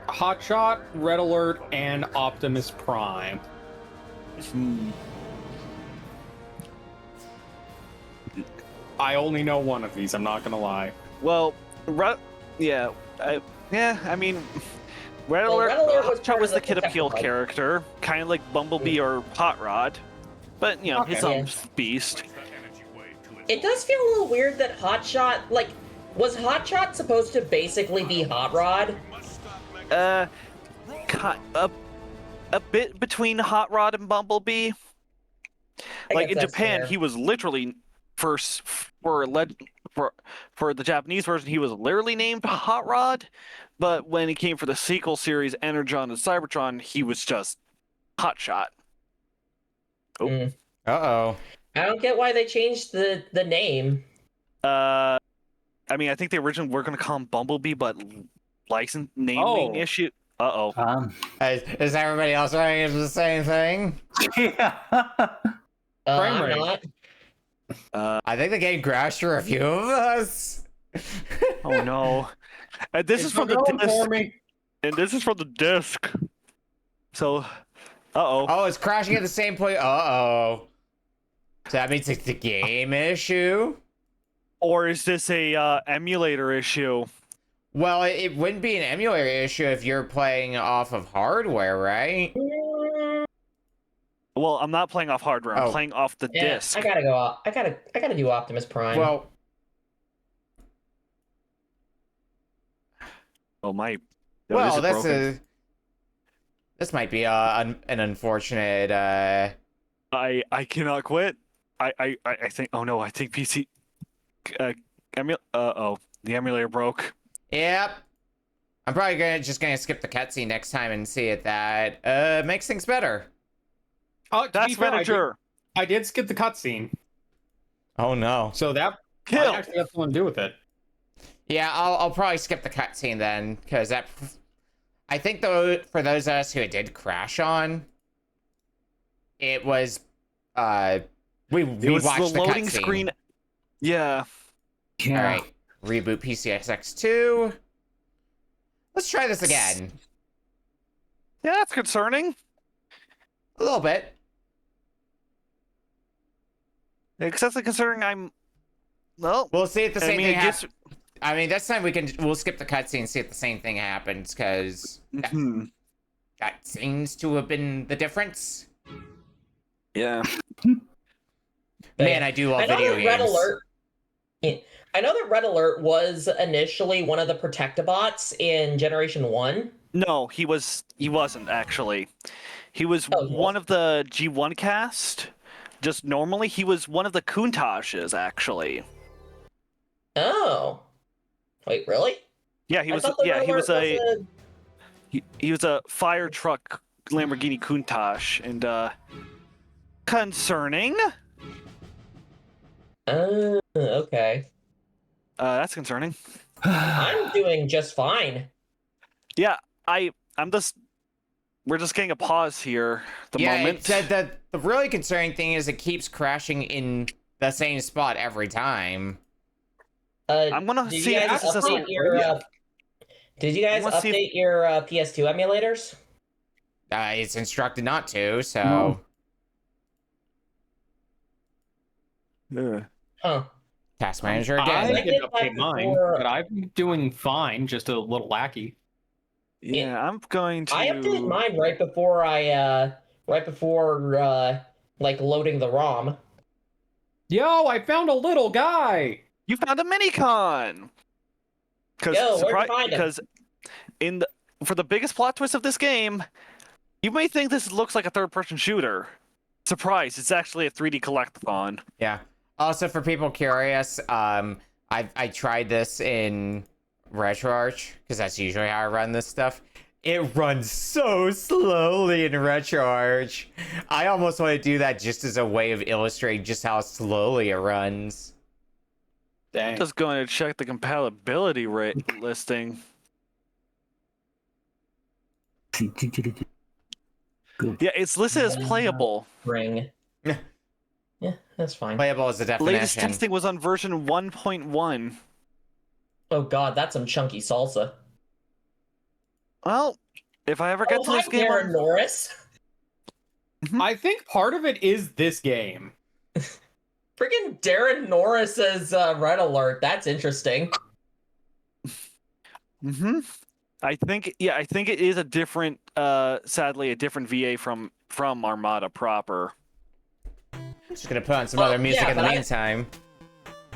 Hotshot, Red Alert, and Optimus Prime. I only know one of these. I'm not gonna lie. Well, yeah, I mean, Red Well, Alert, Red Alert was Hotshot part was of the the Kid Appeal Protector character, kind of like Bumblebee or Hot Rod, but you know, his Okay. own beast. It does feel a little weird that Hotshot, like, was Hotshot supposed to basically be Hot Rod? A bit between Hot Rod and Bumblebee. I Like guess in that's Japan, fair. he was literally for the Japanese version, he was literally named Hot Rod, but when he came for the sequel series, Energon and Cybertron, he was just Hot Shot. Oh. Uh-oh. I don't get why they changed the name. I mean, I think they originally were going to call him Bumblebee, but license naming issue. Uh-oh. Is everybody else running into the same thing? Yeah. I'm rate. not. I think the game crashed for a few of us. Oh no. And this is from the going for disc. me. And this is from the disc. So, uh-oh. Oh, it's crashing at the same point. Uh-oh. So that means it's the game issue? Or is this a emulator issue? Well, it wouldn't be an emulator issue if you're playing off of hardware, right? Well, I'm not playing off hardware. I'm Oh. playing off the Yeah, disc. I gotta go out. I gotta do Optimus Prime. Well, Oh my. well, is it that's broken? this might be an unfortunate. I cannot quit. I think. Oh no, I think PC. Uh-oh, the emulator broke. Yep. I'm probably just gonna skip the cutscene next time and see if that makes things better. To That's be fair, manager. I did skip the cutscene, Oh no. so that Kill. I actually have something to do with it. Yeah, I'll probably skip the cutscene then, because that. I think though, for those of us who it did crash on, it was we It was watched the loading cutscene. screen. Yeah. All right, reboot PCSX2. Let's try this again. Yeah, that's concerning. A little bit. Excessively concerning. Well, We'll see if the same I mean, thing it happens. gets. I mean, this time we'll skip the cutscene and see if the same thing happens, because Mhm. that seems to have been the difference. Yeah. Man, I do love I know video that games. Red Alert. I know that Red Alert was initially one of the Protectobots in Generation 1. No, he wasn't actually. He was Oh, he one of the G1 cast. Just normally, he was one of the Kuntashes actually. Oh. Wait, really? Yeah, he I was. thought the Yeah, Red he was Alert he was a fire truck Lamborghini Countach, and concerning. Okay. That's concerning. I'm doing just fine. Yeah, I'm just. We're just getting a pause here. At the moment. The really concerning thing is it keeps crashing in the same spot every time. I'm gonna Did see you if guys this is a update your? Did you guys wanna see if- update your PS2 emulators? It's instructed not to, so Huh. task manager I again. I did didn't that update mine, before- but I'm doing fine. Just a little wacky. Yeah, I'm going to. I updated mine right before like loading the ROM. Yo, I found a little guy. You found a minicon. Yo, where'd you find him? Because for the biggest plot twist of this game, you may think this looks like a third-person shooter. Surprise! It's actually a 3D collectathon. Yeah. Also, for people curious, I tried this in RetroArch because that's usually how I run this stuff. It runs so slowly in RetroArch. I almost want to do that just as a way of illustrating just how slowly it runs. Dang. Just going to check the compatibility rate listing. Yeah, it's listed as playable. Ring. Yeah. Yeah, that's fine. Playable is the Latest definition. testing was on version 1.1. Oh god, that's some chunky salsa. Well, if I ever get to Hi, this game, Darren Norris. I think part of it is this game. Freaking Darren Norris as Red Alert. That's interesting. Mm-hmm. I think it is a different, sadly, a different VA from Armada proper. Just gonna put on some other music in the meantime.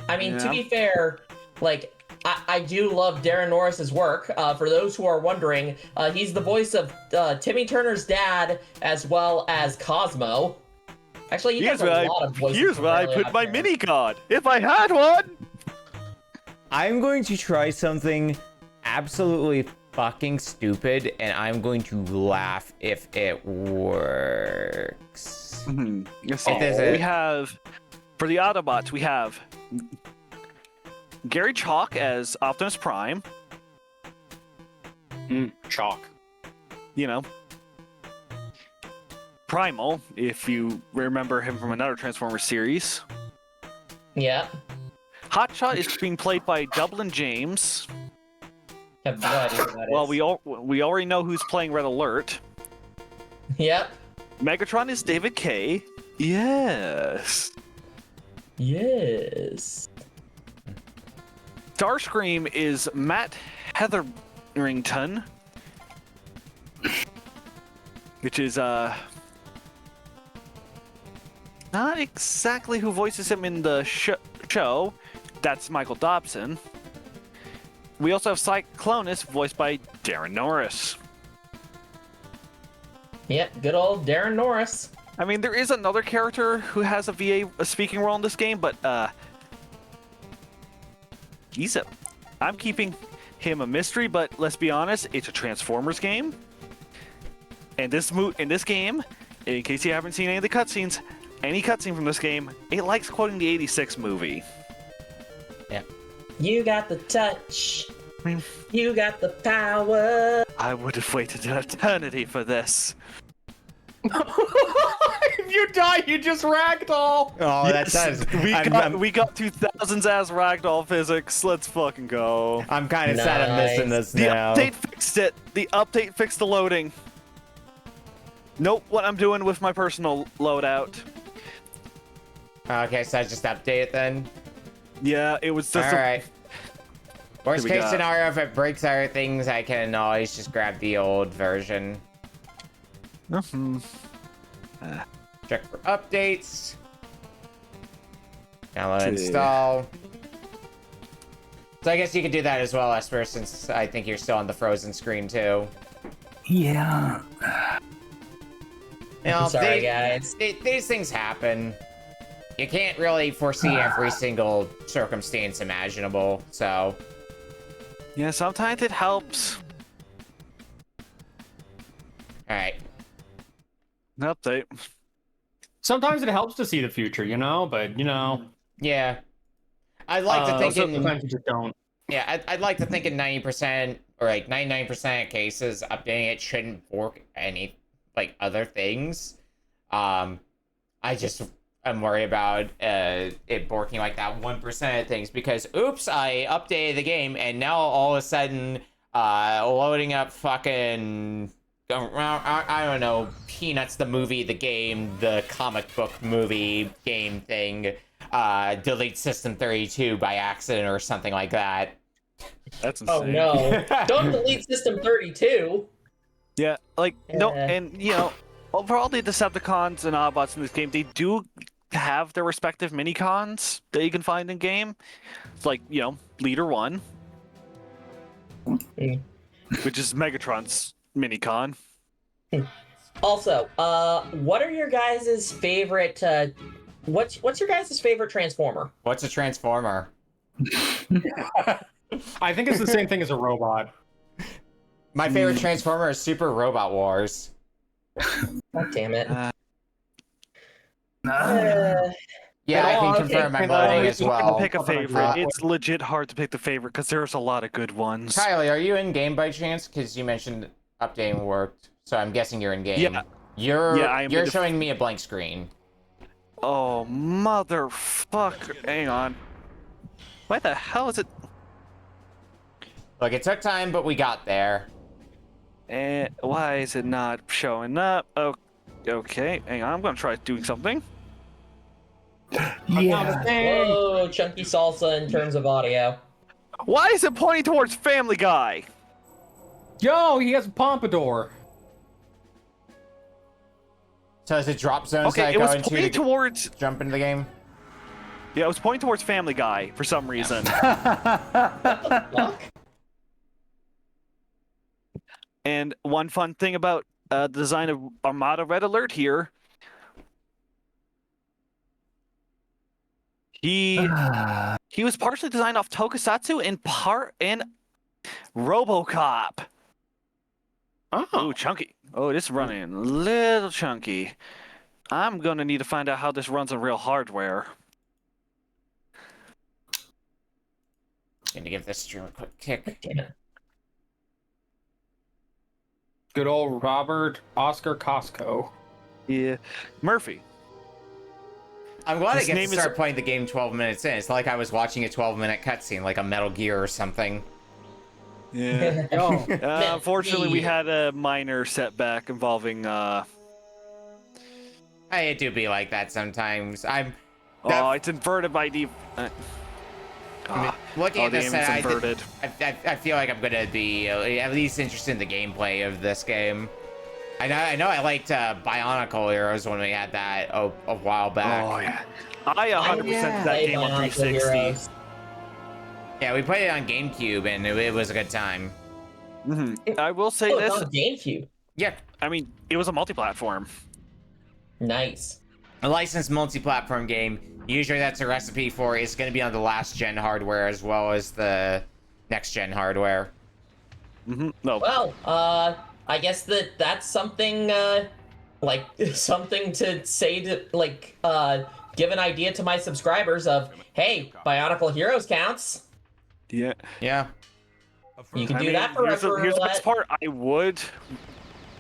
I mean, to Yeah. be fair, like, I do love Darren Norris's work. For those who are wondering, he's the voice of Timmy Turner's dad as well as Cosmo. Actually, he does a lot of voices. Here's where I put my mini card, if I had one. I'm going to try something absolutely fucking stupid, and I'm going to laugh if it works. Yes, If there's a- we have, for the Autobots, we have Gary Chalk as Optimus Prime. Chalk. You know, Primal, if you remember him from another Transformers series. Yeah. Hotshot is being played by Dublin James. Have no idea who that Well, is. we already know who's playing Red Alert. Yep. Megatron is David Kaye. Yes. Yes. Starscream is Matt Hetherington, which is not exactly who voices him in the show. That's Michael Dobson. We also have Cyclonus, voiced by Darren Norris. Yep, good old Darren Norris. I mean, there is another character who has a speaking role in this game, but I'm keeping him a mystery. But let's be honest, it's a Transformers game, and this game, in case you haven't seen any of the cutscenes, any cutscene from this game, it likes quoting the '86 movie. Yeah. You got the touch. You got the power. I would have waited an eternity for this. If you die, you just ragdoll. Oh, Yes, that does. we got 2000s as ragdoll physics. Let's fucking go. I'm kind of sad I'm missing this The now. update fixed it. The update fixed the loading. Nope, what I'm doing with my personal loadout. Okay, so I just update it then. Yeah, it was just. All right. Worst we case got? scenario, if it breaks our things, I can always just grab the old version. Check for updates. Download, Okay. install. So I guess you could do that as well, Esper, since I think you're still on the frozen screen too. Yeah. You know, Sorry, guys. These things happen. You can't really foresee every single circumstance imaginable, so. Yeah, sometimes it helps. Alright. An update. Sometimes it helps to see the future, you know, but Yeah. I'd like to think sometimes you just don't. Yeah, I'd like to think in 90% or like 99% of cases, updating it shouldn't fork any like other things. I just am worried about it borking like that 1% of things because oops, I updated the game and now all of a sudden loading up fucking I don't know, Peanuts the movie, the game, the comic book movie game thing, delete System 32 by accident or something like that. That's insane. Oh no. Don't delete System 32. Yeah, like, no, Yeah. and, you know, overall, the Decepticons and Autobots in this game, they do have their respective mini-cons that you can find in-game. It's like, you know, Leader 1, which is Megatron's mini-con. Also, what are your guys' favorite what's your guys' favorite Transformer? What's a Transformer? I think it's the same thing as a robot. My favorite Transformer is Super Robot Wars. God damn it. Yeah, I can okay. confirm I'm And, loading it's as hard to well. Pick a How about I favorite. do- It's legit hard to pick the favorite because there's a lot of good ones. Kylie, are you in game by chance? Because you mentioned updating worked, so I'm guessing you're in game. Yeah. I am You're in the- showing me a blank screen. Oh, motherfucker. Hang on. Why the hell is it? Look, it took time, but we got there. Why is it not showing up? Oh, Okay, hang on. I'm gonna try doing something. Yeah. Whoa, chunky salsa in terms of audio. Why is it pointing towards Family Guy? Yo, he has a pompadour. So is it drop zones Okay, that it go was into pointing to towards. jump into the game? Yeah, it was pointing towards Family Guy for some reason. Fuck? And one fun thing about the design of Armada Red Alert here, he was partially designed off Tokusatsu and part in RoboCop. Oh. Ooh, chunky. Oh, this is running a little chunky. I'm gonna need to find out how this runs on real hardware. Gonna give this stream a quick kick. Damn it. Good old Robert Oscar Costco. Yeah, Murphy. I'm glad I His get to name is- start playing the game 12 minutes in. It's like I was watching a 12-minute cutscene, like a Metal Gear or something. Yeah. Oh. Unfortunately, we had a minor setback involving. It do be like that sometimes. Oh, it's inverted by the. Looking at the this, aim is inverted. I feel like I'm gonna be at least interested in the gameplay of this game. I know I liked Bionicle Heroes when we had that a while back. Oh yeah. I 100% that Hey, game on Bionicle 360. Heroes. Yeah, we played it on GameCube and it was a good time. I will say Oh, this. it's on GameCube. Yeah, I mean, it was a multi-platform. Nice. a licensed multi-platform game. Usually that's a recipe for it's going to be on the last gen hardware as well as the next gen hardware. No. Well, I guess that's something, like, something to say to, like, give an idea to my subscribers of, hey, Bionicle Heroes counts. Yeah. Yeah. You can I do mean, that for here's the roulette. best part. I would.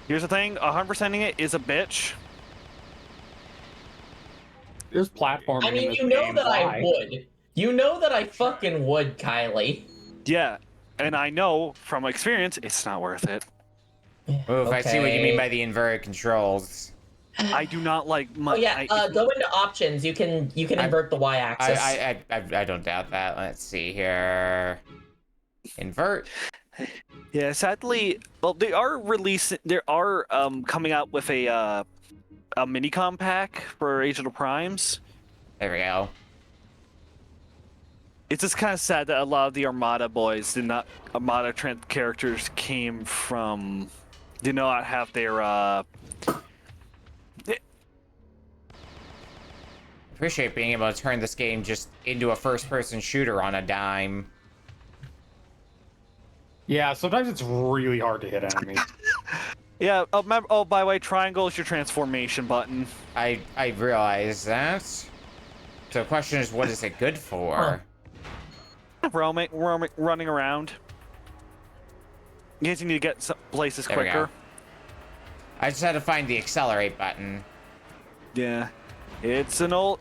Here's the thing. 100%ing it is a bitch. There's platforming. I mean, in this you know game. that Why? I would. You know that I fucking would, Kylie. Yeah. And I know from experience, it's not worth it. Oof, I see what you mean Okay. by the inverted controls. I do not like my. Oh yeah, go into options. You can invert the y-axis. I don't doubt that. Let's see here. Invert. Yeah, sadly, well, they are releasing. They are coming out with a mini-com pack for Age of the Primes. There we go. It's just kind of sad that a lot of the Armada boys did not. Armada characters came from. Did not have their. Appreciate being able to turn this game just into a first-person shooter on a dime. Yeah, sometimes it's really hard to hit enemies. Yeah. Oh, by the way, triangle is your transformation button. I realize that. So the question is, what is it good for? Roaming, running around. In case you need to get some places There we go. quicker. I just had to find the accelerate button. Yeah. It's a. No,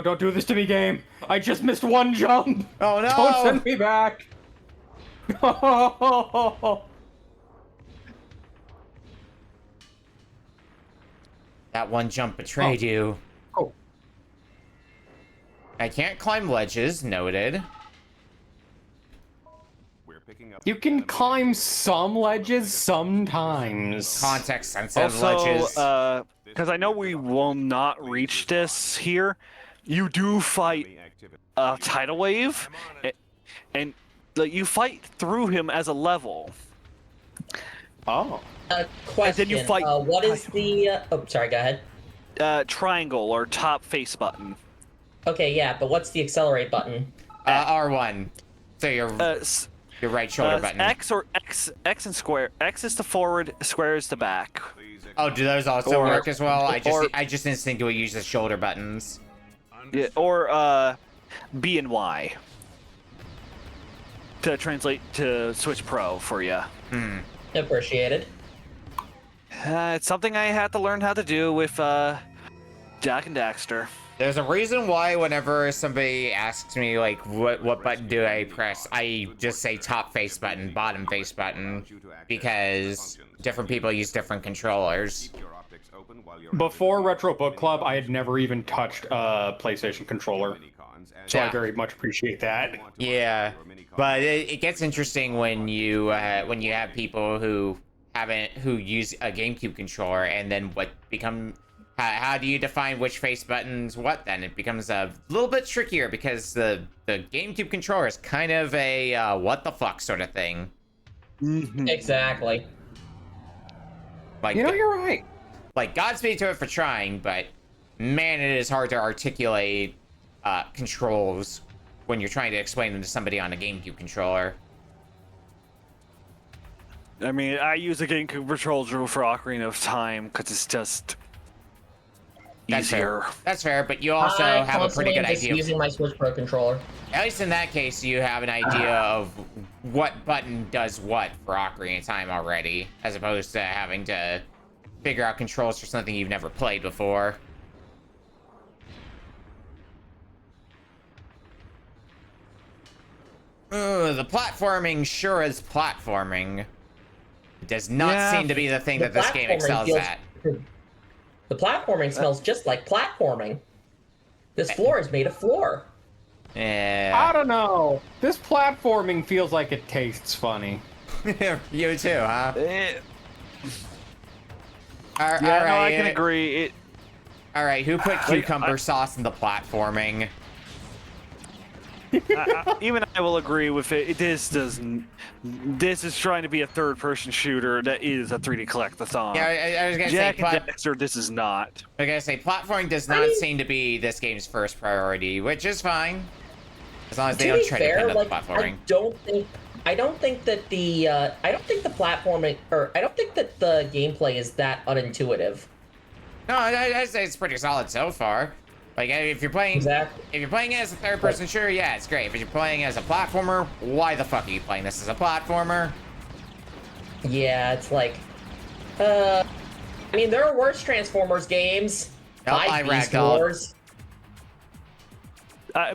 don't do this to me, game. I just missed one jump. Oh no! Don't send me back. That one jump betrayed you. Oh. I can't climb ledges, noted. We're picking up You can climb some ledges sometimes. Context sensitive Also, ledges. because I know we will not reach this here, you do fight a tidal wave, and like, you fight through him as a level. Oh. Question. you fight- What is the? Oh, sorry. Go ahead. Triangle or top face button. Okay, yeah, but what's the accelerate button? R1. So your right shoulder button. X or X and square. X is to forward, square is to back. Oh, do those also or- work as well? or- I just instinctively use the shoulder buttons. Yeah, or B and Y. To translate to Switch Pro for you. Appreciated. It's something I had to learn how to do with Jack and Daxter. There's a reason why whenever somebody asks me like what button do I press, I just say top face button, bottom face button, because different people use different controllers. Before Retro Book Club, I had never even touched a PlayStation controller, so Yeah. I very much appreciate that. Yeah, but it gets interesting when you have people who use a GameCube controller, and then how do you define which face buttons what then? It becomes a little bit trickier because the GameCube controller is kind of a what the fuck sort of thing. Exactly. Like, You're right. like Godspeed to it for trying, but man, it is hard to articulate controls when you're trying to explain them to somebody on a GameCube controller. I mean, I use a GameCube controller for Ocarina of Time because it's just That's easier. fair. That's fair, but you also I have a pretty constantly good am just idea. using my Switch Pro controller. At least in that case, you have an idea of what button does what for Ocarina of Time already, as opposed to having to figure out controls for something you've never played before. Ugh, the platforming sure is platforming. It does not seem to be the thing that this game excels at. The platforming smells just like platforming. This floor is made of floor. Yeah. I don't know. This platforming feels like it tastes funny. You too, huh? Yeah, All no, I can agree. All right, who put cucumber sauce in the platforming? Even I will agree with it. This is trying to be a third-person shooter that is a 3D collectathon. Yeah, I was gonna Jack say, and Dexter, this is not. I was gonna say, platforming does not seem to be this game's first priority, which is fine, as long as they To don't be try fair, to depend on like, platforming. I don't think that the platforming, or I don't think that the gameplay is that unintuitive. No, I'd say it's pretty solid so far. Like, if you're playing, Exactly. if you're playing as a third-person shooter, yeah, it's great. If you're playing as a platformer, why the fuck are you playing this as a platformer? Yeah, it's like, I mean, there are worse Transformers games. Nope, I Like Beast ragdolled. Wars.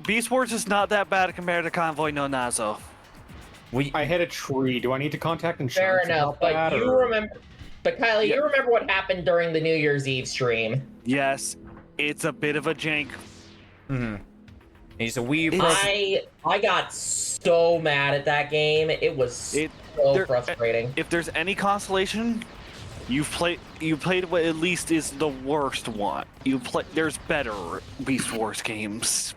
Beast Wars is not that bad compared to Convoy no Nazo. I hit a tree. Do I need to contact Fair insurance? enough, about but that, you or- remember, but Kylie, you remember what happened during the New Year's Eve stream? Yes, it's a bit of a jank. He's a Wii Pro. I got so mad at that game. It was so frustrating. If there's any consolation, you've played what at least is the worst one. There's better Beast Wars games.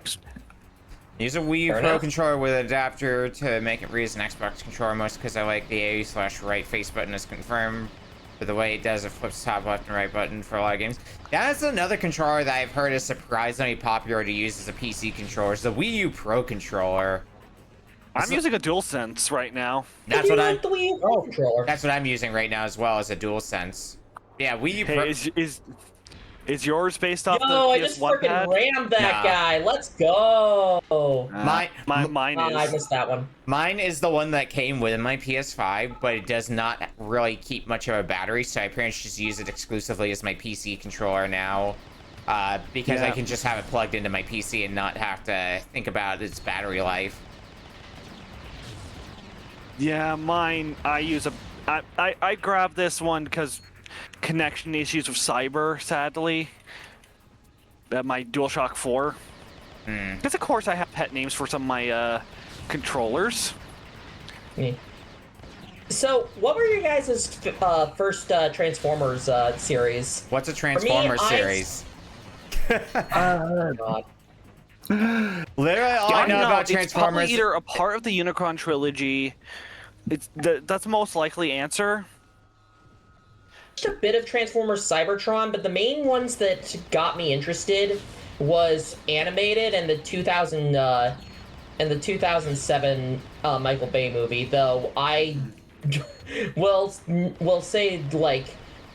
Use a Wii Fair Pro enough. controller with an adapter to make it read as an Xbox controller, most because I like the A/right face button is confirmed. But the way it does, it flips top left and right button for a lot of games. That's another controller that I've heard is surprisingly popular to use as a PC controller. It's the Wii U Pro controller. I'm using a DualSense right now. That's You what I'm. like the Wii U Pro controller. That's what I'm using right now as well as a DualSense. Yeah, Wii U Pro. Hey, is yours based off Yo, the I just PS1 freaking pad? rammed that Nah. guy. Let's go. Mine I is. missed that one. Mine is the one that came with my PS5, but it does not really keep much of a battery, so I pretty much just use it exclusively as my PC controller now. Because I Yeah. can just have it plugged into my PC and not have to think about its battery life. Yeah, mine. I grabbed this one because connection issues with Cyber, sadly. My DualShock 4. Because of course I have pet names for some of my controllers. So, what were your guys' first Transformers series? What's a Transformers I- series? God. Literally, all I know about It's Transformers. probably either a part of the Unicron trilogy. That's the most likely answer. A bit of Transformers Cybertron, but the main ones that got me interested was animated and the 2007 Michael Bay movie. Though I will say, like,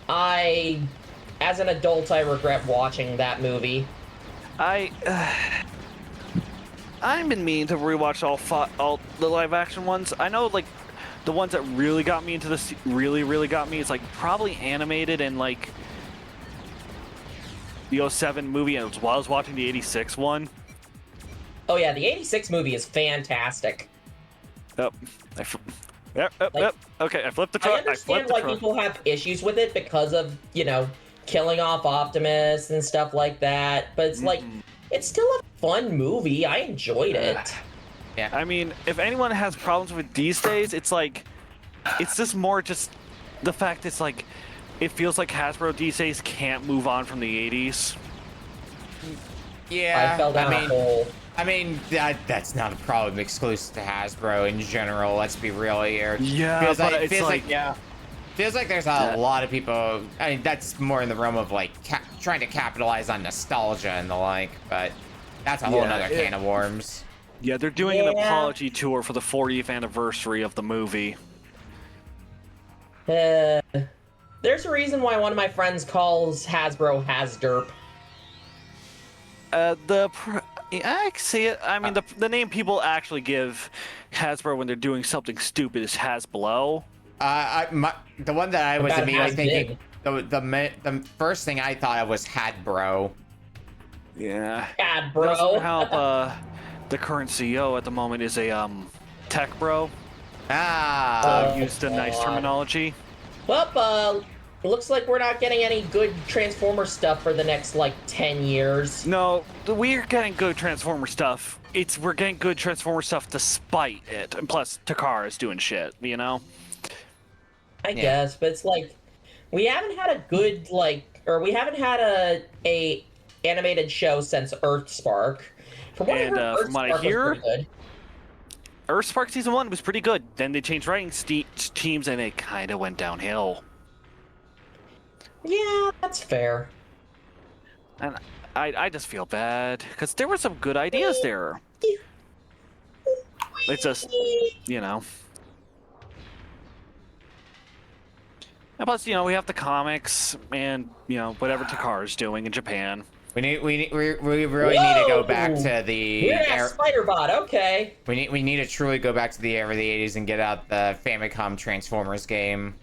as an adult, I regret watching that movie. I've been meaning to rewatch all the live action ones. I know, like, the ones that really got me into this really got me is like probably animated and like the 07 movie as well as watching the 86 one. Oh yeah, the 86 movie is fantastic. Yep. Yep. Okay, I flipped the I truck. understand why people have issues with it because of, killing off Optimus and stuff like that, but it's like, it's still a fun movie. I enjoyed it. Yeah. I mean, if anyone has problems with these days, it's like, it's just more just the fact it's like, it feels like Hasbro these days can't move on from the 80s. Yeah. I fell down a hole. I mean, that's not a problem exclusive to Hasbro in general. Let's be real here. Yeah, feels but like, it's feels like, yeah. Feels like there's a lot of people. I mean, that's more in the realm of like trying to capitalize on nostalgia and the like. But that's a whole other can of worms. Yeah, they're doing an apology tour for the 40th anniversary of the movie. There's a reason why one of my friends calls Hasbro Hasderp. I see it. I mean, the name people actually give Hasbro when they're doing something stupid is Hasblo. The one that I was About immediately Has-Been. thinking, the first thing I thought of was Hadbro. Yeah. God, Doesn't bro. help. The current CEO at the moment is a tech bro. Used a nice terminology. Well, looks like we're not getting any good Transformer stuff for the next, 10 years. No, we're getting good Transformer stuff. We're getting good Transformer stuff despite it. And plus, Takara's doing shit, you know? I guess, but it's we haven't had a good, we haven't had a animated show since Earthspark. From what I heard, from what I Earthspark hear, was pretty good. Earthspark Season 1 was pretty good. Then they changed writing teams and it kind of went downhill. Yeah, that's fair. And I just feel bad, because there were some good ideas there. It's just, And plus, we have the comics and, whatever Takara's doing in Japan. We really need to go back to the Spider-Bot, okay. We need to truly go back to the era of the 80s and get out the Famicom Transformers game.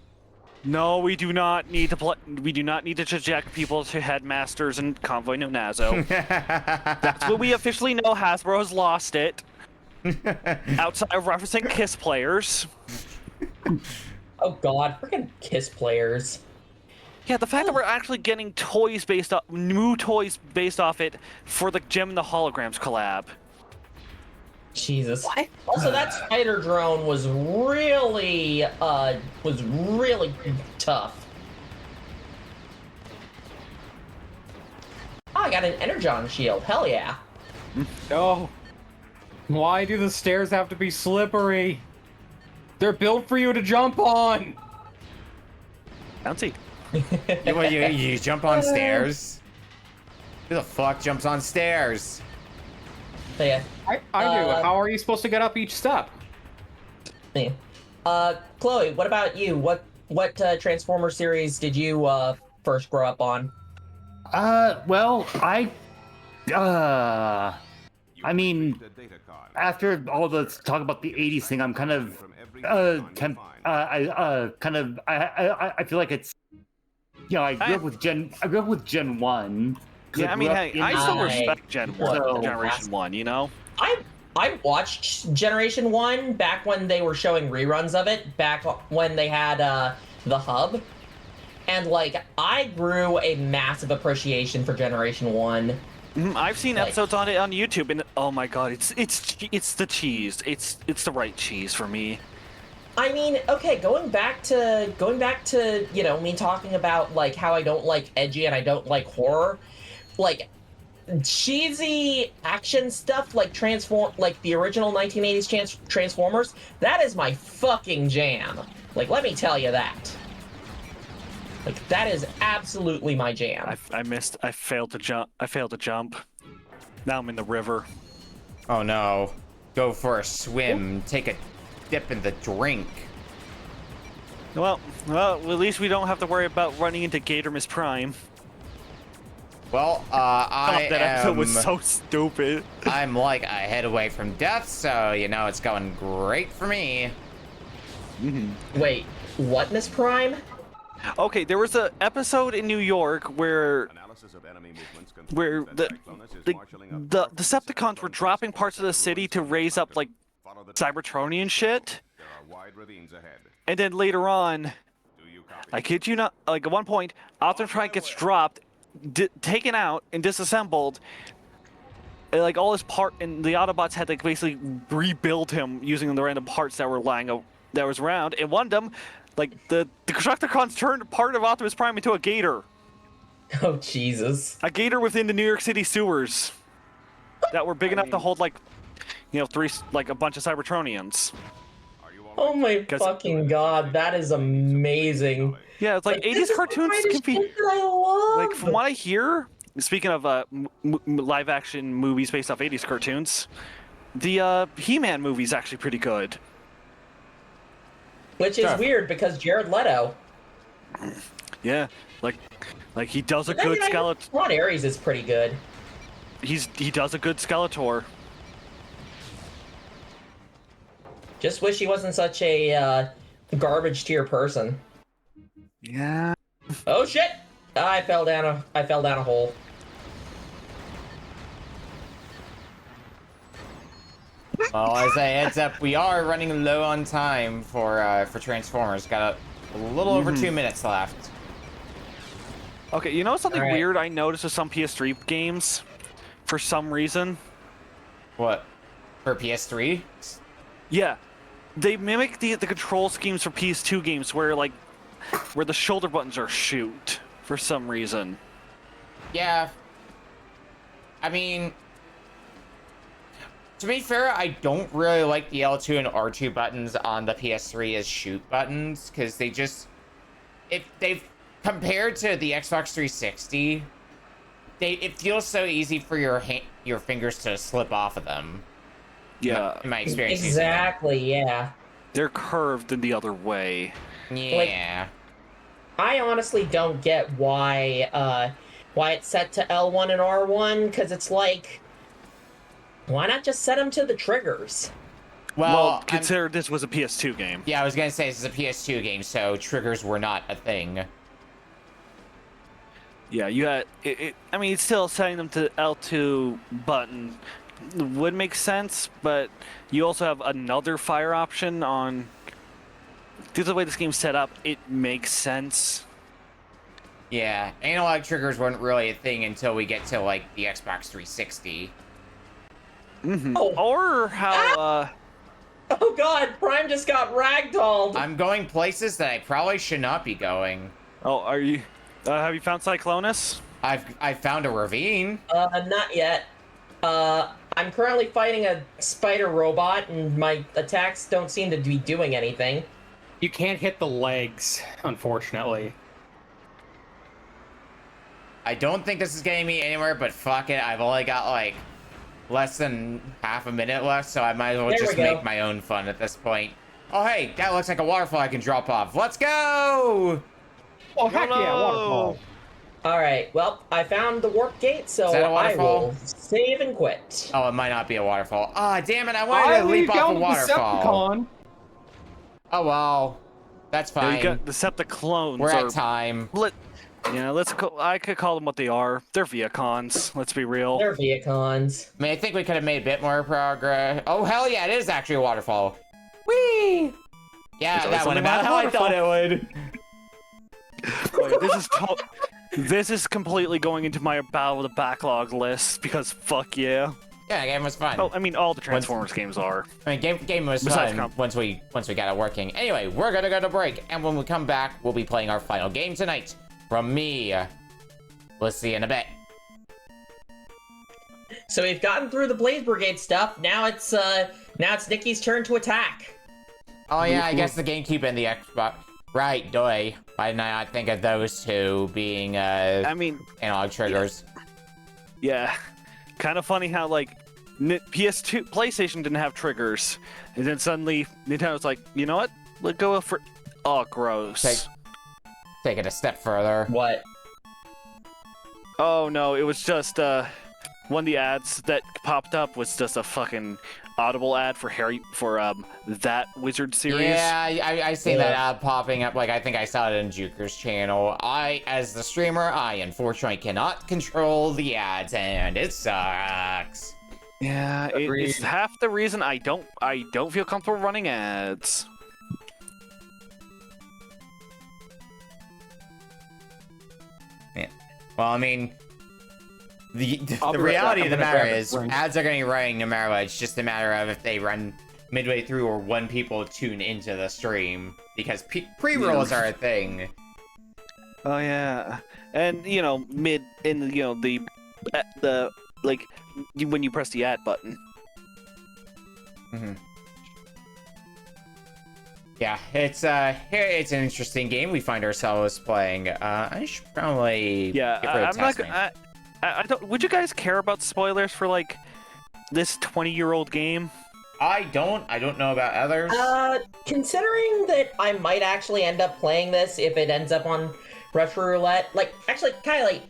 No, we do not need to we do not need to subject people to Headmasters and Convoy no Nazo. That's what we officially know. Hasbro has lost it. Outside of referencing KISS players. Oh god, freaking KISS players. Yeah, the fact that we're actually getting new toys based off it for the Gem and the Holograms collab. Jesus. Also, that spider drone was really tough. Oh, I got an Energon shield. Hell yeah. Oh. Why do the stairs have to be slippery? They're built for you to jump on! Bouncy. You jump on stairs? Who the fuck jumps on stairs? So, yeah. I do. How are you supposed to get up each step? Yeah. Chloe, what about you? What Transformer series did you first grow up on? Well, I mean, after all the talk about the 80s thing, I'm kind of I feel like it's I grew up with Gen 1. Yeah, I mean, hey, I still respect Gen 1, Generation 1, I watched Generation 1 back when they were showing reruns of it, back when they had the hub. And I grew a massive appreciation for Generation 1. I've seen episodes on it on YouTube, and oh my god, it's the cheese. It's the right cheese for me. I mean, okay, going back to me talking about how I don't like edgy and I don't like horror, cheesy action stuff the original 1980s Transformers, that is my fucking jam. Let me tell you that. That is absolutely my jam. I failed to jump. Now I'm in the river. Oh no. Go for a swim. Take a dip in the drink. Well, at least we don't have to worry about running into Gatormus Prime. Well, That episode was so stupid. I'm a head away from death, so it's going great for me. Wait, what, Miss Prime? Okay, there was an episode in New York where where the Decepticons were dropping parts of the city to raise up like Cybertronian shit, and then later on, I kid you not, like at one point, Optimus Prime gets dropped, taken out, and disassembled. And, like all his part, and the Autobots had to basically rebuild him using the random parts that were that was around. And one of them, like the Constructicons turned part of Optimus Prime into a gator. Oh Jesus! A gator within the New York City sewers that were big enough to hold like, a bunch of Cybertronians. Oh my fucking god, that is amazing. Yeah, it's like 80s cartoons can be. I love. Like from what I hear, speaking of live-action movies based off 80s cartoons, the He-Man movie is actually pretty good. Which is weird because Jared Leto. Yeah, like he does a good Skeletor. Ron Ares is pretty good. He does a good Skeletor. Just wish he wasn't such a garbage tier person. Yeah. Oh shit! I fell down a hole. Well, as a heads up, we are running low on time for Transformers. Got a little over 2 minutes left. Okay, you know something weird I noticed with some PS3 games? For some reason? What? For PS3? Yeah. They mimic the control schemes for PS2 games where the shoulder buttons are shoot for some reason. Yeah. I mean, to be fair, I don't really like the L2 and R2 buttons on the PS3 as shoot buttons, because they've compared to the Xbox 360, it feels so easy for your fingers to slip off of them. Yeah. In my experience. Exactly, yeah. They're curved in the other way. Yeah. I honestly don't get why it's set to L1 and R1, because it's like, why not just set them to the triggers? Well, consider this was a PS2 game. Yeah, I was gonna say this is a PS2 game, so triggers were not a thing. Yeah, you had I mean, still setting them to L2 button would make sense, but you also have another fire option on. Due to the way this game's set up, it makes sense. Yeah, analog triggers weren't really a thing until we get to like the Xbox 360. Mm-hmm. Oh. Or how Oh god, Prime just got ragdolled! I'm going places that I probably should not be going. Oh, are you? Have you found Cyclonus? I've found a ravine. Not yet. I'm currently fighting a spider robot, and my attacks don't seem to be doing anything. You can't hit the legs, unfortunately. I don't think this is getting me anywhere, but fuck it. I've only got like less than half a minute left, so I might as well just make my own fun at this point. Oh hey, that looks like a waterfall I can drop off. Let's go! Oh heck yeah, waterfall. Alright, well, I found the warp gate, so Is that a I waterfall? will save and quit. Oh, it might not be a waterfall. Ah, damn it, I wanted to leap off a waterfall. Decepticon. Oh well. That's Yeah, fine. you got Decepticlones. We're at time. I could call them what they are. They're Viacons. Let's be real. They're Viacons. I mean, I think we could have made a bit more progress. Oh, hell yeah, it is actually a waterfall. Whee! Yeah, that went about how I thought it would. Wait, this is completely going into my Battle of the Backlog list, because fuck yeah. Yeah, the game was fun. Oh, I mean, all the Transformers games are. I mean, game was fun once we got it working. Anyway, we're gonna go to break, and when we come back, we'll be playing our final game tonight. From me. We'll see you in a bit. So we've gotten through the Blaze Brigade stuff. Now it's Nikki's turn to attack. Oh yeah, I guess the GameCube and the Xbox. Right, doy. Why didn't I not think of those two being I mean, analog triggers? Yeah. Kind of funny how like PS2, PlayStation didn't have triggers, and then suddenly Nintendo's like, you know what? Let's go for. Oh, gross. Take it a step further. What? Oh no, it was just one of the ads that popped up was just a fucking Audible ad for that Wizard series. Yeah, I see that ad popping up. Like, I think I saw it in Juker's channel. As the streamer, I unfortunately cannot control the ads, and it sucks. Yeah, it's half the reason I don't feel comfortable running ads. Yeah. Well, I mean, the reality of the matter is ads are going to be running no matter what. It's just a matter of if they run midway through or when people tune into the stream, because pre-rolls are a thing. Oh yeah, and you know, the like when you press the add button. Mm-hmm. Yeah, it's an interesting game we find ourselves playing. I should probably I'm not. I don't. Would you guys care about spoilers for like this 20-year-old game? I don't know about others. Considering that I might actually end up playing this if it ends up on Retro Roulette, like, actually, Kylie,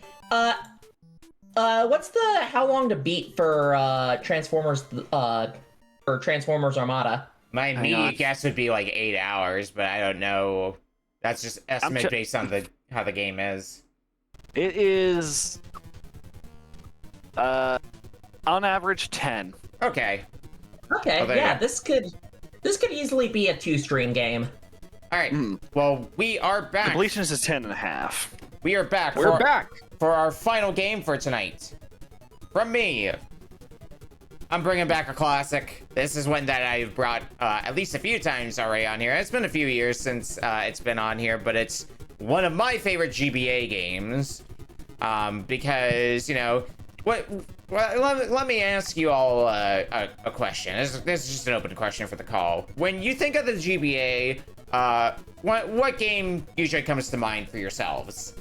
what's the how long to beat for Transformers Armada? My immediate guess would be like 8 hours, but I don't know. That's just estimate based on how the game is. It is on average 10. Okay, Okay. Well, yeah, this could easily be a 2-stream game. All right. Well, we are back. Completion is 10.5. We are back. We're back for our final game for tonight. From me, I'm bringing back a classic. This is one that I've brought at least a few times already on here. It's been a few years since it's been on here, but it's one of my favorite GBA games. Because, you know, let me ask you all a question. This is just an open question for the call. When you think of the GBA, what game usually comes to mind for yourselves?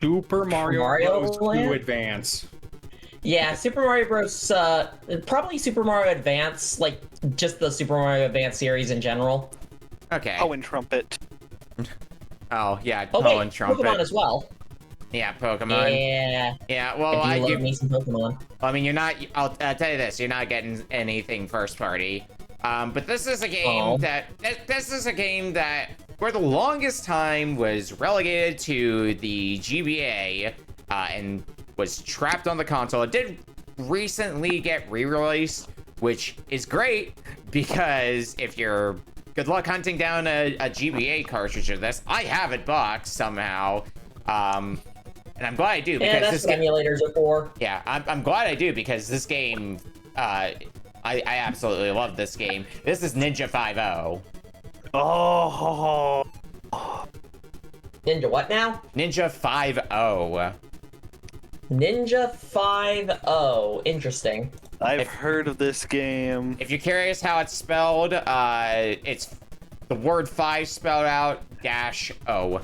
Super Mario Bros. Land? 2 Advance. Yeah, Super Mario Bros. Probably Super Mario Advance, like just the Super Mario Advance series in general. Okay. Oh, and Trumpet. Oh yeah, and Trumpet. Pokemon as well. Yeah, Pokemon. Yeah. Yeah. Well, I do love me some Pokemon. Well, I mean, you're not. I'll tell you this: you're not getting anything first party. But this is a game this is a game that, for the longest time, was relegated to the GBA and was trapped on the console. It did recently get re-released, which is great because if you're good luck hunting down a GBA cartridge of this, I have it boxed somehow. And I'm glad I do because that's what emulators are for. Yeah, I'm glad I do because this game, I absolutely love this game. This is Ninja 5-0. Oh. Ninja what now? Ninja 5-0. Ninja 5-0. Interesting. I've heard of this game. If you're curious how it's spelled, it's the word 5 spelled out -O.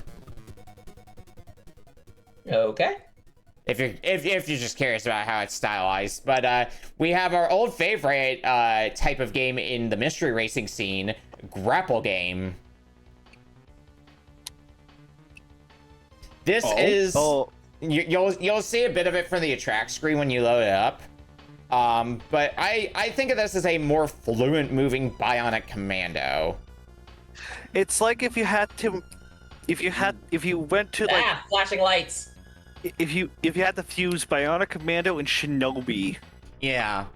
Okay. If you're just curious about how it's stylized, but we have our old favorite type of game in the mystery racing scene, grapple game. This is you'll see a bit of it from the attract screen when you load it up. But I think of this as a more fluent moving Bionic Commando. It's like if you went to like flashing lights. If you had to fuse Bionic Commando and Shinobi. Yeah.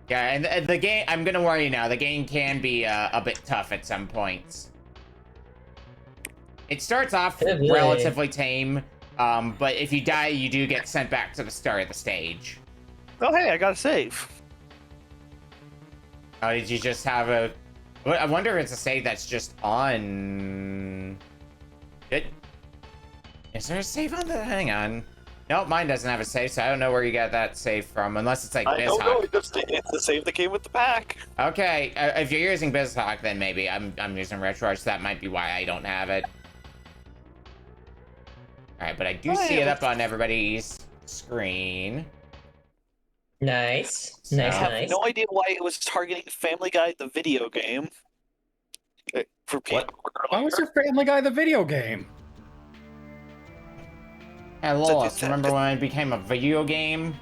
Yeah, and the game, I'm gonna warn you now, the game can be a bit tough at some points. It starts off relatively tame, but if you die, you do get sent back to the start of the stage. Oh, hey, I got a save. Oh, did you just have a... I wonder if it's a save that's just on... Is there a save on that? Hang on. Nope, mine doesn't have a save, so I don't know where you got that save from, unless it's like BizHawk. I don't know, it's the save that came with the pack. Okay, if you're using BizHawk, then maybe. I'm using RetroArch, so that might be why I don't have it. Alright, but I do see it up on everybody's screen. Nice. So- Nice, I have nice. no idea why it was targeting Family Guy, the video game. For people. Why was your Family Guy the video game? Hey, Lolis, remember when it became a video game?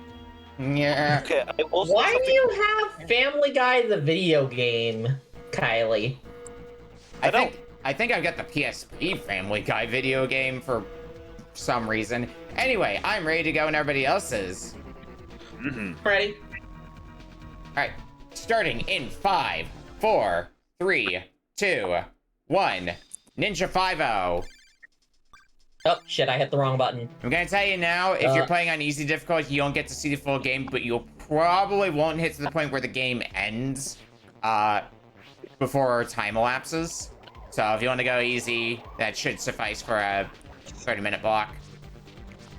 Yeah. Okay, I also Why do something- you have Family Guy the video game, Kylie? I think I've got the PSP Family Guy video game for some reason. Anyway, I'm ready to go and everybody else is. Ready? Alright, starting in 5, 4, 3, 2, 1. Ninja 5-0. Oh, shit, I hit the wrong button. I'm gonna tell you now, if you're playing on easy difficulty, you don't get to see the full game, but you'll probably won't hit to the point where the game ends before time elapses. So if you want to go easy, that should suffice for a 30-minute block.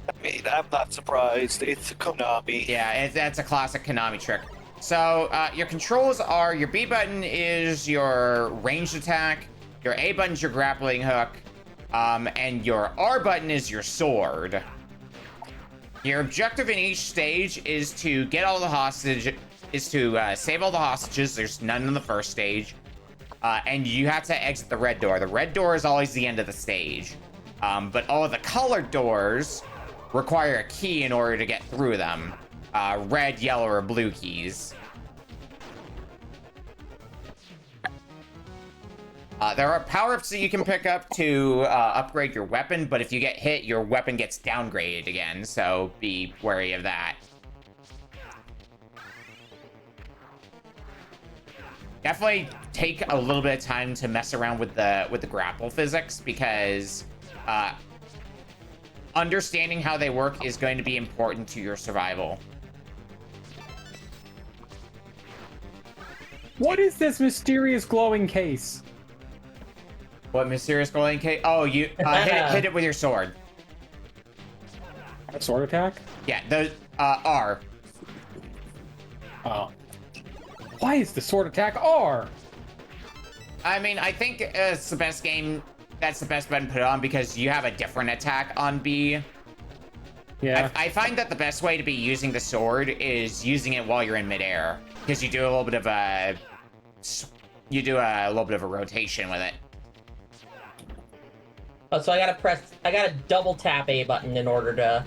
I mean, I'm not surprised. It's Konami. Yeah, that's a classic Konami trick. So your controls are, your B button is your ranged attack, your A button is your grappling hook, and your R button is your sword. Your objective in each stage is to get all the save all the hostages. There's none in the first stage. And you have to exit the red door. The red door is always the end of the stage. But all of the colored doors require a key in order to get through them. Red, yellow, or blue keys. There are power-ups that you can pick up to upgrade your weapon, but if you get hit, your weapon gets downgraded again, so be wary of that. Definitely take a little bit of time to mess around with the grapple physics, because understanding how they work is going to be important to your survival. What is this mysterious glowing case? What mysterious glowing case? Oh, you hit it with your sword. A sword attack? Yeah, the R. Oh. Why is the sword attack R? I mean, I think it's the best game. That's the best button to put on because you have a different attack on B. Yeah. I find that the best way to be using the sword is using it while you're in midair, because you do a little bit of a rotation with it. Oh, so I gotta double tap A button in order to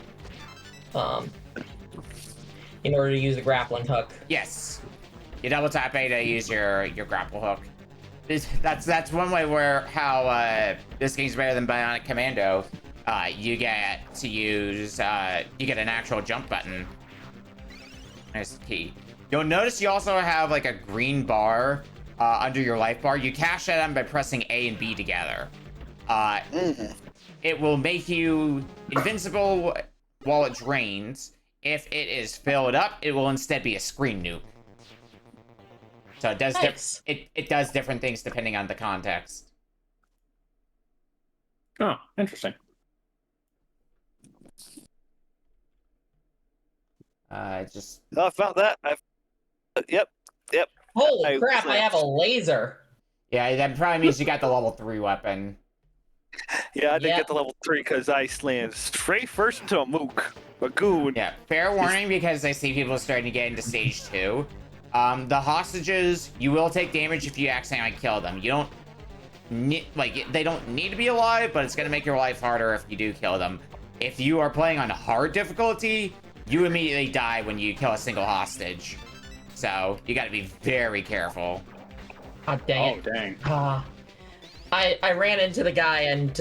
use the grappling hook. Yes, you double tap A to use your grapple hook. That's one way where how this game's better than Bionic Commando. You get to use you get an actual jump button. There's the key. You'll notice you also have like a green bar under your life bar. You cash that on by pressing A and B together. It will make you invincible while it drains. If it is filled up, it will instead be a screen nuke. So it does Nice. it does different things depending on the context. Oh, interesting. Just No, I found that. Yep. Holy I crap! I have a flinched. laser. yeah, that probably means you got the level 3 weapon. Yeah, I didn't Yeah. get to level 3 because I slammed straight first into a mook. A goon. Yeah, fair warning because I see people starting to get into stage 2. The hostages, you will take damage if you accidentally kill them. You don't they don't need to be alive, but it's gonna make your life harder if you do kill them. If you are playing on hard difficulty, you immediately die when you kill a single hostage. So you got to be very careful. Oh dang Oh, it! dang. I ran into the guy and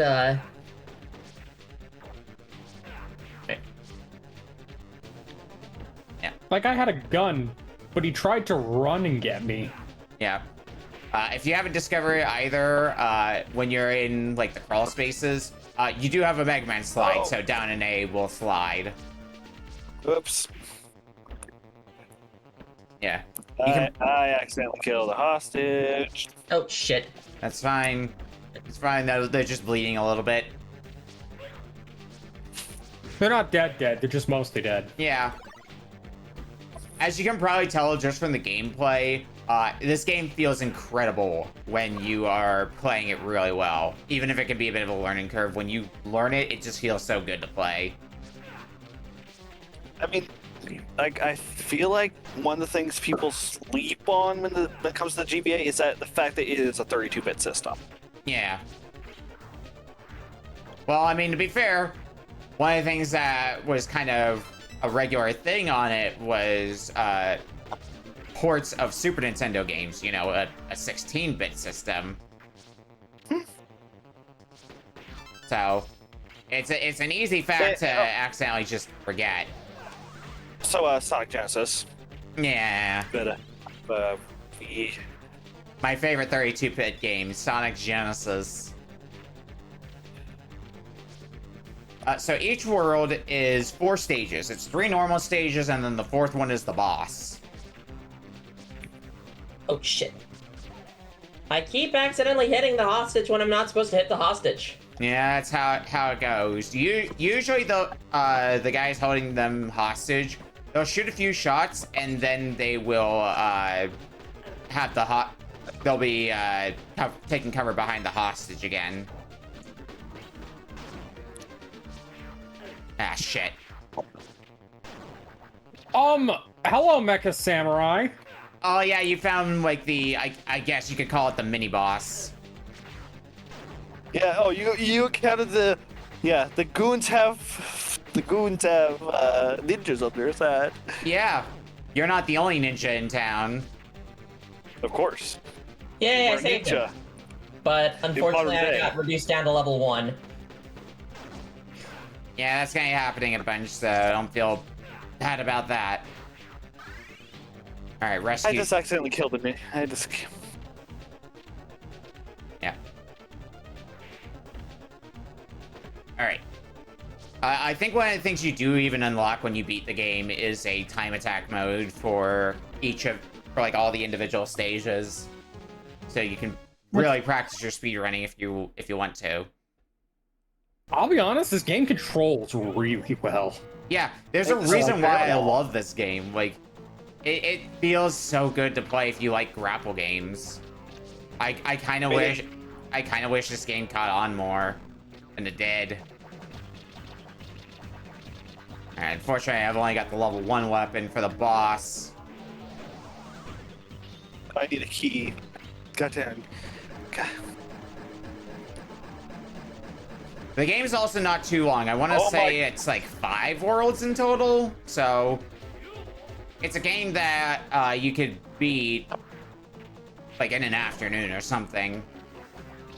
Like, I had a gun, but he tried to run and get me. Yeah. If you haven't discovered it either, when you're in like the crawl spaces, you do have a Mega Man slide, so down and A will slide. Oops. Yeah. I accidentally killed a hostage. oh shit! That's fine. It's fine. They're just bleeding a little bit. They're not dead, they're just mostly dead. Yeah. As you can probably tell just from the gameplay, this game feels incredible when you are playing it really well. Even if it can be a bit of a learning curve, when you learn it, it just feels so good to play. I mean, like, I feel like one of the things people sleep on when it comes to the GBA is that the fact that it is a 32-bit system. Yeah. Well, I mean, to be fair, one of the things that was kind of a regular thing on it was ports of Super Nintendo games, you know, a 16-bit system. So it's an easy fact to accidentally just forget. So, Sonic Genesis. Yeah. But, My favorite 32-bit game, Sonic Genesis. So each world is 4 stages. It's 3 normal stages, and then the 4th one is the boss. Oh shit. I keep accidentally hitting the hostage when I'm not supposed to hit the hostage. Yeah, that's how it goes. Usually the guys holding them hostage, they'll shoot a few shots, and then they will have they'll be taking cover behind the hostage again. Ah, shit. Hello, Mecha Samurai. Oh yeah, you found like I guess you could call it the mini boss. yeah. Oh, you counted the goons have ninjas on their side. Yeah, you're not the only ninja in town. Of course. Yay, I We're a saved him. ninja. But unfortunately, modern I day. got reduced down to level 1. Yeah, that's gonna be happening a bunch, so don't feel bad about that. All right, I rescue. just accidentally killed the ninja. Yeah. All right. I think one of the things you do even unlock when you beat the game is a time attack mode for like all the individual stages, so you can really practice your speedrunning if you want to. I'll be honest, this game controls really well. Yeah, there's a It's reason so why I good. love this game. Like, it feels so good to play if you like grapple games. I kind of wish this game caught on more than it did. Alright, unfortunately, I've only got the level 1 weapon for the boss. I need a key. Goddamn. God. The game's also not too long. I want to say it's like 5 worlds in total. So it's a game that you could beat like in an afternoon or something.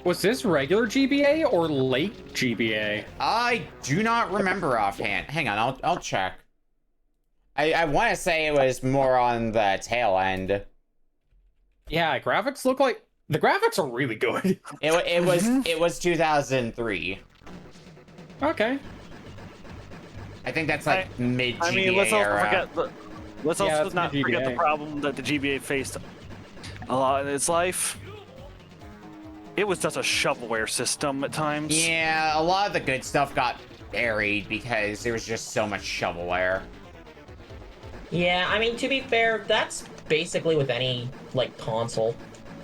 Was this regular GBA or late GBA? I do not remember offhand. Hang on, I'll check. I want to say it was more on the tail end. Yeah, graphics look like the graphics are really good. It was 2003. Okay. I think that's like mid GBA I mean, let's also era. forget let's Yeah, also it's not forget the GBA. problem that the GBA faced a lot in its life. It was just a shovelware system at times. Yeah, a lot of the good stuff got buried because there was just so much shovelware. Yeah, I mean, to be fair, that's basically with any, like, console.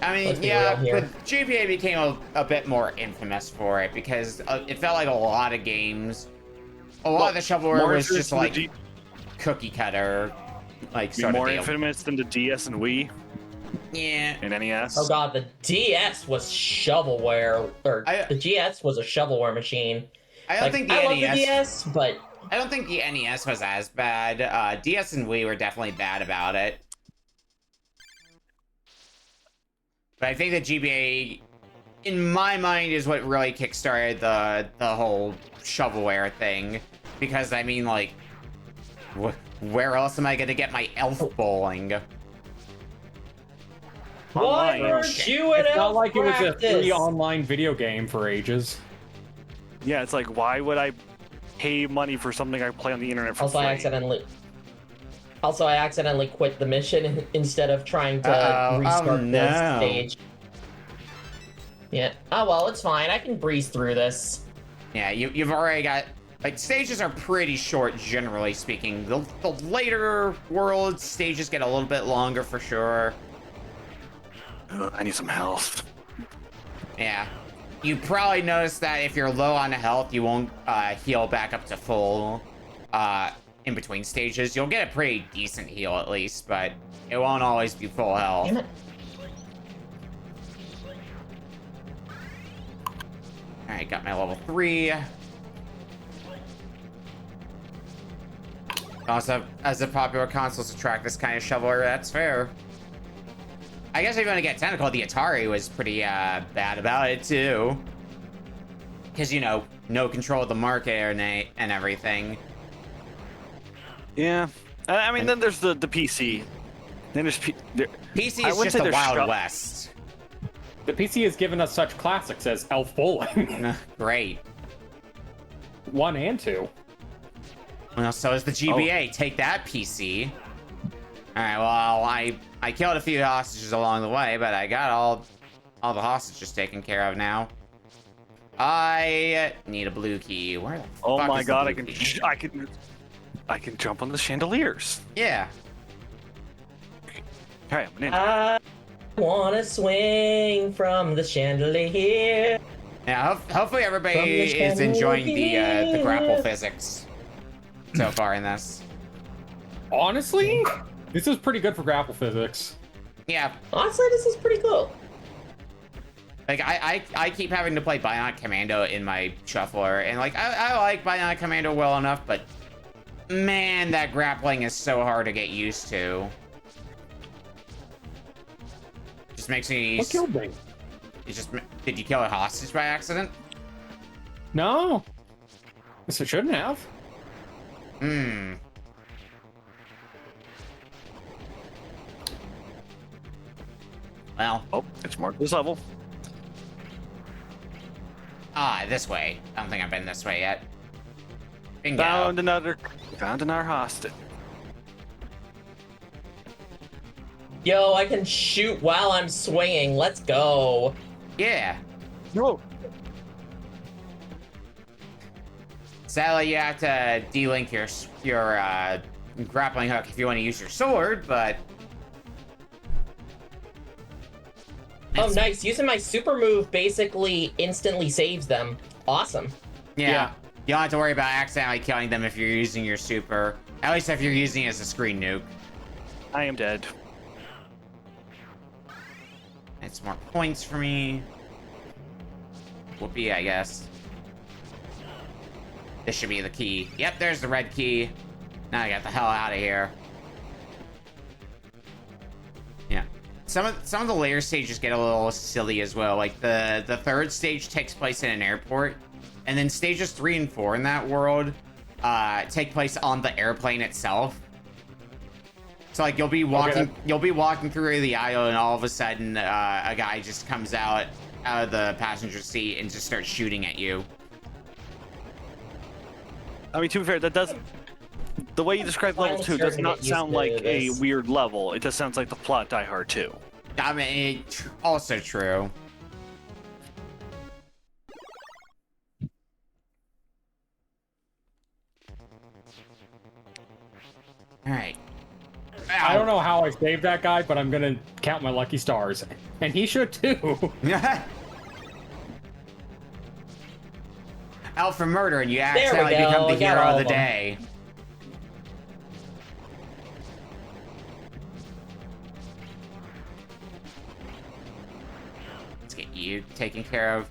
I Let's mean, be yeah, real here. but GBA became a bit more infamous for it because it felt like a lot of games, a lot of the shovelware More was just infamous than like cookie cutter, like sort more of deal. infamous than the DS and Wii Yeah. and NES. Oh god, the DS was shovelware, or the GS was a shovelware machine. I don't think the I love NES. the DS, but I don't think the NES was as bad. DS and Wii were definitely bad about it. But I think the GBA, in my mind, is what really kickstarted the whole shovelware thing. Because, I mean, like, where else am I gonna get my elf bowling? why Online. weren't you at It's not elf like it was a practice? free online video game for ages. Yeah, it's like, why would I pay money for something I play on the internet for Also, free? I accidentally quit the mission instead of trying to Uh-oh. restart Oh, the no. stage. Yeah. Oh well, it's fine. I can breeze through this. Yeah, you've already got... Like, stages are pretty short, generally speaking. The later world stages get a little bit longer, for sure. I need some health. Yeah. You probably noticed that if you're low on health, you won't heal back up to full in between stages. You'll get a pretty decent heal at least, but it won't always be full health. Damn it. Alright, got my level 3. Also, as a popular consoles attract this kind of shoveler, that's fair. I guess if you want to get technical, the Atari was pretty bad about it too. Because, you know, no control of the market and everything. Yeah. I mean, then there's the PC. Then there's PC I is wouldn't just say the there's Wild West. The PC has given us such classics as Elf Bowling. Great. 1 and 2. Well, so is the GBA. Take that, PC. Alright, well, I killed a few hostages along the way, but I got all the hostages taken care of now. I need a blue key. Where the Oh fuck my is the god, blue I key? can jump on the chandeliers. Yeah. Okay, I'm an ninja. I wanna swing from the chandelier. Yeah, hopefully everybody From the is enjoying the chandelier. grapple physics so far in this. Honestly, this is pretty good for grapple physics. Yeah, Honestly, this is pretty cool. like I keep having to play Bionic Commando in my shuffler, and like I like Bionic Commando well enough, but man, that grappling is so hard to get used to. Just makes me. What killed me? Did you kill a hostage by accident? No. Yes, I shouldn't have. Hmm. Well, Oh, it's marked this level. this way. I don't think I've been this way yet. Bingo. Found another hostage. Yo, I can shoot while I'm swinging. Let's go. Yeah. No. Sadly, you have to delink your grappling hook if you want to use your sword, but Oh, nice. Using my super move basically instantly saves them. Awesome. yeah, you don't have to worry about accidentally killing them if you're using your super. At least if you're using it as a screen nuke. I am dead. It's more points for me. Whoopee, I guess. This should be the key. Yep, there's the red key. Now I got the hell out of here. Yeah. Some of the later stages get a little silly as well. Like the third stage takes place in an airport, and then stages 3 and 4 in that world take place on the airplane itself. So like you'll be walking through the aisle, and all of a sudden a guy just comes out of the passenger seat and just starts shooting at you. I mean, to be fair, that doesn't. The way you describe level 2 does not sound like a weird level. It just sounds like the plot Die Hard 2. I mean, also true. All right. I don't know how I saved that guy, but I'm gonna count my lucky stars. And he should too. Out for murder, and you There we accidentally go, become the I got hero all of the of 'em. day. Let's get you taken care of.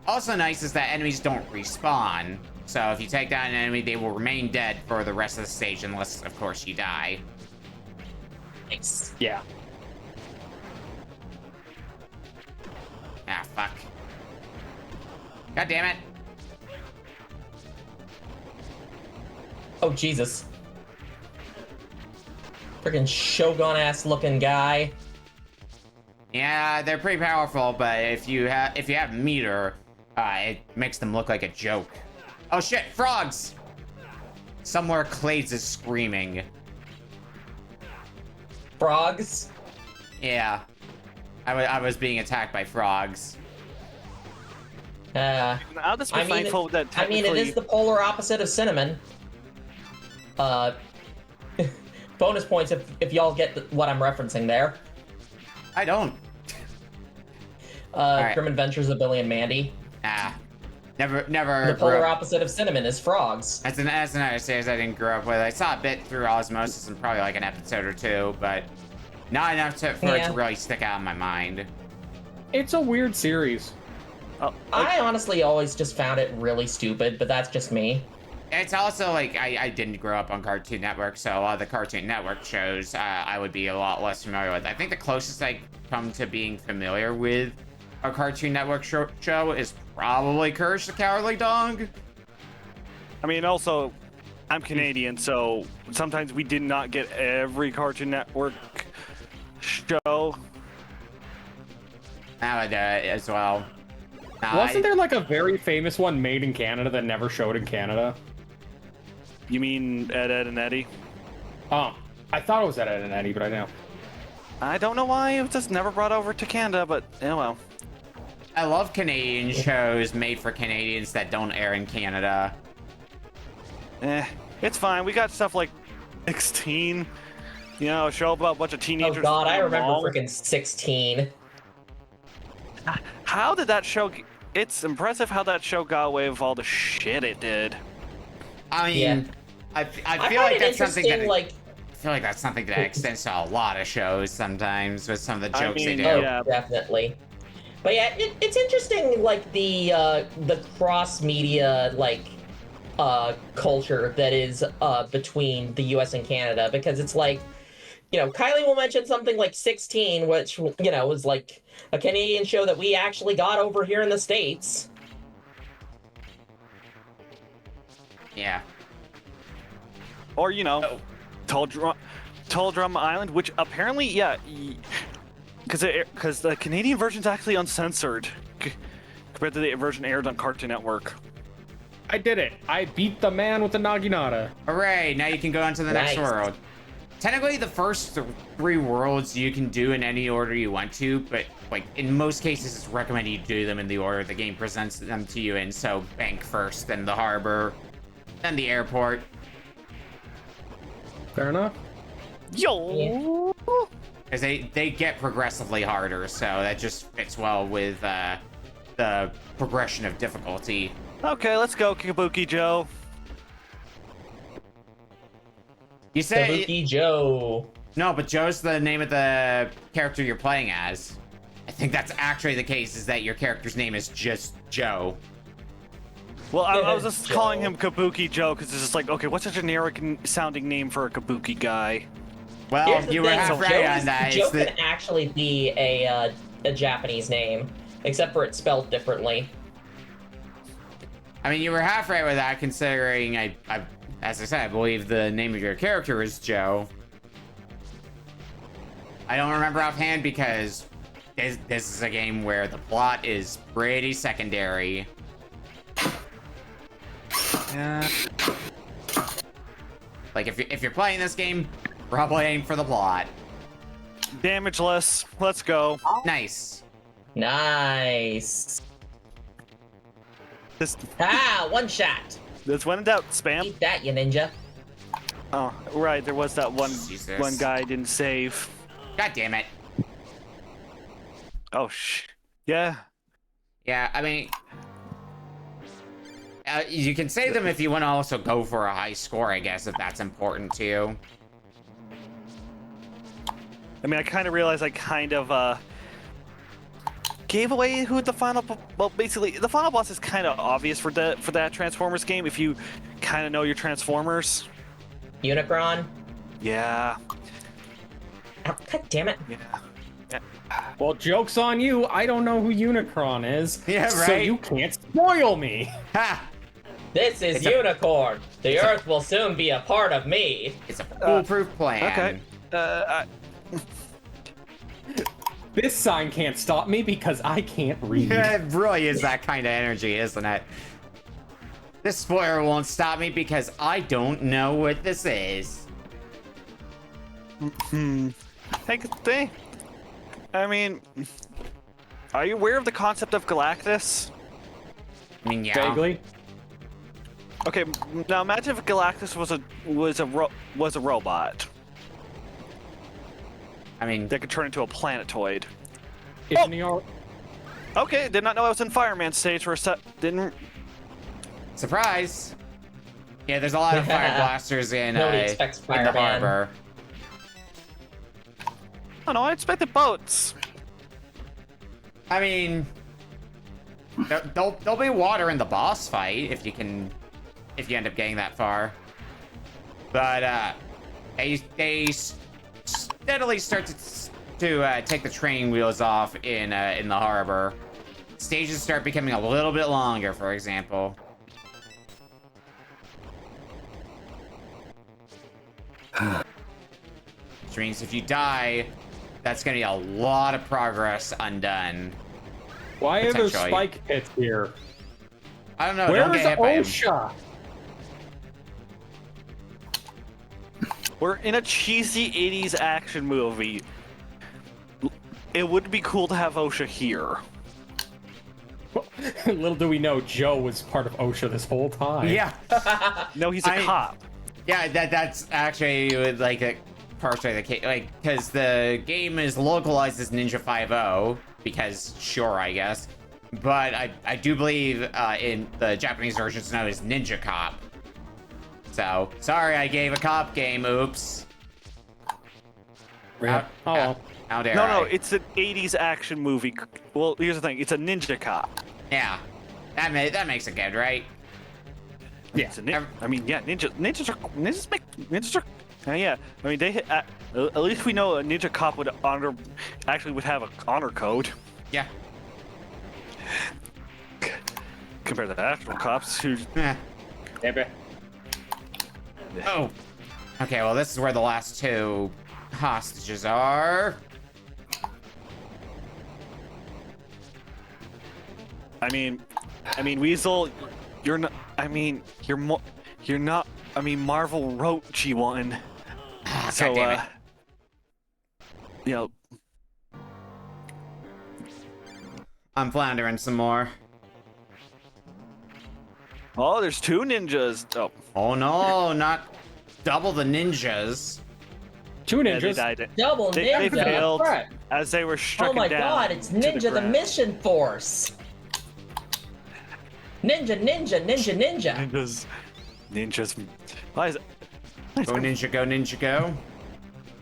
Also nice is that enemies don't respawn. So if you take down an enemy, they will remain dead for the rest of the stage, unless, of course, you die. Nice. Yeah. Ah, fuck. God damn it. Oh, Jesus. Freaking Shogun-ass looking guy. Yeah, they're pretty powerful, but if you have meter, it makes them look like a joke. Oh shit, frogs! Somewhere Clades is screaming. Frogs. Yeah. I was being attacked by frogs. I'll just be I mean, thankful that I mean, it is the polar opposite of cinnamon. Bonus points if y'all get what I'm referencing there. I don't. Alright. Grim Adventures of Billy and Mandy. Ah. Never The polar opposite of cinnamon is frogs. That's another series I didn't grow up with. I saw a bit through osmosis and probably like an episode or two, but not enough for it to really stick out in my mind. It's a weird series. Oh, I honestly always just found it really stupid, but that's just me. It's also like I didn't grow up on Cartoon Network, so a lot of the Cartoon Network shows I would be a lot less familiar with. I think the closest I come to being familiar with a Cartoon Network show is probably Courage the Cowardly Dog. I mean, also, I'm Canadian, so sometimes we did not get every Cartoon Network show. Nowadays as well. Wasn't there like a very famous one made in Canada that never showed in Canada? You mean Ed, Ed, and Eddie? Oh, I thought it was Ed, Ed, and Eddie, but I know. I don't know why it was just never brought over to Canada, but oh well. I love Canadian shows made for Canadians that don't air in Canada. It's fine. We got stuff like 16, you know, a show about a bunch of teenagers. Oh god, I in the remember mall. freaking 16. How did that show? It's impressive how that show got away with all the shit it did. I mean, Yeah. I I feel find like it that's something interesting, that like, I feel like that's something that extends to a lot of shows sometimes with some of the I jokes they mean, do. oh, Yeah. definitely. But yeah, it's interesting, like the cross media like culture that is between the U.S. and Canada, because it's like, you know, Kylie will mention something like 16, which, you know, was like a Canadian show that we actually got over here in the States. Yeah. Or you know, Tall Drum Island, which apparently, yeah, because the Canadian version's actually uncensored compared to the version aired on Cartoon Network. I did it. I beat the man with the Naginata. Hooray! Now you can go on to the next Nice. world. Technically, the first three worlds you can do in any order you want to, but like in most cases, it's recommended you do them in the order the game presents them to you in. So bank first, then the harbor, then the airport. Fair enough. Yo. Because they get progressively harder, so that just fits well with the progression of difficulty. Okay, let's go, Kabuki Joe. You say Kabuki Joe. no, but Joe's the name of the character you're playing as. I think that's actually the case, is that your character's name is just Joe. Well, I was just Joe. calling him Kabuki Joe because it's just like, okay, what's a generic sounding name for a Kabuki guy? Well, Here's the you were thing, half Joe right is- on that. Joe It's the- can actually be a Japanese name, except for it's spelled differently. I mean, you were half right with that, considering as I said, I believe the name of your character is Joe. I don't remember offhand because this is a game where the plot is pretty secondary. Like if you're playing this game, probably aim for the plot. Damageless. Let's go. Nice. Nice. This One shot. when in doubt, spam. Eat that, you ninja. Oh, right. There was that Jesus. one guy I didn't save. God damn it. Oh yeah. Yeah, I mean, you can save them if you want to also go for a high score, I guess, if that's important to you. I mean, I kind of realized I kind of gave away who the final. Well, basically, the final boss is kind of obvious for that Transformers game if you kind of know your Transformers. Unicron. Yeah. Oh, God damn it. Yeah. Well, joke's on you. I don't know who Unicron is. Yeah, So right. you can't spoil me. Ha! This is It's a- Unicorn. The Earth will soon be a part of me. It's a foolproof plan. Okay. This sign can't stop me because I can't read. It really is that kind of energy, isn't it? This spoiler won't stop me because I don't know what this is. Hey, I mean, are you aware of the concept of Galactus? I mean, yeah. Vaguely. Okay, now imagine if Galactus was a robot I mean, that could turn into a planetoid. Isn't he all... Okay, did not know I was in Fireman stage for a set. Didn't. surprise. Yeah, there's a lot of fire blasters in Nobody expects the Fireman. harbor. Oh no, I expected boats. I mean, there'll be water in the boss fight if you can if you end up getting that far. But they steadily start to take the training wheels off in the harbor. Stages start becoming a little bit longer, for example. Which means if you die, that's gonna be a lot of progress undone. Why are there Potentially. spike pits here? I don't know. Don't Where get is hit by him. OSHA? We're in a cheesy 80s action movie. It would be cool to have OSHA here. Little do we know, Joe was part of OSHA this whole time. Yeah. No, he's a cop. Yeah, that's actually like a partially the case, like, because the game is localized as Ninja 5.0, because sure, I guess, but I do believe in the Japanese version it's known as Ninja Cop. So sorry, I gave a cop game. Oops. Yeah. Oh well. How dare No, I? it's an 80s action movie. Well, here's the thing. It's a ninja cop. Yeah, that makes it good, right? Yeah. It's a I mean, yeah, ninjas are, yeah. I mean, they at least we know a ninja cop would have an honor code. Yeah. Compared to the actual cops who. Eh. Maybe. Oh. Okay, well, this is where the last two hostages are. I mean, Weasel, you're not. I mean, you're not. I mean, Marvel wrote G1, so God damn it. you know. I'm floundering some more. Oh, there's two ninjas. Oh, Oh no, not double the ninjas. Two yeah, they ninjas. died. Double They ninja. failed Right. as they were struck Oh my down. god, it's to Ninja the ground. Mission Force. Ninja. Ninjas. Why is it? Go ninja, go ninja, go.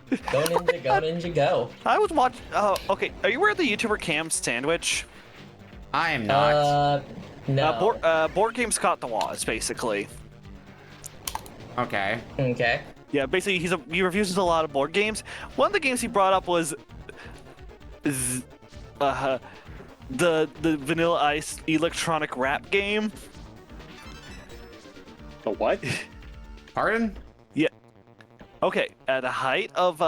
Go Ninja, go. I was watching. Oh, okay. Are you aware of the YouTuber Cam Sandwich? I am not. No. Board games caught the laws, basically. Okay. Okay. Yeah, basically he reviews a lot of board games. One of the games he brought up was the Vanilla Ice electronic rap game. The what? Pardon? Yeah. Okay, at the height of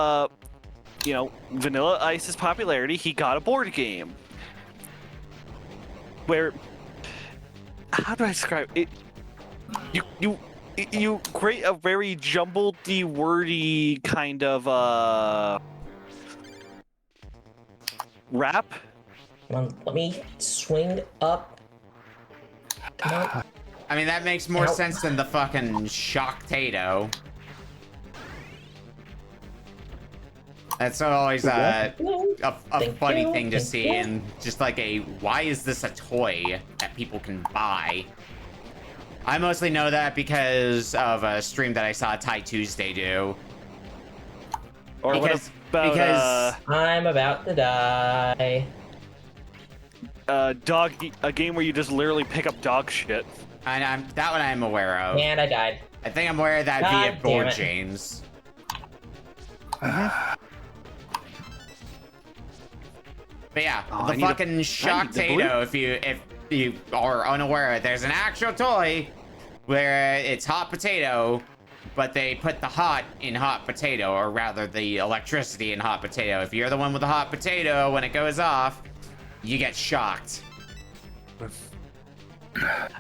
Vanilla Ice's popularity, he got a board game where, how do I describe it? You create a very jumbledy, wordy kind of rap. Come on, let me swing up. Come on. I mean, that makes more Ow. sense than the fucking shock-tato. That's always a Thank funny you, thing to thank see, you. and just like why is this a toy that people can buy? I mostly know that because of a stream that I saw Ty Tuesday do. Or Because- what about because- I'm about to die. a game where you just literally pick up dog shit. And that one I'm aware of. And I died. I think I'm aware of that God via damn Board it. James. But yeah, Oh, I the need a- I fucking need shock the tato, if you are unaware, there's an actual toy where it's hot potato, but they put the hot in hot potato, or rather the electricity in hot potato. If you're the one with the hot potato, when it goes off, you get shocked.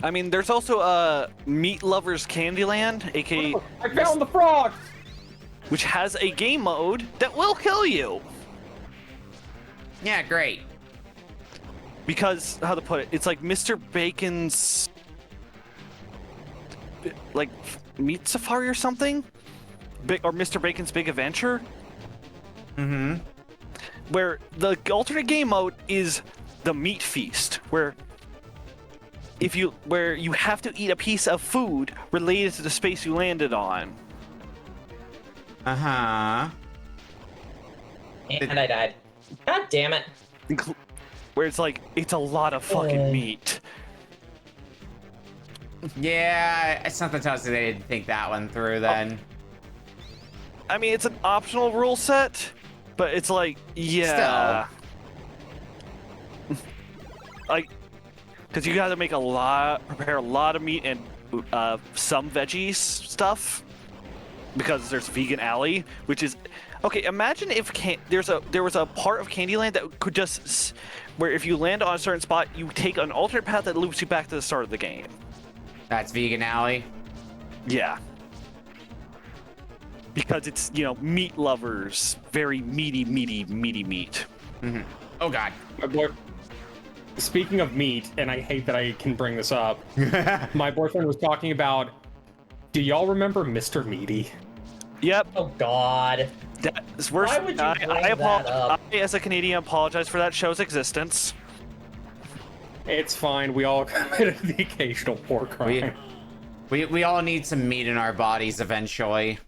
I mean, there's also Meat Lovers Candyland, aka I found the frog. which has a game mode that will kill you. Yeah, great. Because, how to put it, it's like Mr. Bacon's like Meat Safari or something? Or Mr. Bacon's Big Adventure? Mm-hmm. Where the alternate game mode is the Meat Feast, where you have to eat a piece of food related to the space you landed on. Uh-huh. And I died. God damn it. Where it's like, it's a lot of fucking Oh. meat. Yeah, something tells me they didn't think that one through then. I mean, it's an optional rule set, but it's like, yeah. Like, because you got to prepare a lot of meat and some veggies stuff, because there's Vegan Alley, which is okay. Imagine if there was a part of Candyland that could just where if you land on a certain spot, you take an alternate path that loops you back to the start of the game. That's Vegan Alley. Yeah. Because it's, meat lovers, very meaty meat. Mm-hmm. Oh God. My boy. Speaking of meat, and I hate that I can bring this up, my boyfriend was talking about. Do y'all remember Mr. Meaty? Yep. Oh God. That's worse. Why would you bring that up? I, as a Canadian, apologize for that show's existence. It's fine. We all committed the occasional poor crime. We all need some meat in our bodies eventually.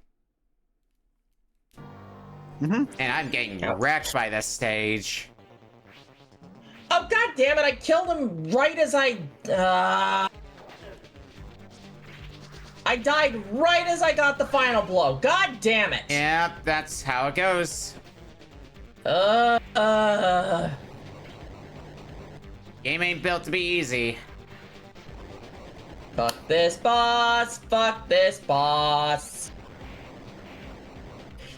Mm-hmm. And I'm getting wrecked by this stage. Oh God damn it! I killed him right as I died right as I got the final blow. God damn it! Yep, that's how it goes. Game ain't built to be easy. Fuck this boss! Fuck this boss!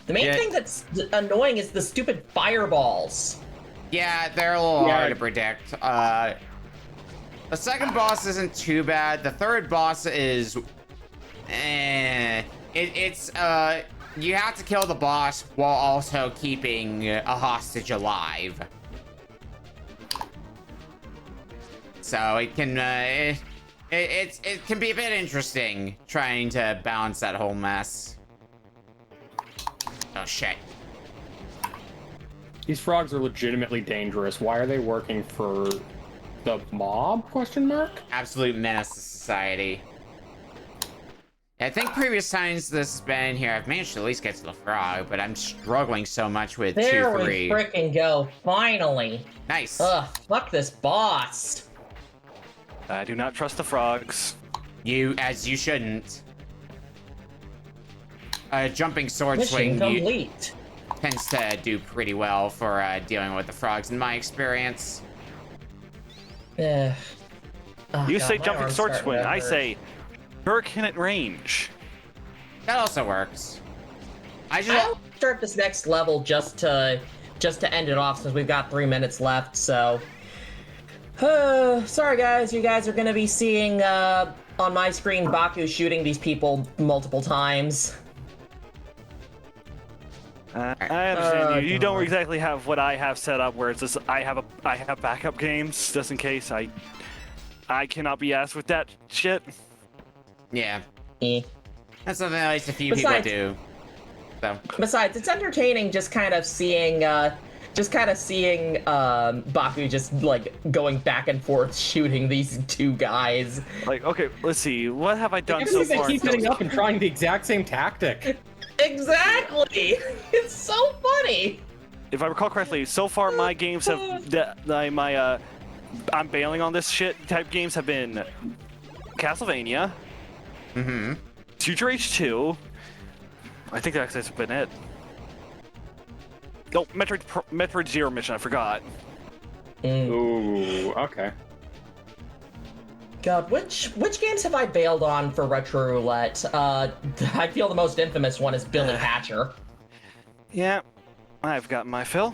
The main thing that's annoying is the stupid fireballs. Yeah, they're a little hard to predict. The second boss isn't too bad. The third boss is, it's you have to kill the boss while also keeping a hostage alive. So it can it can be a bit interesting trying to balance that whole mess. Oh shit. These frogs are legitimately dangerous. Why are they working for the mob? Question mark. Absolute menace to society. I think previous times this has been here, I've managed to at least get to the frog, but I'm struggling so much with 2-3. There we frickin' go, finally. Nice. Ugh, fuck this boss. I do not trust the frogs. As you shouldn't. Jumping sword Mission swing complete. tends to do pretty well for dealing with the frogs in my experience. Oh, You God, say my jumping arm's sword starting swing. to I hurt. say Birkin at range. That also works. I'll start this next level just to end it off since we've got 3 minutes left. So, sorry guys, you guys are gonna be seeing on my screen Baku shooting these people multiple times. I understand you. You don't God. exactly have what I have set up, where it's just I have backup games just in case I cannot be asked with that shit. Yeah. Eh. That's something at least a few Besides- people do. So. Besides, it's entertaining just kind of seeing Baku just like going back and forth shooting these two guys. Like, okay, let's see. What have I done I so they far? keep hitting up and trying the exact same tactic. Exactly. It's so funny. If I recall correctly, so far my games have I'm bailing on this shit type games have been Castlevania, Mm-hmm. Future H2. I think that's been it. Oh, Metroid Zero Mission. I forgot. Ooh, okay. God, which games have I bailed on for Retro Roulette? I feel the most infamous one is Billy Hatcher. Yeah, I've got my fill.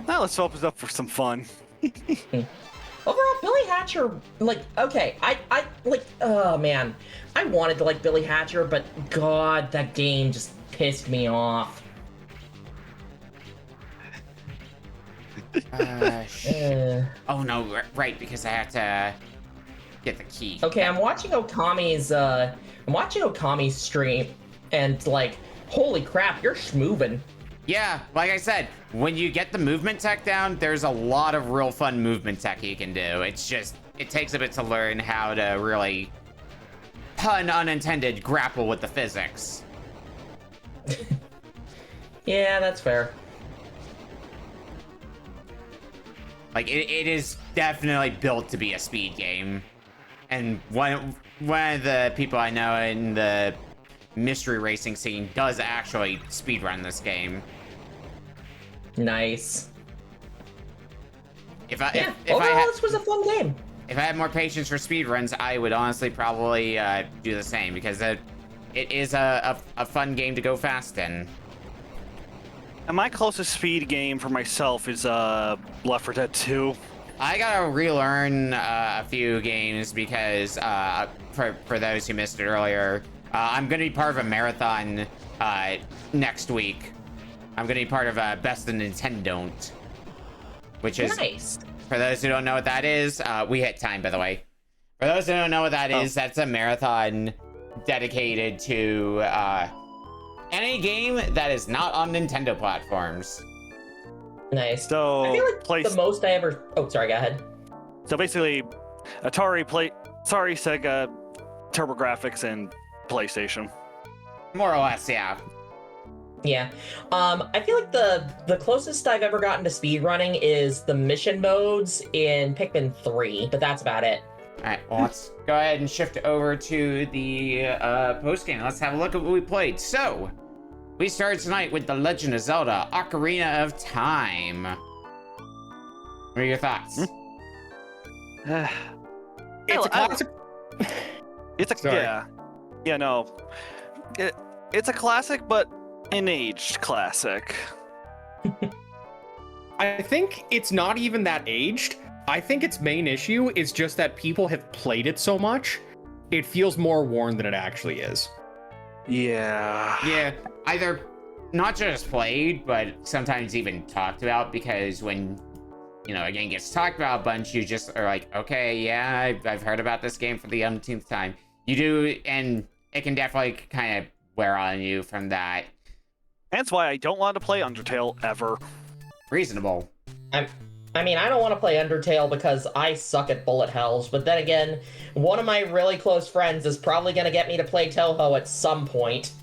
Now let's open it up for some fun. Overall, Billy Hatcher, like, okay, I like, oh man, I wanted to like Billy Hatcher, but God, that game just pissed me off. Oh no, right, because I have to get the key. Okay, I'm watching Okami's stream, and like, holy crap, you're schmoovin'. Yeah, like I said, when you get the movement tech down, there's a lot of real fun movement tech you can do. It's just, it takes a bit to learn how to really, pun unintended, grapple with the physics. Yeah, that's fair. Like, it is definitely built to be a speed game. And one of the people I know in the mystery racing scene does actually speedrun this game. Nice. If I Yeah. if I Overall, had this was a fun game. if I had more patience for speedruns, I would honestly probably do the same because it is a fun game to go fast in. And my closest speed game for myself is Left 4 Dead 2. I gotta relearn a few games because for those who missed it earlier, I'm gonna be part of a marathon next week. I'm gonna be part of Best of Nintendo, which is Nice. for those who don't know what that is. We hit time, by the way. For those who don't know what that is, that's a marathon dedicated to any game that is not on Nintendo platforms. Nice. So I feel like the most I ever. Oh, sorry. Go ahead. So basically, Sega, TurboGrafx, and PlayStation. More or less, yeah. Yeah. I feel like the closest I've ever gotten to speedrunning is the mission modes in Pikmin 3, but that's about it. Alright, well, let's go ahead and shift over to the post-game. Let's have a look at what we played. So, we started tonight with The Legend of Zelda, Ocarina of Time. What are your thoughts? It's a classic. It's a Sorry. no. It's a classic, but an aged classic. I think it's not even that aged. I think its main issue is just that people have played it so much, it feels more worn than it actually is. Yeah. Yeah, either not just played, but sometimes even talked about, because when, you know, a game gets talked about a bunch, you just are like, okay, yeah, I've heard about this game for the umpteenth time. You do, and it can definitely kind of wear on you from that. That's why I don't want to play Undertale ever. Reasonable. I mean, I don't want to play Undertale because I suck at bullet hells, but then again, one of my really close friends is probably going to get me to play Toho at some point.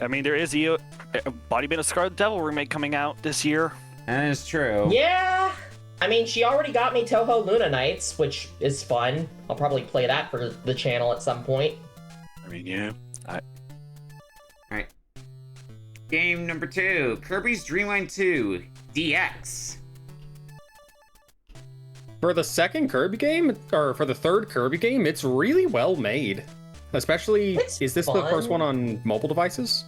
I mean, there is a Embodiment of Scarlet Devil remake coming out this year. That is true. Yeah! I mean, she already got me Toho Luna Nights, which is fun. I'll probably play that for the channel at some point. I mean, yeah. Alright. Game number 2, Kirby's Dream Land 2, DX. For the second Kirby game, or for the third Kirby game, it's really well made. Especially, It's is this the fun. first one on mobile devices?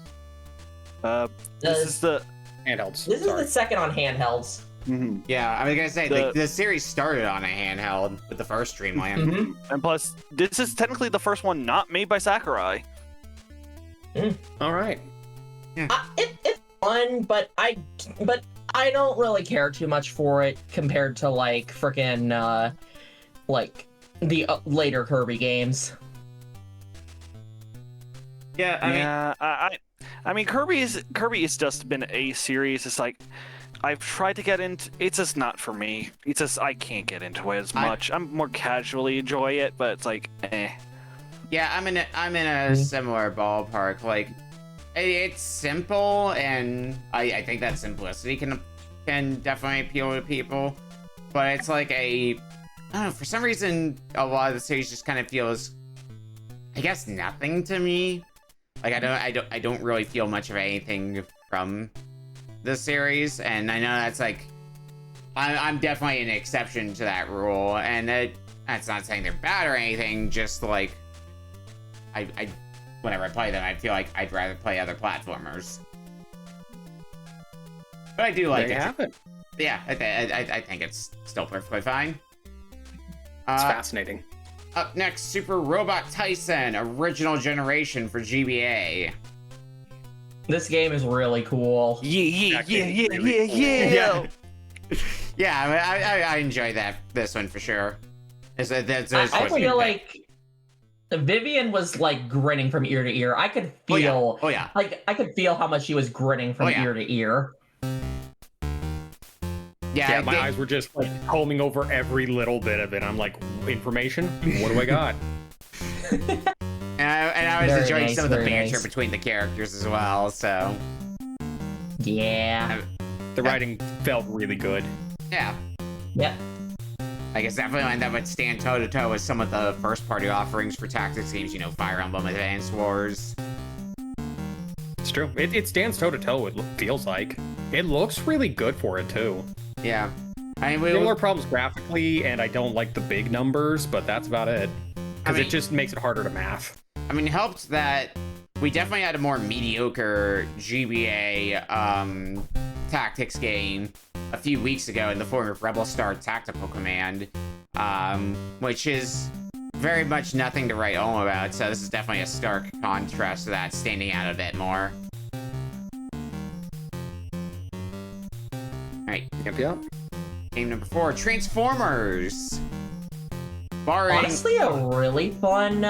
This is the. Handhelds. This sorry. is the second on handhelds. Yeah, I was gonna say, The- the series started on a handheld with the first Dreamland. Mhm. And plus, this is technically the first one not made by Sakurai. All right. It's fun, but I don't really care too much for it compared to like frickin' like the later Kirby games. Yeah, I mean, Kirby has just been a series. It's like I've tried to get into. It's just not for me. It's just I can't get into it as much. I'm more casually enjoy it, but it's like, eh. Yeah, I'm in a similar ballpark. Like, it's simple, and I think that simplicity can definitely appeal to people. But it's like I don't know, for some reason, a lot of the series just kind of feels, I guess, nothing to me. Like I don't really feel much of anything from the series, and I know that's like, I'm definitely an exception to that rule, and that's not saying they're bad or anything. Just like, I whenever I play them, I feel like I'd rather play other platformers. But I do like There you it. have it. Yeah, I think it's still perfectly fine. It's fascinating. Up next, Super Robot Taisen, original generation for GBA. This game is really cool. That game's really cool. Yeah, I enjoy this one for sure. I feel like Vivian was like grinning from ear to ear. I could feel, Oh yeah. like I could feel how much she was grinning from Oh, yeah. ear to ear. Yeah, my eyes were just like combing over every little bit of it. I'm like, information? What do I got? And I was Very enjoying nice, some of the very banter nice. between the characters as well. So Yeah. The writing felt really good. yeah. Yep. I guess definitely one that would stand toe-to-toe with some of the first-party offerings for tactics games, you know, Fire Emblem Advance Wars. It's true. It stands toe-to-toe, it feels like. It looks really good for it, too. Yeah. I mean, There are problems graphically, and I don't like the big numbers, but that's about it. Because it just makes it harder to math. I mean, it helped that we definitely had a more mediocre GBA tactics game a few weeks ago in the form of Rebel Star Tactical Command, which is very much nothing to write home about, so this is definitely a stark contrast to that, standing out a bit more. Alright. Yep. Game number 4, Transformers. Barring... Honestly, a really fun,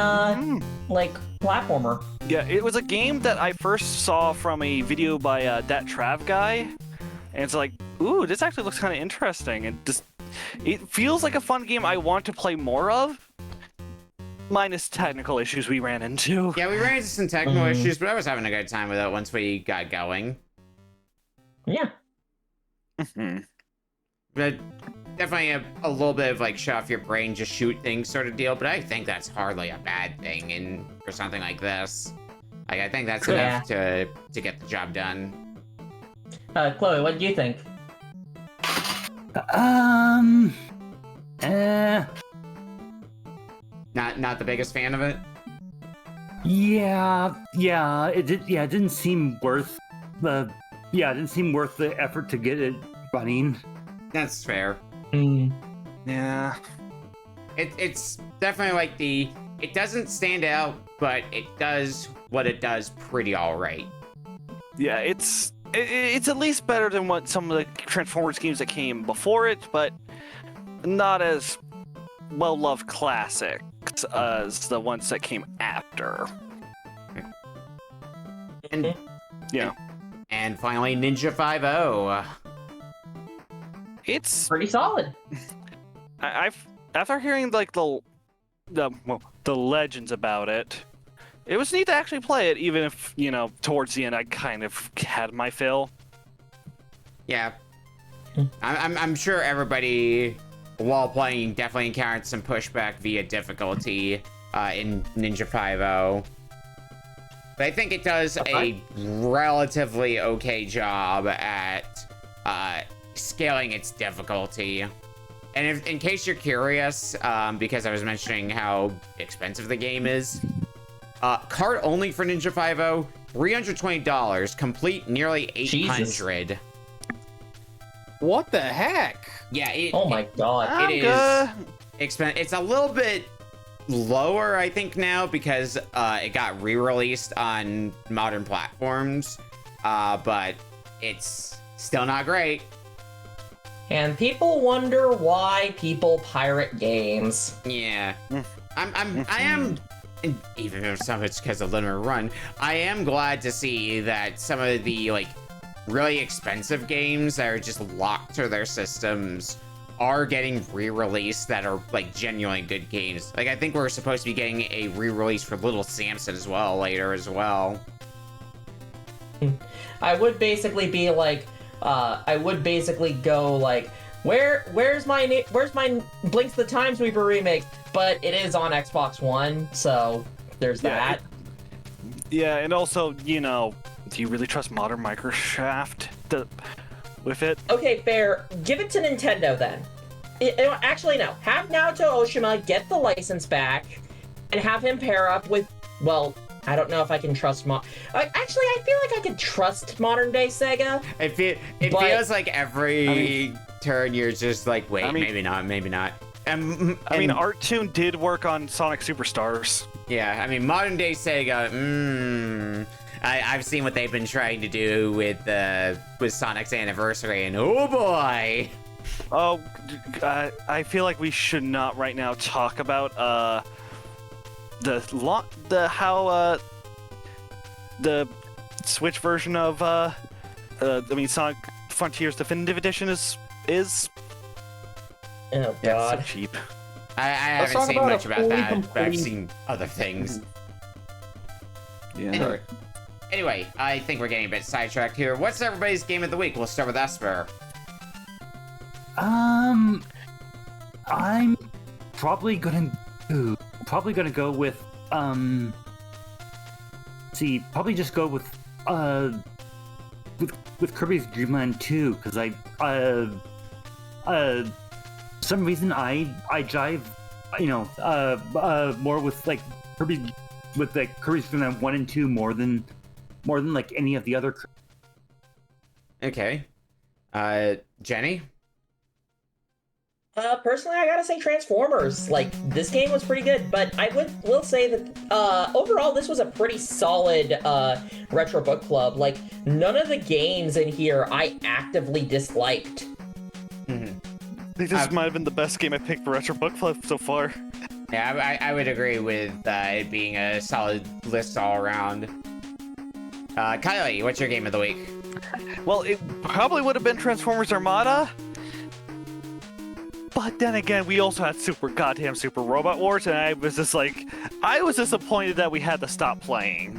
like, platformer. Yeah, it was a game that I first saw from a video by that Trav guy, and it's like, ooh, this actually looks kind of interesting. And just, it feels like a fun game I want to play more of, minus technical issues we ran into. Yeah, we ran into some technical issues, but I was having a good time with it once we got going. Yeah. But definitely a little bit of like shut off your brain, just shoot things sort of deal, but I think that's hardly a bad thing for something like this. Like, I think that's enough to get the job done. Chloe, what do you think? Not the biggest fan of it? Yeah, it didn't seem worth the effort to get it running. That's fair. Yeah. It's definitely like it doesn't stand out, but it does what it does pretty alright. Yeah, it's at least better than what some of the Transformers games that came before it, but not as well-loved classics as the ones that came after. And yeah. And finally, Ninja 5-0. It's pretty solid. I've after hearing like the legends about it, it was neat to actually play it, even if, you know, towards the end I kind of had my fill. Yeah. I'm sure everybody, while playing, definitely encountered some pushback via difficulty in Ninja 5-0. But I think it does a relatively okay job at scaling its difficulty. And if, in case you're curious, because I was mentioning how expensive the game is, card only for Ninja 5-0, $320, complete nearly $800. What the heck? Yeah, oh my god. It is expensive. It's a little bit lower, I think, now because it got re-released on modern platforms, but it's still not great. And people wonder why people pirate games. Yeah. I am, even if some of it's because of limited run, I am glad to see that some of the, like, really expensive games that are just locked to their systems are getting re-released that are, like, genuinely good games. Like, I think we're supposed to be getting a re-release for Little Samson as well later as well. I would basically be like, I would basically go like, where's my Blinks the Time Sweeper remake? But it is on Xbox One, so there's that. Yeah, and also, you know, do you really trust modern Microsoft with it? Okay, fair. Give it to Nintendo then. Actually, no. Have Naoto Oshima get the license back, and have him pair up with, well, I don't know if I can trust actually, I feel like I could trust modern day Sega. It feels like every turn you're just like, wait, maybe not. I mean, Artoon did work on Sonic Superstars. Yeah, I mean, modern day Sega, I've seen what they've been trying to do with Sonic's anniversary, and oh boy! Oh, I feel like we should not right now talk about the Switch version of Sonic Frontiers Definitive Edition is. Oh Yeah, god. so cheap. I haven't seen much about that, but I've seen other things. Yeah. Anyway, I think we're getting a bit sidetracked here. What's everybody's game of the week? We'll start with Esper. I'm probably gonna go with probably just go with Kirby's Dream Land 2, because some reason I jive, more with like Kirby's Dream Land 1 and 2 more than like any of the other. Okay. Jenny? Personally, I gotta say Transformers. Like, this game was pretty good, but I will say that, overall, this was a pretty solid, retro book club. Like, none of the games in here I actively disliked. Mm-hmm. I think this might have been the best game I picked for Retro Book Club so far. Yeah, I would agree with it being a solid list all around. Kylie, what's your game of the week? Well, it probably would have been Transformers Armada. But then again, we also had Super Robot Wars, and I was disappointed that we had to stop playing.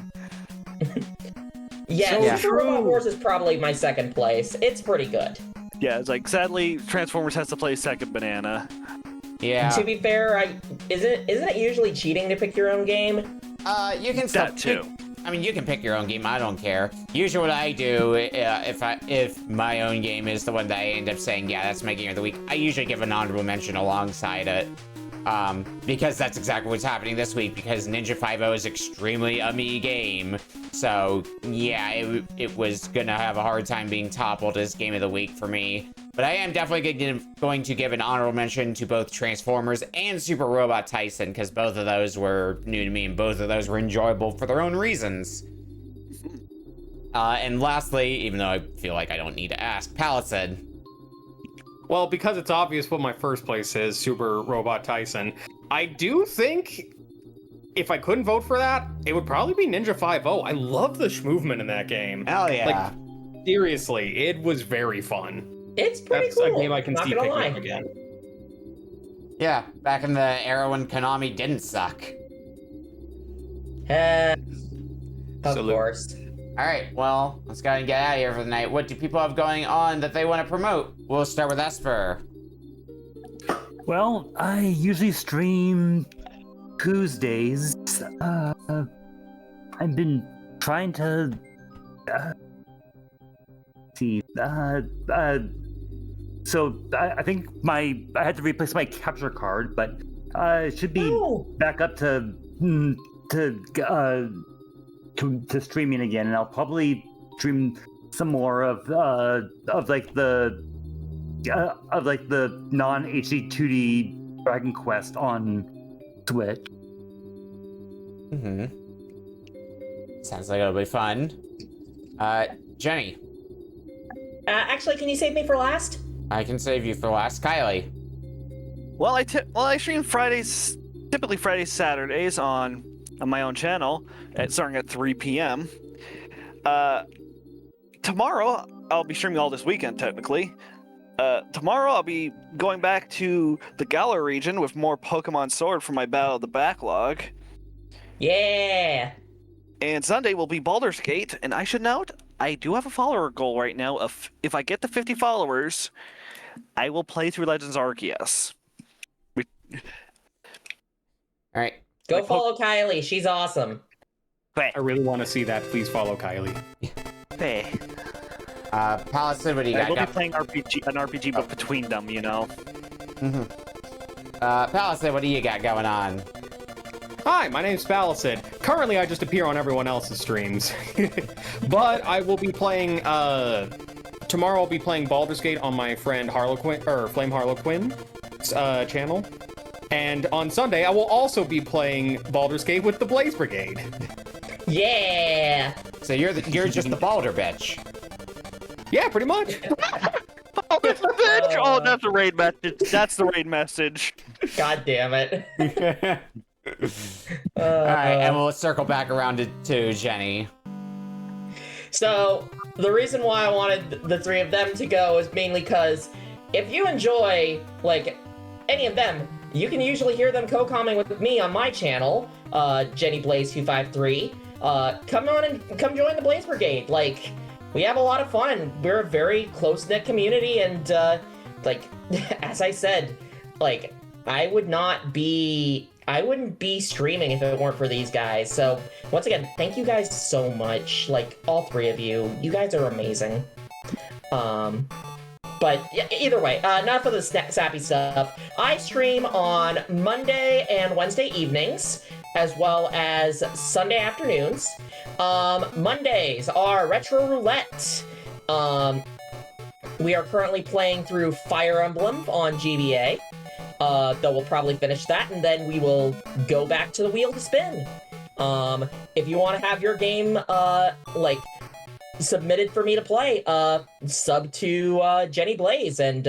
Super Robot Wars is probably my second place. It's pretty good. Yeah, it's like, sadly, Transformers has to play second banana. Yeah. To be fair, isn't it usually cheating to pick your own game? You can still That too. you can pick your own game. I don't care. Usually, what I do, if my own game is the one that I end up saying, yeah, that's my game of the week, I usually give an honorable mention alongside it, because that's exactly what's happening this week. Because Ninja 5.0 is extremely a me game, so yeah, it was gonna have a hard time being toppled as game of the week for me. But I am definitely going to give an honorable mention to both Transformers and Super Robot Taisen, because both of those were new to me, and both of those were enjoyable for their own reasons. And lastly, even though I feel like I don't need to ask, Palasid. Well, because it's obvious what my first place is, Super Robot Taisen, I do think if I couldn't vote for that, it would probably be Ninja 5.0. I love the movement in that game. Hell yeah. Like, seriously, it was very fun. It's pretty That's cool. a game I can Not see gonna picking lie. up again. Yeah, back in the era when Konami didn't suck. Of Salute. course. All right, well, let's go ahead and get out of here for the night. What do people have going on that they want to promote? We'll start with Esper. Well, I usually stream Tuesdays. I've been trying to so I think I had to replace my capture card, but it should be back up to streaming again, and I'll probably stream some more of like the non HD 2D Dragon Quest on Switch. Mm-hmm. Sounds like it'll be fun. Jenny. Actually, can you save me for last? I can save you for last. Kylie. Well, I stream Fridays, typically Fridays, Saturdays on my own channel, starting at 3 p.m. Tomorrow, I'll be streaming all this weekend, technically. Tomorrow, I'll be going back to the Galar region with more Pokemon Sword for my Battle of the Backlog. Yeah. And Sunday will be Baldur's Gate, and I should note, I do have a follower goal right now of, if I get to 50 followers, I will play through Legends Arceus. All right. Go follow Kylie. She's awesome. I really want to see that. Please follow Kylie. Hey. Palasid, what do you I will be got? playing an RPG, but between them, you know. Mm-hmm. Palasid, what do you got going on? Hi, my name's Palasid. Currently, I just appear on everyone else's streams. But I will be playing, tomorrow I'll be playing Baldur's Gate on my friend Flame Harlequin's channel. And on Sunday, I will also be playing Baldur's Gate with the Blaze Brigade. Yeah. So you're just the Baldur bitch. Yeah, pretty much. Oh, that's the bitch! Oh, that's the raid message. That's the raid message. God damn it. All right, and we'll circle back around to Jenny. So, the reason why I wanted the three of them to go is mainly because if you enjoy, like, any of them, you can usually hear them co-commenting with me on my channel, Jenny Blaze 253. Come on and come join the Blaze Brigade. Like, we have a lot of fun. We're a very close-knit community, and, like, as I said, like, I wouldn't be streaming if it weren't for these guys. So once again, thank you guys so much. Like, all three of you. You guys are amazing. But yeah, either way, enough of the sappy stuff. I stream on Monday and Wednesday evenings, as well as Sunday afternoons. Mondays are Retro Roulette. We are currently playing through Fire Emblem on GBA. Though we'll probably finish that, and then we will go back to the wheel to spin. If you want to have your game, like, submitted for me to play, sub to Jenny Blaze, and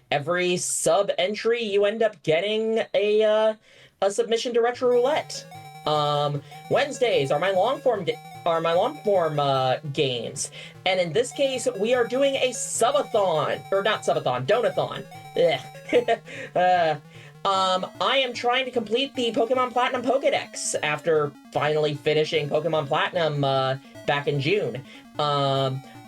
every sub entry you end up getting a submission to Retro Roulette. Wednesdays are my long form games, and in this case we are doing a subathon, or not subathon, donathon. I am trying to complete the Pokemon Platinum Pokedex after finally finishing Pokemon Platinum back in June.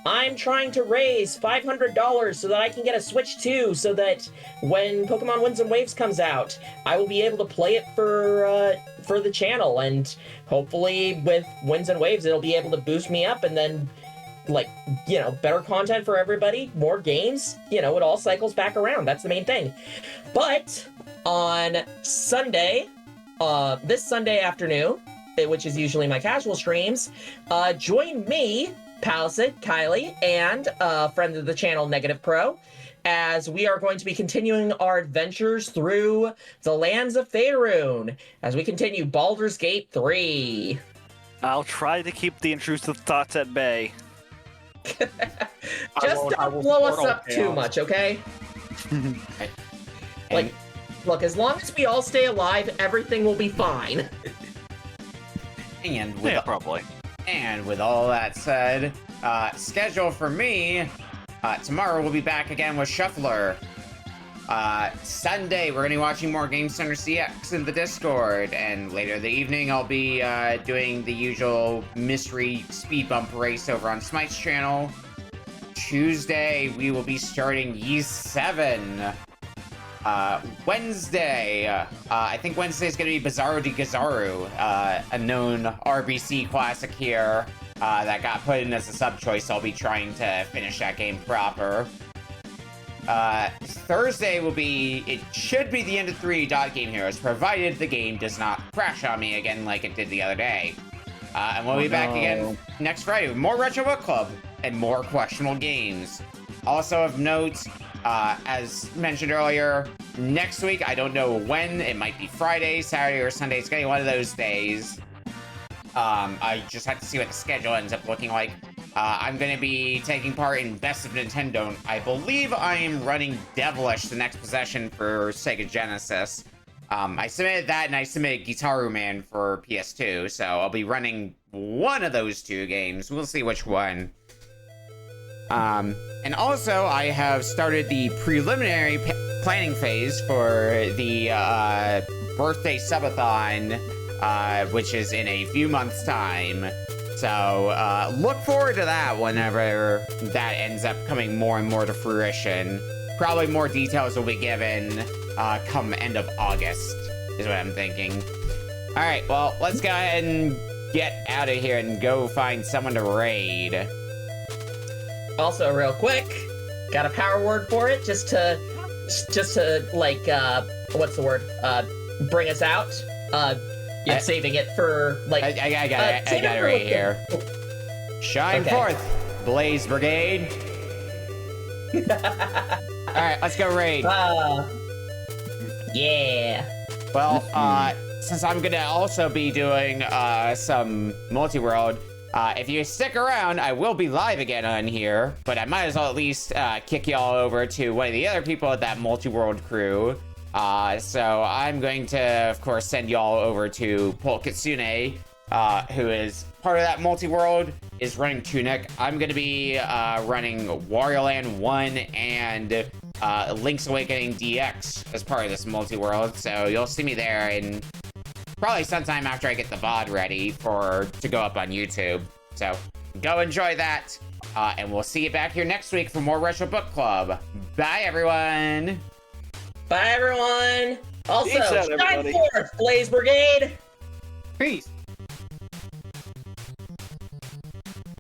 I'm trying to raise $500 so that I can get a Switch 2, so that when Pokemon Winds and Waves comes out, I will be able to play it for the channel, and hopefully with Winds and Waves it'll be able to boost me up, and then, like, you know, better content for everybody, more games, you know, it all cycles back around. That's the main thing. But on Sunday, this Sunday afternoon, which is usually my casual streams, join me, Palasid, Kylie, and friend of the channel, Negative Pro, as we are going to be continuing our adventures through the lands of Faerun, as we continue Baldur's Gate 3. I'll try to keep the intrusive thoughts at bay. Just don't blow us up too much, okay? Like, look, as long as we all stay alive, everything will be fine. And with Probably. And with all that said, schedule for me, tomorrow we'll be back again with Shuffler. Sunday, we're going to be watching more Game Center CX in the Discord, and later in the evening, I'll be doing the usual mystery speed bump race over on Smite's channel. Tuesday, we will be starting Ys 7. Wednesday, I think Wednesday is going to be Bizarro de Gazaru, a known RBC classic here that got put in as a sub-choice. I'll be trying to finish that game proper. Thursday will be, it should be the end of 3 Dot Game Heroes, provided the game does not crash on me again like it did the other day. And we'll be back again next Friday with more Retro Book Club and more questionable games. Also of note, as mentioned earlier, next week, I don't know when, it might be Friday, Saturday, or Sunday, it's gonna be one of those days. I just have to see what the schedule ends up looking like. I'm going to be taking part in Best of Nintendo. I believe I am running Devilish, the next possession for Sega Genesis. I submitted that, and I submitted Guitaru Man for PS2, so I'll be running one of those 2 games. We'll see which one. And also, I have started the preliminary planning phase for the birthday subathon, which is in a few months' time. So, look forward to that whenever that ends up coming more and more to fruition. Probably more details will be given come end of August, is what I'm thinking. Alright, well, let's go ahead and get out of here and go find someone to raid. Also, real quick, got a power word for it, just to like, what's the word? Bring us out. Yeah, saving it for, like... I got it right here. Shine forth, Blaze Brigade. Alright, let's go raid. Yeah. Well, since I'm gonna also be doing some multi-world, if you stick around, I will be live again on here, but I might as well at least kick y'all over to one of the other people at that multi-world crew. So I'm going to, of course, send y'all over to Polkitsune, who is part of that multi-world, is running Tunic. I'm going to be running Wario Land 1 and Link's Awakening DX as part of this multi-world, so you'll see me there in probably sometime after I get the VOD ready to go up on YouTube. So go enjoy that, and we'll see you back here next week for more Retro Book Club. Bye, everyone! Bye, everyone. Also, Peace out, shine everybody. forth, Blaze Brigade. Peace.